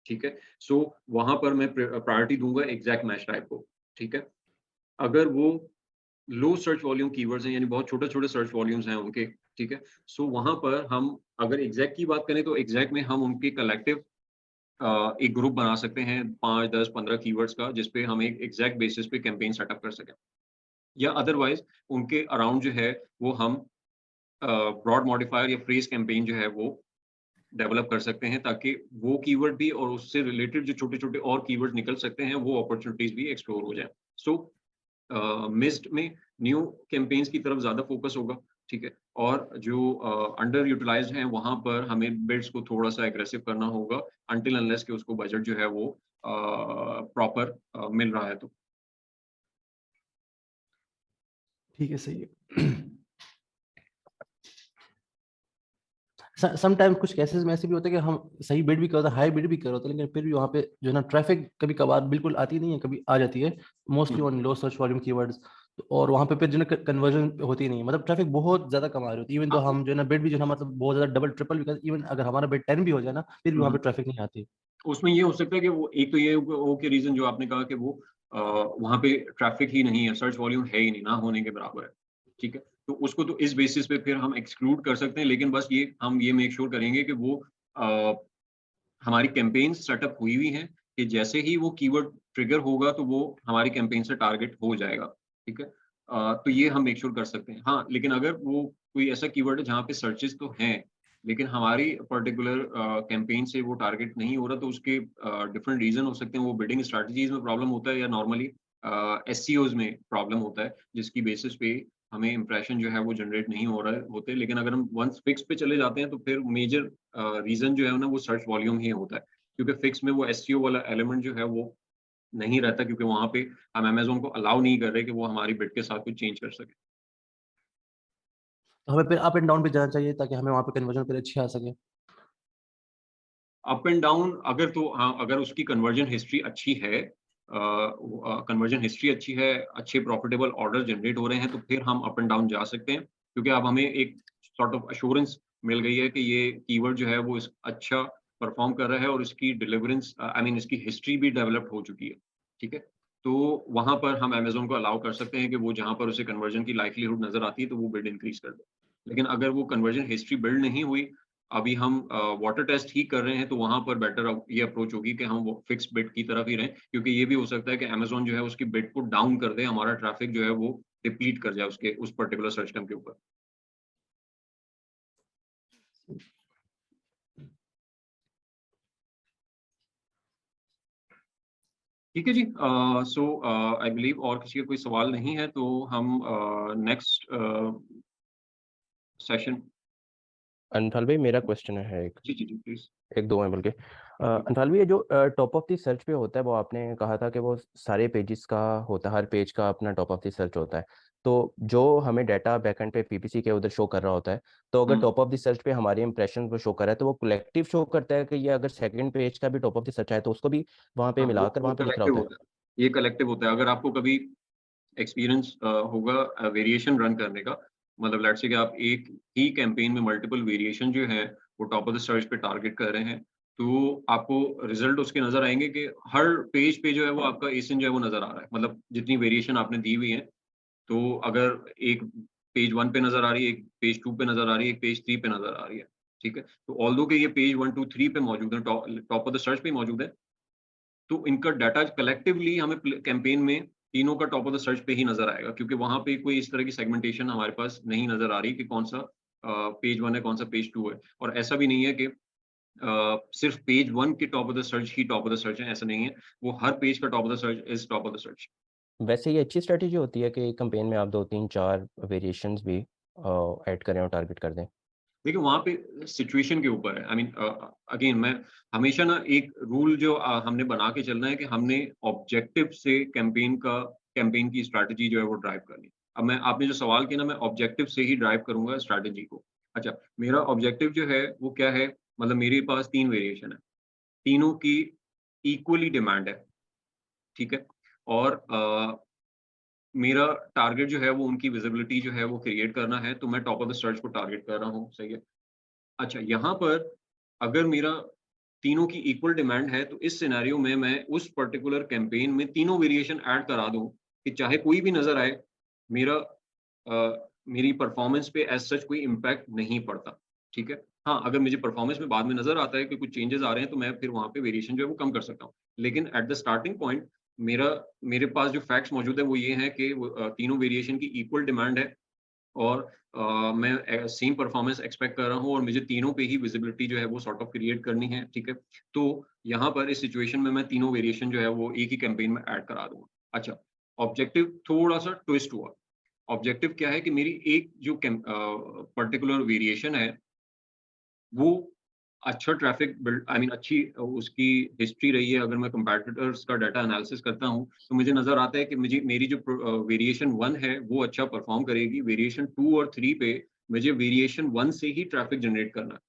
ठीक है? सो वहाँ पर मैं प्रायोरिटी दूँगा एग्ज़ैक्ट मैच टाइप को, ठीक है? अगर वो लो सर्च वॉल्यूम कीवर्ड्स हैं, यानी बहुत छोटे-छोटे सर्च वॉल्यूम्स हैं उनके, ठीक है? सो वहाँ पर हम अगर एग्ज़ैक्ट की बात करें तो एग्ज़ैक्ट में हम उनके कलेक्टिव एक ग्रुप बना सकते हैं 5, 10, 15 कीवर्ड्स का, जिस पे हम एक एग्ज़ैक्ट बेसिस पे कैंपेन सेटअप कर सकें। या अदरवाइज़ उनके अराउंड जो है वो हम ब्रॉड मॉडिफायर या फ्रेज़ कैंपेन जो है वो डेवलप कर सकते हैं, ताकि वो कीवर्ड भी और उससे रिलेटेड जो छोटे-छोटे और कीवर्ड्स निकल सकते हैं, वो अपॉर्च्युनिटीज़ भी एक्सप्लोर हो जाएँ। सो मिस्ट में न्यू कैंपेन्स की तरफ ज़्यादा फ़ोकस होगा, ठीक है? और जो अंडर यूटिलाइज़्ड हैं, वहाँ पर हमें बिड्स को थोड़ा-सा एग्रेसिव करना होगा, अनटिल अनलेस कि उसको बजट जो है वो प्रॉपर मिल रहा है तो। ठीक है, सही है। समटाइम्स कुछ केसेस में ऐसे भी होता है कि हम सही बिड भी कर होता है, हाई बिड भी कर होता है, लेकिन फिर भी वहाँ पे जो है ना ट्रैफिक कभी-कभार बिल्कुल आती नहीं है, कभी आ जाती है, mostly hmm. On low search volume keywords. और वहाँ पे फिर जो है ना कन्वर्जन होती नहीं है, मतलब ट्रैफिक बहुत ज़्यादा कम आ रही होती है, इवन तो हाँ, हम जो है ना बिड भी जो है ना मतलब बहुत ज़्यादा डबल ट्रिपल भी कर, इवन अगर हमारा बिड 10 भी हो जाए ना, फिर भी वहाँ पे हुँ। ट्रैफिक नहीं आती। उसमें ये हो सकता है कि वो एक तो ये हो के रीज़न जो आपने कहा कि वो वहाँ पे ट्रैफ़िक ही नहीं है, सर्च वॉल्यूम है ही नहीं, ना होने के बराबर है, ठीक है? तो उसको तो इस बेसिस पे फिर हम एक्सक्लूड कर सकते हैं, लेकिन बस ये हम ये मेक श्योर करेंगे कि वो अ, हमारी कैम्पेन्स सेटअप हुई हुई हैं कि जैसे ही वो कीवर्ड ट्रिगर होगा, तो वो हमारी कैम्पेन से टारगेट हो जाएगा, ठीक है? तो ये हम मेक श्योर कर सकते हैं। हाँ, लेकिन अगर वो कोई ऐसा कीवर्ड है जहाँ पे सर्चेज़ तो हैं, लेकिन हमारी पर्टिकुलर कैम्पेन से वो टारगेट नहीं हो रहा, तो उसके डिफरेंट रीज़न हो सकते हैं। वो बिडिंग स्ट्रैटेजीज़ में प्रॉब्लम होता है या नॉर्मली एसईओज़ में प्रॉब्लम होता है, जिसकी बेसिस पे हमें इंप्रेशन जो है वो जनरेट नहीं हो रहे होते। लेकिन अगर हम वन्स फिक्स पे चले जाते हैं, तो फिर मेजर रीज़न जो है ना वो सर्च वॉल्यूम ही होता है। क्योंकि फिक्स में वो एसईओ वाला एलिमेंट जो है वो नहीं रहता, क्योंकि वहाँ पे हम अमेज़न को अलाउ नहीं कर रहे कि वो हमारी बिड के साथ कुछ चेंज कर सके। तो हमें फिर अप एंड डाउन भी जाना चाहिए ताकि हमें वहाँ पे कन्वर्जन फिर अच्छी आ सके। अप एंड डाउन अगर तो हाँ, अगर उसकी कन्वर्जन हिस्ट्री अच्छी है, कन्वर्जन हिस्ट्री अच्छी है, अच्छे प्रॉफिटेबल ऑर्डर जनरेट हो रहे हैं, तो फिर हम अप एंड डाउन जा सकते हैं। क्योंकि अब हमें एक सॉर्ट ऑफ एश्योरेंस मिल गई है कि ये कीवर्ड जो है वो अच्छा परफ़ॉर्म कर रहा है और इसकी डिलिवरेंस आई मीन इसकी हिस्ट्री भी डेवलप्ड हो चुकी है, ठीक है? तो वहाँ पर हम अमेज़न को अलाउ कर सकते हैं कि वो जहाँ पर उसे कन्वर्जन की लाइक्लीहुड नज़र आती है, तो वो बिड इंक्रीज़ कर दे। लेकिन अगर वो कन्वर्जन हिस्ट्री बिल्ड नहीं हुई, अभी हम वाटर टेस्ट ही कर रहे हैं, तो वहाँ पर बेटर ये अप्रोच होगी कि हम वो फिक्स्ड बिड की तरफ ही रहें, क्योंकि ये भी हो सकता है कि अमेज़न जो है उसकी बिड को डाउन कर दे, हमारा ट्रैफ़िक जो है वो डिप्लीट कर जाए उसके उस पर्टिकुलर सर्च टर्म के ऊपर। ठीक है जी। आई बिलीव और किसी का कोई सवाल नहीं है, तो हम नेक्स्ट सेशन। अंथल भाई मेरा क्वेश्चन है एक। जी, जी, जी, प्लीज़। एक दो है बल्कि। जी। अंथल भाई ये जो टॉप ऑफ द सर्च पे होता है वो आपने कहा था कि वो सारे पेजेस का होता है, हर पेज का अपना टॉप ऑफ द सर्च होता है। तो जो हमें डाटा बैकएंड पे पीपीसी के उधर शो कर रहा होता है, तो अगर हुँ। टॉप ऑफ द सर्च पे हमारे इंप्रेशन वो शो कर रहा है तो वो कलेक्टिव शो करता है कि ये अगर सेकंड पेज का भी टॉप ऑफ द सर्च है तो उसको भी वहाँ पे हाँ, मिलाकर वो वहाँ पे दिख रहा कलेक्टिव होता है। होता है। ये कलेक्टिव होता है। अगर आपको कभी एक्सपीरियंस होगा वेरिएशन रन करने का, मतलब लेट्स से कि आप एक ही कैंपेन में मल्टीपल वेरिएशन जो है वो टॉप ऑफ द सर्च पे टारगेट कर रहे हैं, तो आपको रिजल्ट उसके नज़र आएँगे कि हर पेज पे जो है वो आपका एसिन जो है वो नज़र आ रहा है। मतलब जितनी वेरिएशन आपने दी हुई है, तो अगर एक पेज 1 पे नज़र आ रही है, एक पेज 2 पे नज़र आ रही है, एक पेज 3 पे नज़र आ रही है, ठीक है? तो ऑल्दो कि ये पेज 1, 2, 3 पे मौजूद है, टॉप ऑफ द सर्च पे मौजूद है, तो इनका डाटा कलेक्टिवली हमें कैंपेन में तीनों का टॉप ऑफ द सर्च पे ही नज़र आएगा, क्योंकि वहाँ पे कोई इस तरह की सेगमेंटेशन हमारे पास नहीं नज़र आ रही कि कौन-सा पेज 1 है, कौन-सा पेज 2 है। और ऐसा भी नहीं है कि सिर्फ पेज 1 के top of the search he top of the search है, ऐसा नहीं है। वो हर पेज का top of the search is top of the search. वैसे ये अच्छी स्ट्रेटेजी होती है कि कैंपेन में आप 2 3 4 वेरिएशंस भी ऐड करें और टारगेट कर दें। देखिए, वहाँ पे सिचुएशन के ऊपर है। आई मीन अगेन मैं हमेशा ना एक रूल जो हमने बना के चलना है कि हमने ऑब्जेक्टिव से कैंपेन की स्ट्रैटेजी जो है वो ड्राइव करनी है। अब मैं आपने जो सवाल किया ना, मैं ऑब्जेक्टिव से ही ड्राइव करूँगा स्ट्रैटेजी को। अच्छा, मेरा ऑब्जेक्टिव जो है वो क्या है? मतलब मेरे पास 3 वेरिएशन है। तीनों की इक्वली डिमांड है, ठीक है? और मेरा टारगेट जो है वो उनकी विजिबिलिटी जो है वो क्रिएट करना है, तो मैं टॉप ऑफ द सर्च को टारगेट कर रहा हूँ, सही है। अच्छा, यहाँ पर अगर मेरा तीनों की इक्वल डिमांड है, तो इस सिनेरियो में मैं उस पर्टिकुलर कैंपेन में तीनों वेरिएशन ऐड करा दूँ कि चाहे कोई भी नज़र आए, मेरा मेरी परफॉर्मेंस पे एज़ सच कोई इम्पैक्ट नहीं पड़ता, ठीक है। हाँ, अगर मुझे परफॉर्मेंस में बाद में नज़र आता है कि कुछ चेंजेज़ आ रहे हैं, तो मैं फिर वहाँ पे वेरिएशन जो है वो कम कर सकता हूँ। लेकिन एट द स्टार्टिंग पॉइंट मेरे पास जो फैक्ट्स मौजूद है वो ये हैं कि वो तीनों वेरिएशन की इक्वल डिमांड है और मैं सेम परफॉर्मेंस एक्सपेक्ट कर रहा हूँ और मुझे तीनों पे ही विजिबिलिटी जो है वो सॉर्ट ऑफ क्रिएट करनी है, ठीक है। तो यहाँ पर इस सिचुएशन में मैं तीनों वेरिएशन जो है वो एक ही कैंपेन में ऐड करा दूंगा। अच्छा, ऑब्जेक्टिव थोड़ा-सा ट्विस्ट हुआ। ऑब्जेक्टिव क्या है कि मेरी एक जो पर्टिकुलर वेरिएशन है, वो अच्छा ट्रैफिक बिल्ड आई मीन अच्छी उसकी हिस्ट्री रही है। अगर मैं कंपैटिटर्स का डाटा एनालिसिस करता हूँ, तो मुझे नज़र आता है कि मेरी जो वेरिएशन 1 है, वो अच्छा परफ़ॉर्म करेगी। वेरिएशन 2 और 3 पे मुझे वेरिएशन 1 से ही ट्रैफिक जनरेट करना है,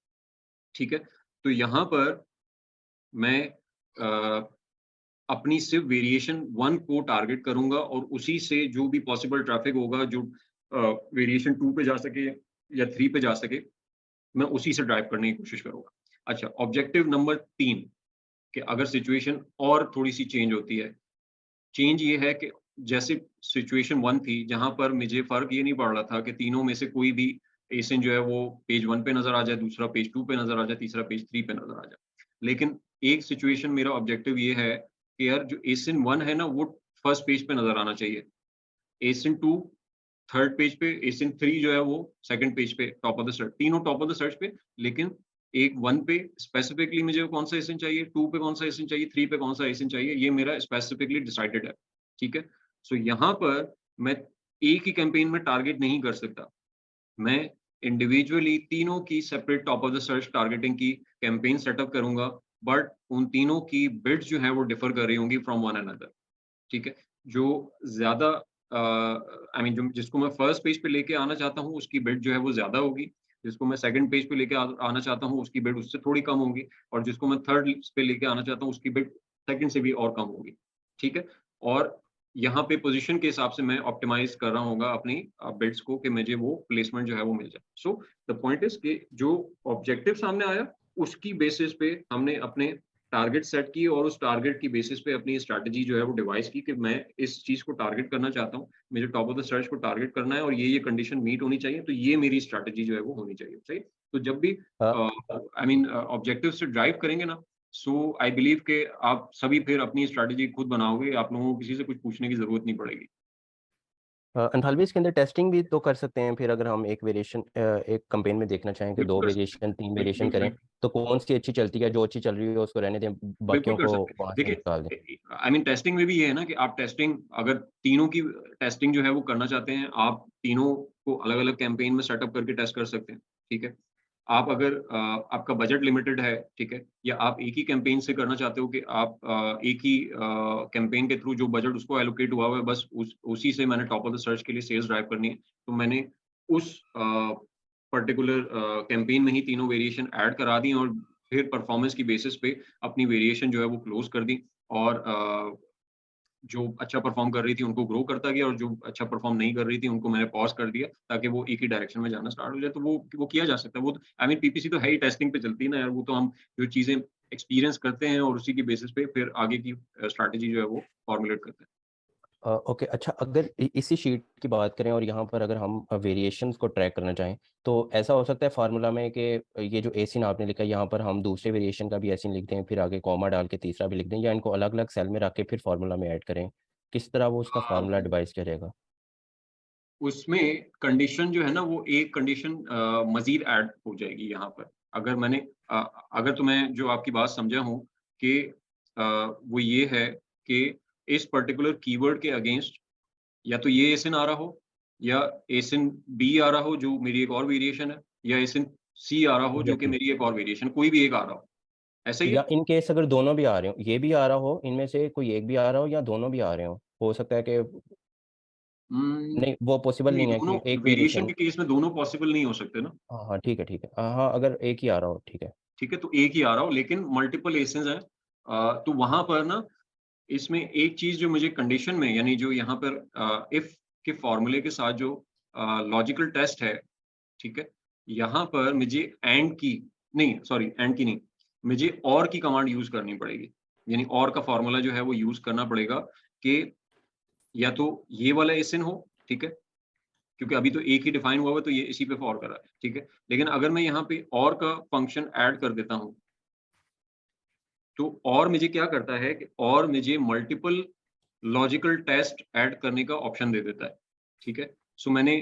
ठीक है? तो यहाँ पर मैं अ, अपनी सिर्फ़ वेरिएशन 1 को टारगेट करूँगा और उसी से जो भी पॉसिबल ट्रैफिक होगा, जो वेरिएशन 2 पे जा सके या 3 पे जा सके, मैं उसी से ड्राइव करने की कोशिश करूँगा। अच्छा, ऑब्जेक्टिव नंबर 3 कि अगर सिचुएशन और थोड़ी-सी चेंज होती है। चेंज ये है कि जैसे सिचुएशन 1 थी, जहाँ पर मुझे फ़र्क ये नहीं पड़ रहा था कि तीनों में से कोई भी एसिन जो है वो पेज 1 पे नज़र आ जाए, दूसरा पेज 2 पे नज़र आ जाए, तीसरा पेज 3 पे नज़र आ जाए। लेकिन एक सिचुएशन मेरा ऑब्जेक्टिव ये है कि यार जो एसिन 1 है ना, वो फर्स्ट पेज पे नज़र आना चाहिए। एसिन 2 थर्ड पेज पे, एसिन 3 जो है वो सेकंड पेज पे, टॉप ऑफ द सर्च, तीनों टॉप ऑफ द सर्च पे, लेकिन एक 1 पे स्पेसिफिकली मुझे कौन-सा एसिन चाहिए, 2 पे कौन-सा एसिन चाहिए, 3 पे कौन-सा एसिन चाहिए, ये मेरा स्पेसिफिकली डिसाइडेड है, ठीक है? सो यहाँ पर मैं एक ही कैंपेन में टारगेट नहीं कर सकता। मैं इंडिविजुअली तीनों की separate top of the search targeting की कैंपेन सेटअप करूँगा, बट उन तीनों की बिड्स जो हैं वो डिफर कर रही होंगी फ्रॉम वन अनदर। ठीक है? जो ज़्यादा आई मीन जो जिसको मैं फर्स्ट पेज पे लेके आना चाहता हूँ, उसकी बिड जो है वो ज़्यादा होगी। जिसको मैं सेकंड पेज पे लेके आना चाहता हूँ, उसकी बिड उससे थोड़ी कम होगी और जिसको मैं थर्ड पे लेके आना चाहता हूँ, उसकी बिड सेकंड से भी और कम होगी। ठीक है? और यहाँ पे पोज़ीशन के हिसाब से मैं ऑप्टिमाइज़ कर रहा होऊँगा अपनी बिड्स को कि मुझे वो प्लेसमेंट जो है वो मिल जाए। सो द पॉइंट इज़ कि जो ऑब्जेक्टिव सामने आया, उसकी बेसिस पे हमने अपने टारगेट सेट की और उस टारगेट की बेसिस पे अपनी स्ट्रैटेजी जो है वो डिवाइस की कि मैं इस चीज़ को टारगेट करना चाहता हूँ। मुझे टॉप ऑफ द सर्च को टारगेट करना है और ये कंडीशन मीट होनी चाहिए, तो ये मेरी स्ट्रैटेजी जो है वो होनी चाहिए, सही? तो जब भी आई मीन ऑब्जेक्टिव से ड्राइव करेंगे ना, सो आई बिलीव कि आप सभी फिर अपनी स्ट्रैटेजी खुद बनाओगे, आप लोगों को किसी से कुछ पूछने की ज़रूरत नहीं पड़ेगी। अंथालवी इसके अंदर टेस्टिंग भी तो कर सकते हैं फिर अगर हम एक वेरिएशन एक कैंपेन में देखना चाहें कि 2 बिल्कुल कर सकते वेरिएशन 3 हैं। वेरिएशन करें, तो कौन-सी अच्छी चलती है, जो अच्छी चल रही है उसको रहने दें, बिल्कुल बाकियों कर को सकते हैं। वहाँ से निकाल दें? देखिए आई मीन टेस्टिंग में भी ये है ना कि आप टेस्टिंग अगर तीनों की टेस्टिंग जो है वो करना चाहते हैं, आप तीनों को अलग-अलग कैंपेन में सेटअप करके टेस्ट कर सकते हैं, ठीक है? आप अगर आपका बजट लिमिटेड है, ठीक है? या आप एक ही कैंपेन से करना चाहते हो कि आप एक ही कैंपेन के थ्रू जो बजट उसको एलोकेट हुआ हुआ है, बस उसी से मैंने टॉप ऑफ द सर्च के लिए सेल्स ड्राइव करनी है, तो मैंने उस पर्टिकुलर कैंपेन में ही तीनों वेरिएशन ऐड करा दी और फिर परफॉर्मेंस की बेसिस पे अपनी वेरिएशन जो है वो क्लोज़ कर दी और जो अच्छा परफ़ॉर्म कर रही थी उनको ग्रो करता गया और जो अच्छा परफ़ॉर्म नहीं कर रही थी उनको मैंने पॉज़ कर दिया ताकि वो एक ही डायरेक्शन में जाना स्टार्ट हो जाए, तो वो किया जा सकता है। वो तो आई मीन पीपीसी तो है ही, टेस्टिंग पे चलती है ना यार, वो तो हम जो चीज़ें एक्सपीरियंस करते हैं और उसी की बेसिस पे फिर आगे की स्ट्रैटेजी जो है वो फ़ॉर्मुलेट करते हैं। ओके, अच्छा, अगर इसी शीट की बात करें और यहाँ पर अगर हम वेरिएशंस को ट्रैक करना चाहें, तो ऐसा हो सकता है फार्मूला में कि ये जो एसिन आपने लिखा है यहाँ पर हम दूसरे वेरिएशन का भी एसिन लिख दें, फिर आगे कॉमा डाल के तीसरा भी लिख दें, या इनको अलग-अलग सेल में रख के फिर फार्मूला में ऐड करें? किस तरह वो उसका फार्मूला डिवाइस करेगा? उसमें कंडीशन जो है ना वो एक कंडीशन मज़ीद ऐड हो जाएगी यहाँ पर। अगर मैंने अगर तो मैं जो आपकी बात समझा हूँ कि वो ये है कि इस पर्टिकुलर कीवर्ड के अगेंस्ट या तो ये एसिन आ रहा हो या एसिन बी आ रहा हो जो मेरी एक और वेरिएशन है या एसिन सी आ रहा हो जो कि एग्ज़ैक्टली। मेरी एक और वेरिएशन, कोई भी एक आ रहा हो। ऐसा ही है? या इन केस अगर दोनों भी आ रहे हों, ये भी आ रहा हो, इनमें से कोई एक भी आ रहा हो या दोनों भी आ रहे हों। हो सकता है कि उम, नहीं, वो पॉसिबल नहीं नहीं है दोनों कि एक वेरिएशन वेरिएशन। के केस में दोनों पॉसिबल नहीं हो सकते ना। हाँ, हाँ, ठीक है, ठीक है। हाँ, अगर एक ही आ रहा हो, ठीक है। ठीक है, तो एक ही आ रहा हो लेकिन मल्टीपल एसिन्स हैं तो वहाँ पर ना इसमें एक चीज जो मुझे कंडीशन में, यानी जो यहाँ पर इफ के फॉर्मूले के साथ जो लॉजिकल टेस्ट है, ठीक है, यहाँ पर मुझे एंड की नहीं, सॉरी एंड की नहीं, मुझे और की कमांड यूज करनी पड़ेगी। यानी और का फॉर्मूला जो है वो यूज करना पड़ेगा कि या तो ये वाला एसिन हो, ठीक है, क्योंकि अभी तो एक ही डिफाइन हुआ हुआ तो ये इसी पे फॉर कर रहा है, ठीक है। लेकिन अगर मैं यहाँ पे और का फंक्शन ऐड कर देता हूँ, तो और मुझे क्या करता है कि और मुझे मल्टीपल लॉजिकल टेस्ट ऐड करने का ऑप्शन दे देता है, ठीक है। सो मैंने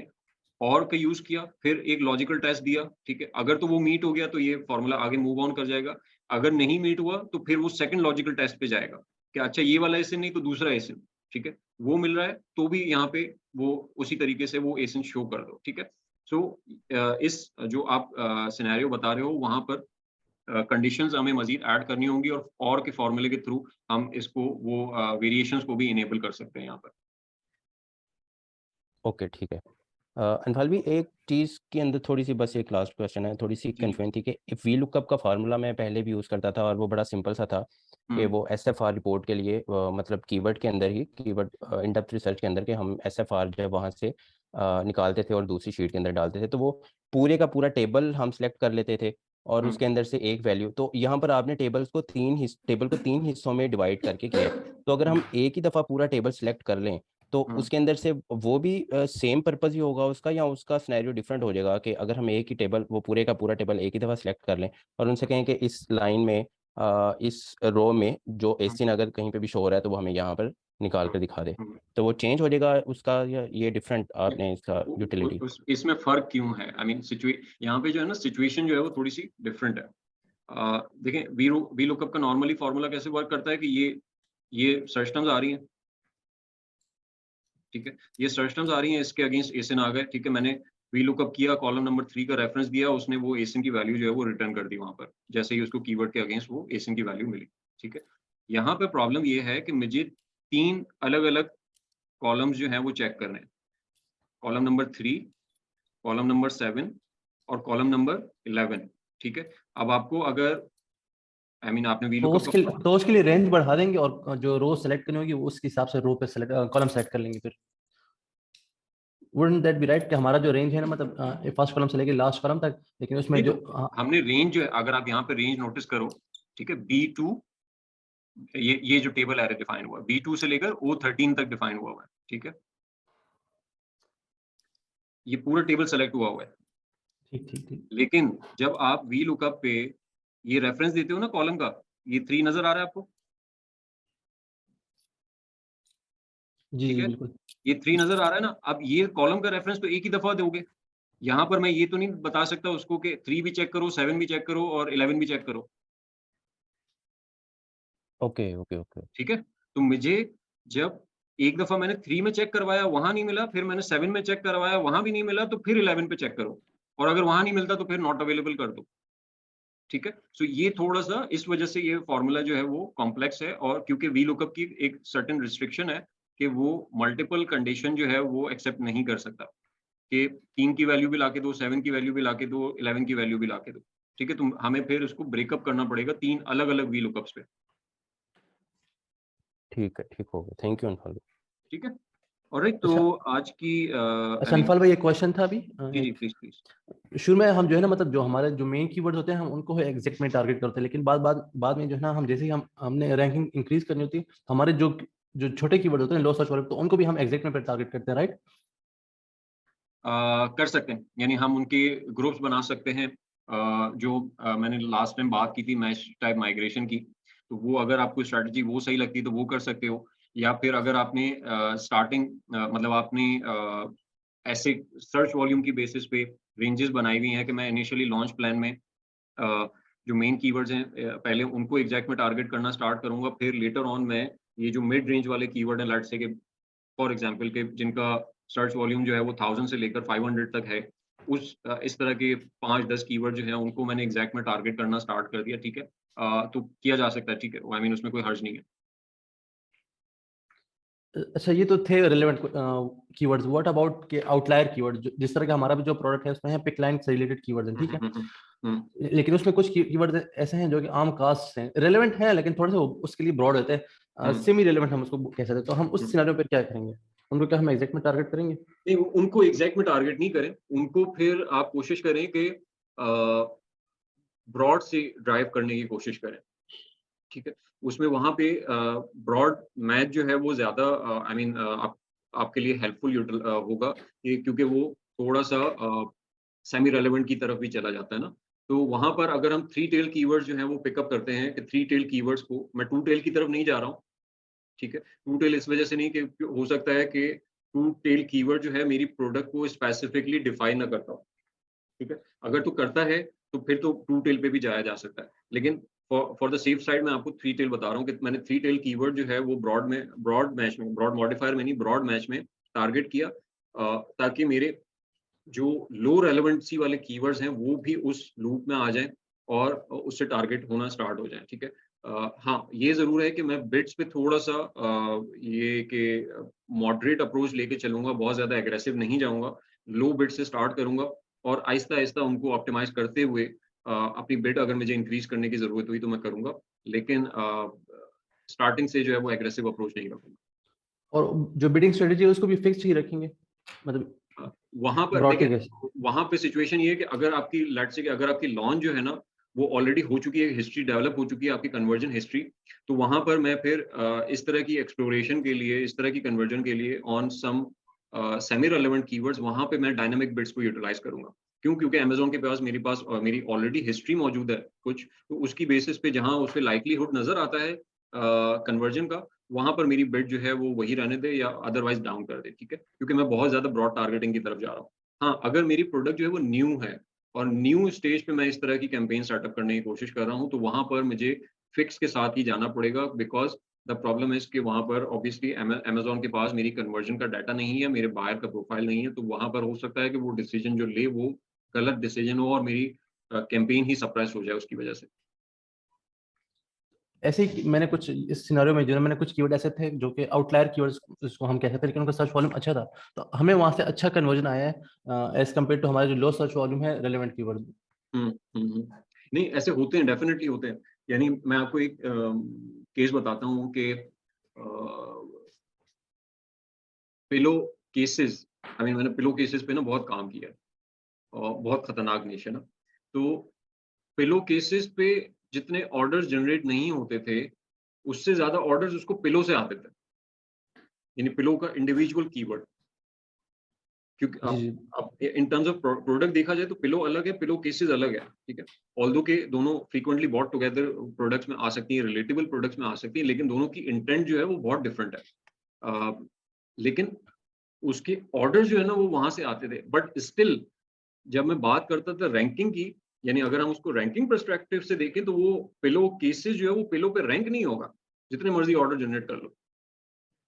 और का यूज किया, फिर एक लॉजिकल टेस्ट दिया, ठीक है। अगर तो वो मीट हो गया तो ये फॉर्मूला आगे मूव ऑन कर जाएगा। अगर नहीं मीट हुआ तो फिर वो सेकंड लॉजिकल टेस्ट पे जाएगा कि अच्छा ये वाला एसिन नहीं तो दूसरा एसिन, ठीक है, वो मिल रहा है तो भी यहाँ पे वो उसी तरीके से वो एसिन शो कर दो, ठीक है। सो इस जो आप सिनेरियो बता रहे हो वहां पर कंडीशंस हमें मजीद ऐड करनी होंगी और के फॉर्मूले के थ्रू हम इसको वो वेरिएशंस को भी इनेबल कर सकते हैं यहाँ पर। ओके, ठीक है। अनफाल भी एक चीज़ के अंदर थोड़ी सी, बस एक लास्ट क्वेश्चन है, थोड़ी सी जी। कन्फ्यूजन थी कि इफ वी लुकअप का फार्मूला मैं पहले भी यूज़ करता था और वो बड़ा सिंपल सा था कि वो SFR रिपोर्ट के लिए मतलब कीवर्ड के अंदर ही, कीवर्ड इन डेप्थ रिसर्च के अंदर के हम SFR जब वहाँ से निकालते थे और दूसरी शीट के अंदर डालते थे तो वो पूरे का पूरा टेबल हम सेलेक्ट कर लेते थे और उसके अंदर से एक वैल्यू। तो यहाँ पर आपने टेबल को तीन हिस्सों में डिवाइड करके किया है। तो अगर हम एक ही दफ़ा पूरा टेबल सेलेक्ट कर लें तो उसके अंदर से वो भी सेम पर्पस ही होगा उसका, या उसका सिनेरियो डिफरेंट हो जाएगा कि अगर हम एक ही टेबल, वो पूरे का पूरा टेबल एक ही दफ़ा सेलेक्ट कर लें और उनसे कहें कि इस लाइन में इस रो में जो एसिन अगर कहीं पे भी शो हो रहा है तो वो हमें यहाँ पर निकाल कर दिखा दे, तो वो चेंज हो जाएगा उसका, या ये डिफरेंट आपने इसका यूटिलिटी? इसमें फर्क क्यों है? आई मीन यहाँ पे जो है ना सिचुएशन जो है वो थोड़ी सी डिफरेंट है। देखें, वी लुकअप का नॉर्मली फॉर्मूला कैसे वर्क करता है कि ये सर्च टर्म्स आ रही हैं, ठीक है, ये सर्च टर्म्स आ रही हैं, इसके अगेंस्ट एसिन आ गए, ठीक है, मैंने वी लुकअप किया, कॉलम नंबर 3 का रेफरेंस दिया, उसने वो एसिन की वैल्यू जो है वो रिटर्न कर दी वहां पर, जैसे ही उसको कीवर्ड के अगेंस्ट वो एसिन की वैल्यू मिली, ठीक है। यहाँ पे प्रॉब्लम ये है कि मुझे 3 अलग अलग कॉलम्स जो हैं वो चेक करने हैं, कॉलम नंबर 3, कॉलम नंबर 7 और कॉलम नंबर 11, ठीक है। अब आपको अगर आई मीन आपने वी तो लुकअप उसके लिए रेंज बढ़ा देंगे और जो रो सेलेक्ट करनी होगी वो उसके हिसाब से रो पे सेलेक्ट कॉलम सेलेक्ट कर लेंगे फिर। वुडंट दैट बी राइट कि हमारा जो रेंज है ना, मतलब फर्स्ट कॉलम से लेके लास्ट कॉलम तक, लेकिन उसमें नहीं, जो तो हमने रेंज जो है, अगर आप यहाँ पे रेंज नोटिस करो, ठीक है, B2, ये जो टेबल एरे डिफाइन हुआ है B2 से लेकर O13 तक डिफाइन हुआ है, ठीक है, ये पूरा टेबल सेलेक्ट हुआ है। ठीक ठीक ठीक। लेकिन जब आप वी लुकअप पे ये रेफरेंस देते हो ना कॉलम का, ये 3 नजर आ रहा है आपको, जी ठीक जी है, बिल्कुल। ये 3 नजर आ रहा है ना। अब ये कॉलम का रेफरेंस तो एक ही दफा दोगे, यहाँ पर मैं ये तो नहीं बता सकता उसको कि 3 भी चेक करो, 7 भी चेक करो और 11 भी चेक करो, ओके ओके ओके। ठीक है। तो मुझे जब एक दफा मैंने 3 में चेक करवाया वहां नहीं मिला, फिर मैंने 7 में चेक करवाया वहां भी नहीं मिला, तो फिर 11 पे चेक करो, और अगर वहां नहीं मिलता तो फिर नॉट अवेलेबल कर दो, ठीक है। सो ये थोड़ा सा इस वजह से ये फॉर्मूला जो है वो कॉम्प्लेक्स है, और क्योंकि वी लुकअप की एक सर्टेन रिस्ट्रिक्शन है कि वो मल्टीपल कंडीशन जो है वो एक्सेप्ट नहीं कर सकता कि 3 की वैल्यू भी लाके दो, 7 की वैल्यू भी लाके दो, 11 की वैल्यू भी लाके दो, ठीक है। तो हमें फिर उसको ब्रेकअप करना पड़ेगा 3 अलग अलग वी लुकअप्स पे, ठीक है, ठीक हो गया, थैंक यू अनफाल। ठीक है। ऑलराइट, तो अच्छा आज की आई अच्छा मीन अनफाल भाई, एक क्वेश्चन था अभी जी जी एक प्लीज प्लीज। शुरू में हम जो है ना, मतलब जो हमारे जो मेन कीवर्ड्स होते हैं हम उनको एग्जैक्ट में टारगेट करते हैं, लेकिन बाद में जो है ना, हम जैसे ही हमने रैंकिंग इंक्रीज करनी होती है, हमारे जो जो छोटे कीवर्ड होते हैं लो सर्च वाले, तो उनको भी हम एग्जैक्ट में टारगेट करते हैं, राइट? कर सकते हैं, यानी हम उनके ग्रुप्स बना सकते हैं। जो मैंने लास्ट टाइम बात की थी मैच टाइप माइग्रेशन की, तो वो अगर आपको स्ट्रैटेजी वो सही लगती है तो वो कर सकते हो, या फिर अगर आपने स्टार्टिंग मतलब आपने ऐसे सर्च वॉल्यूम की बेसिस पे रेंजेस बनाई हुई हैं कि मैं इनिशियली लॉन्च प्लान में जो मेन कीवर्ड्स हैं पहले उनको एग्जैक्ट में टारगेट करना स्टार्ट करूंगा, फिर लेटर ऑन मैं ये जो मिड रेंज वाले कीवर्ड हैं, लेट्स से कि फॉर एग्जांपल के जिनका सर्च वॉल्यूम जो है वो 1000 से लेकर 500 तक है, इस तरह के 5-10 कीवर्ड जो हैं उनको मैंने एग्जैक्ट में टारगेट करना स्टार्ट कर दिया, ठीक है। तो किया जा सकता है, ठीक है, आई मीन उसमें कोई हर्ज नहीं है। अच्छा ये तो थे रिलेवेंट कीवर्ड्स। व्हाट अबाउट के आउटलायर कीवर्ड, जिस तरह का हमारा भी जो प्रोडक्ट है उसमें है पिक लाइन से रिलेटेड कीवर्ड्स हैं, ठीक है, लेकिन उसमें कुछ कीवर्ड ऐसे हैं जो कि आम कास्ट हैं, रिलेवेंट हैं लेकिन थोड़े से उसके लिए ब्रॉड होते हैं। सेमी रेलेवेंट हम उसको कह सकते हैं, तो हम उस सिनेरियो पे क्या करेंगे? उनको क्या हम एग्जैक्ट में टारगेट करेंगे? नहीं, उनको एग्जैक्ट में टारगेट नहीं करें, उनको फिर आप कोशिश करें कि ब्रॉड से ड्राइव करने की कोशिश करें, ठीक है? उसमें वहाँ पे ब्रॉड मैच जो है वो ज़्यादा आई मीन आपके लिए हेल्पफुल होगा, कि क्योंकि वो थोड़ा-सा सेमी रेलेवेंट की तरफ भी चला जाता है ना। तो वहाँ पर अगर हम थ्री टेल कीवर्ड्स जो हैं वो पिकअप करते हैं, कि थ्री टेल कीवर्ड्स को, मैं टू टेल की तरफ नहीं जा रहा हूँ, ठीक है? टू टेल इस वजह से नहीं, कि हो सकता है कि टू टेल कीवर्ड जो है मेरी प्रोडक्ट को स्पेसिफिकली डिफाइन ना करता हो, ठीक है? अगर तो करता है, तो फिर तो टू टेल पे भी जाया जा सकता है। लेकिन फॉर द सेफ साइड मैं आपको थ्री टेल बता रहा हूँ, कि मैंने थ्री टेल कीवर्ड जो है वो ब्रॉड मैच में, ब्रॉड मॉडिफायर में नहीं, ब्रॉड मैच में टारगेट किया, ताकि मेरे जो लो रेलेवेंसी वाले कीवर्ड्स हैं वो भी उस लूप में आ जाएँ और उससे टारगेट होना स्टार्ट हो जाएँ, ठीक है? हाँ, ये ज़रूर है कि मैं बिड्स पे थोड़ा-सा ये कि मॉडरेट अप्रोच लेके चलूँगा, बहुत ज़्यादा एग्रेसिव नहीं जाऊँगा। लो बिड से स्टार्ट करूँगा और आहिस्ता-आहिस्ता उनको ऑप्टिमाइज़ करते हुए अपनी बिड अगर मुझे इंक्रीज़ करने की ज़रूरत हुई तो मैं करूँगा। लेकिन स्टार्टिंग से जो है वो एग्रेसिव अप्रोच नहीं रखूँगा। और जो बिडिंग स्ट्रेटजी है उसको भी फिक्स्ड ही रखेंगे, मतलब वहाँ पर ब्रॉड के देखिए, केस? वहाँ पे सिचुएशन ये है कि अगर आपकी लेट्स से कि अगर आपकी लॉन्च जो है ना, वो ऑलरेडी हो चुकी है, हिस्ट्री डेवलप हो चुकी है, आपकी कन्वर्जन हिस्ट्री, तो वहाँ पर मैं फिर इस तरह की एक्सप्लोरेशन के लिए, इस तरह की कन्वर्जन के लिए on some semi relevant keywords, वहाँ पे मैं डायनामिक बिड्स को यूटिलाइज़ करूँगा। क्यों? क्योंकि अमेज़न के पास मेरे पास मेरी ऑलरेडी हिस्ट्री मौजूद है कुछ, तो उसकी बेसिस पे जहाँ उसपे लाइक्लीहुड नज़र आता है कन्वर्जन का, वहाँ पर मेरी बिड जो है वो वही रहने दे या अदरवाइज़ डाउन कर दे, ठीक है? क्योंकि मैं बहुत ज़्यादा ब्रॉड टारगेटिंग की तरफ जा रहा हूँ। हाँ, अगर मेरी प्रोडक्ट जो है वो न्यू है और न्यू स्टेज पे मैं इस तरह की कैंपेन स्टार्टअप करने की कोशिश कर रहा हूँ, तो वहाँ पर मुझे फिक्स के साथ ही जाना पड़ेगा, बिकॉज़ द प्रॉब्लम इज़ कि वहाँ पर ऑब्वियसली अमेज़न के पास मेरी कन्वर्जन का डाटा नहीं है, मेरे बायर का प्रोफाइल नहीं है, तो वहाँ पर हो सकता है कि वो डिसीज़न जो ले वो गलत डिसीज़न हो और मेरी कैंपेन ही सप्रेस हो जाए उसकी वजह से। ऐसे ही मैंने कुछ इस सिनेरियो में जो मैंने कुछ कीवर्ड ऐसे थे जो कि आउटलायर कीवर्ड्स जिसको हम कह सकते हैं, लेकिन उनका सर्च वॉल्यूम अच्छा था, तो हमें वहां से अच्छा कन्वर्जन आया है एज कम्पेयर टू हमारे जो लो सर्च वॉल्यूम है रेलेवेंट कीवर्ड। हुँ, हुँ, हुँ। नहीं, ऐसे होते हैं, डेफ़िनिटली होते हैं। यानी मैं आपको एक केस बताता हूँ कि पिलो केसेज़, आई मीन मैंने पिलो केसेज़ पे ना बहुत काम किया है और बहुत खतरनाक निश है ना। तो पिलो केसेज़ पे जितने ऑर्डर्स जनरेट नहीं होते थे, उससे ज़्यादा ऑर्डर्स उसको पिलो से आते थे। यानी पिलो का इंडिविजुअल कीवर्ड, क्योंकि जी जी। अब इन टर्म्स ऑफ प्रोडक्ट देखा जाए तो पिलो अलग है, पिलो केसेज़ अलग है, ठीक है? ऑल्दो के दोनों फ्रीक्वेंटली बॉट टुगेदर प्रोडक्ट्स में आ सकती हैं, रिलेटेबल प्रोडक्ट्स में आ सकती हैं, लेकिन दोनों की इंटेंट जो है वो बहुत डिफरेंट है। लेकिन उसके ऑर्डर्स जो है ना वो वहाँ से आते थे। बट स्टिल जब मैं बात करता था रैंकिंग की, यानी अगर हम उसको रैंकिंग पर्सपेक्टिव से देखें तो वो पिलो केसेज़ जो है वो पिलो पे रैंक नहीं होगा, जितने मर्ज़ी ऑर्डर जनरेट कर लो।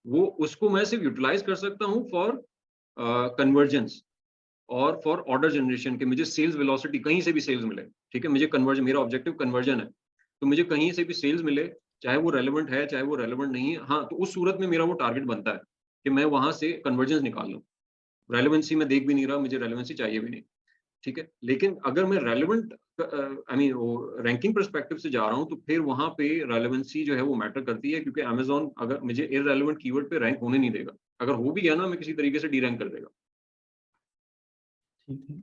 वो उसको मैं सिर्फ़ यूटिलाइज़ कर सकता हूँ फॉर कन्वर्जेंस और फॉर ऑर्डर जनरेशन, कि मुझे सेल्स वेलोसिटी कहीं से भी सेल्स मिले, ठीक है? मुझे कन्वर्जन, मेरा ऑब्जेक्टिव कन्वर्जन है, तो मुझे कहीं से भी सेल्स मिले, चाहे वो रेलेवेंट है, चाहे वो रेलेवेंट नहीं है। हाँ, तो उस सूरत में मेरा वो टारगेट बनता है कि मैं वहाँ से कन्वर्जेंस निकाल लूँ। रेलेवेंसी मैं देख भी नहीं रहा, मुझे रेलेवेंसी चाहिए भी नहीं, ठीक है? लेकिन अगर मैं रेलेवेंट आई मीन वो रैंकिंग पर्सपेक्टिव से जा रहा हूँ, तो फिर वहाँ पे रेलेवेंसी जो है वो मैटर करती है, क्योंकि अमेज़न अगर मुझे इर्रेलेवेंट कीवर्ड पे रैंक होने नहीं देगा। अगर हो भी गया ना, मैं किसी तरीके से डी रैंक कर देगा। ठीक है।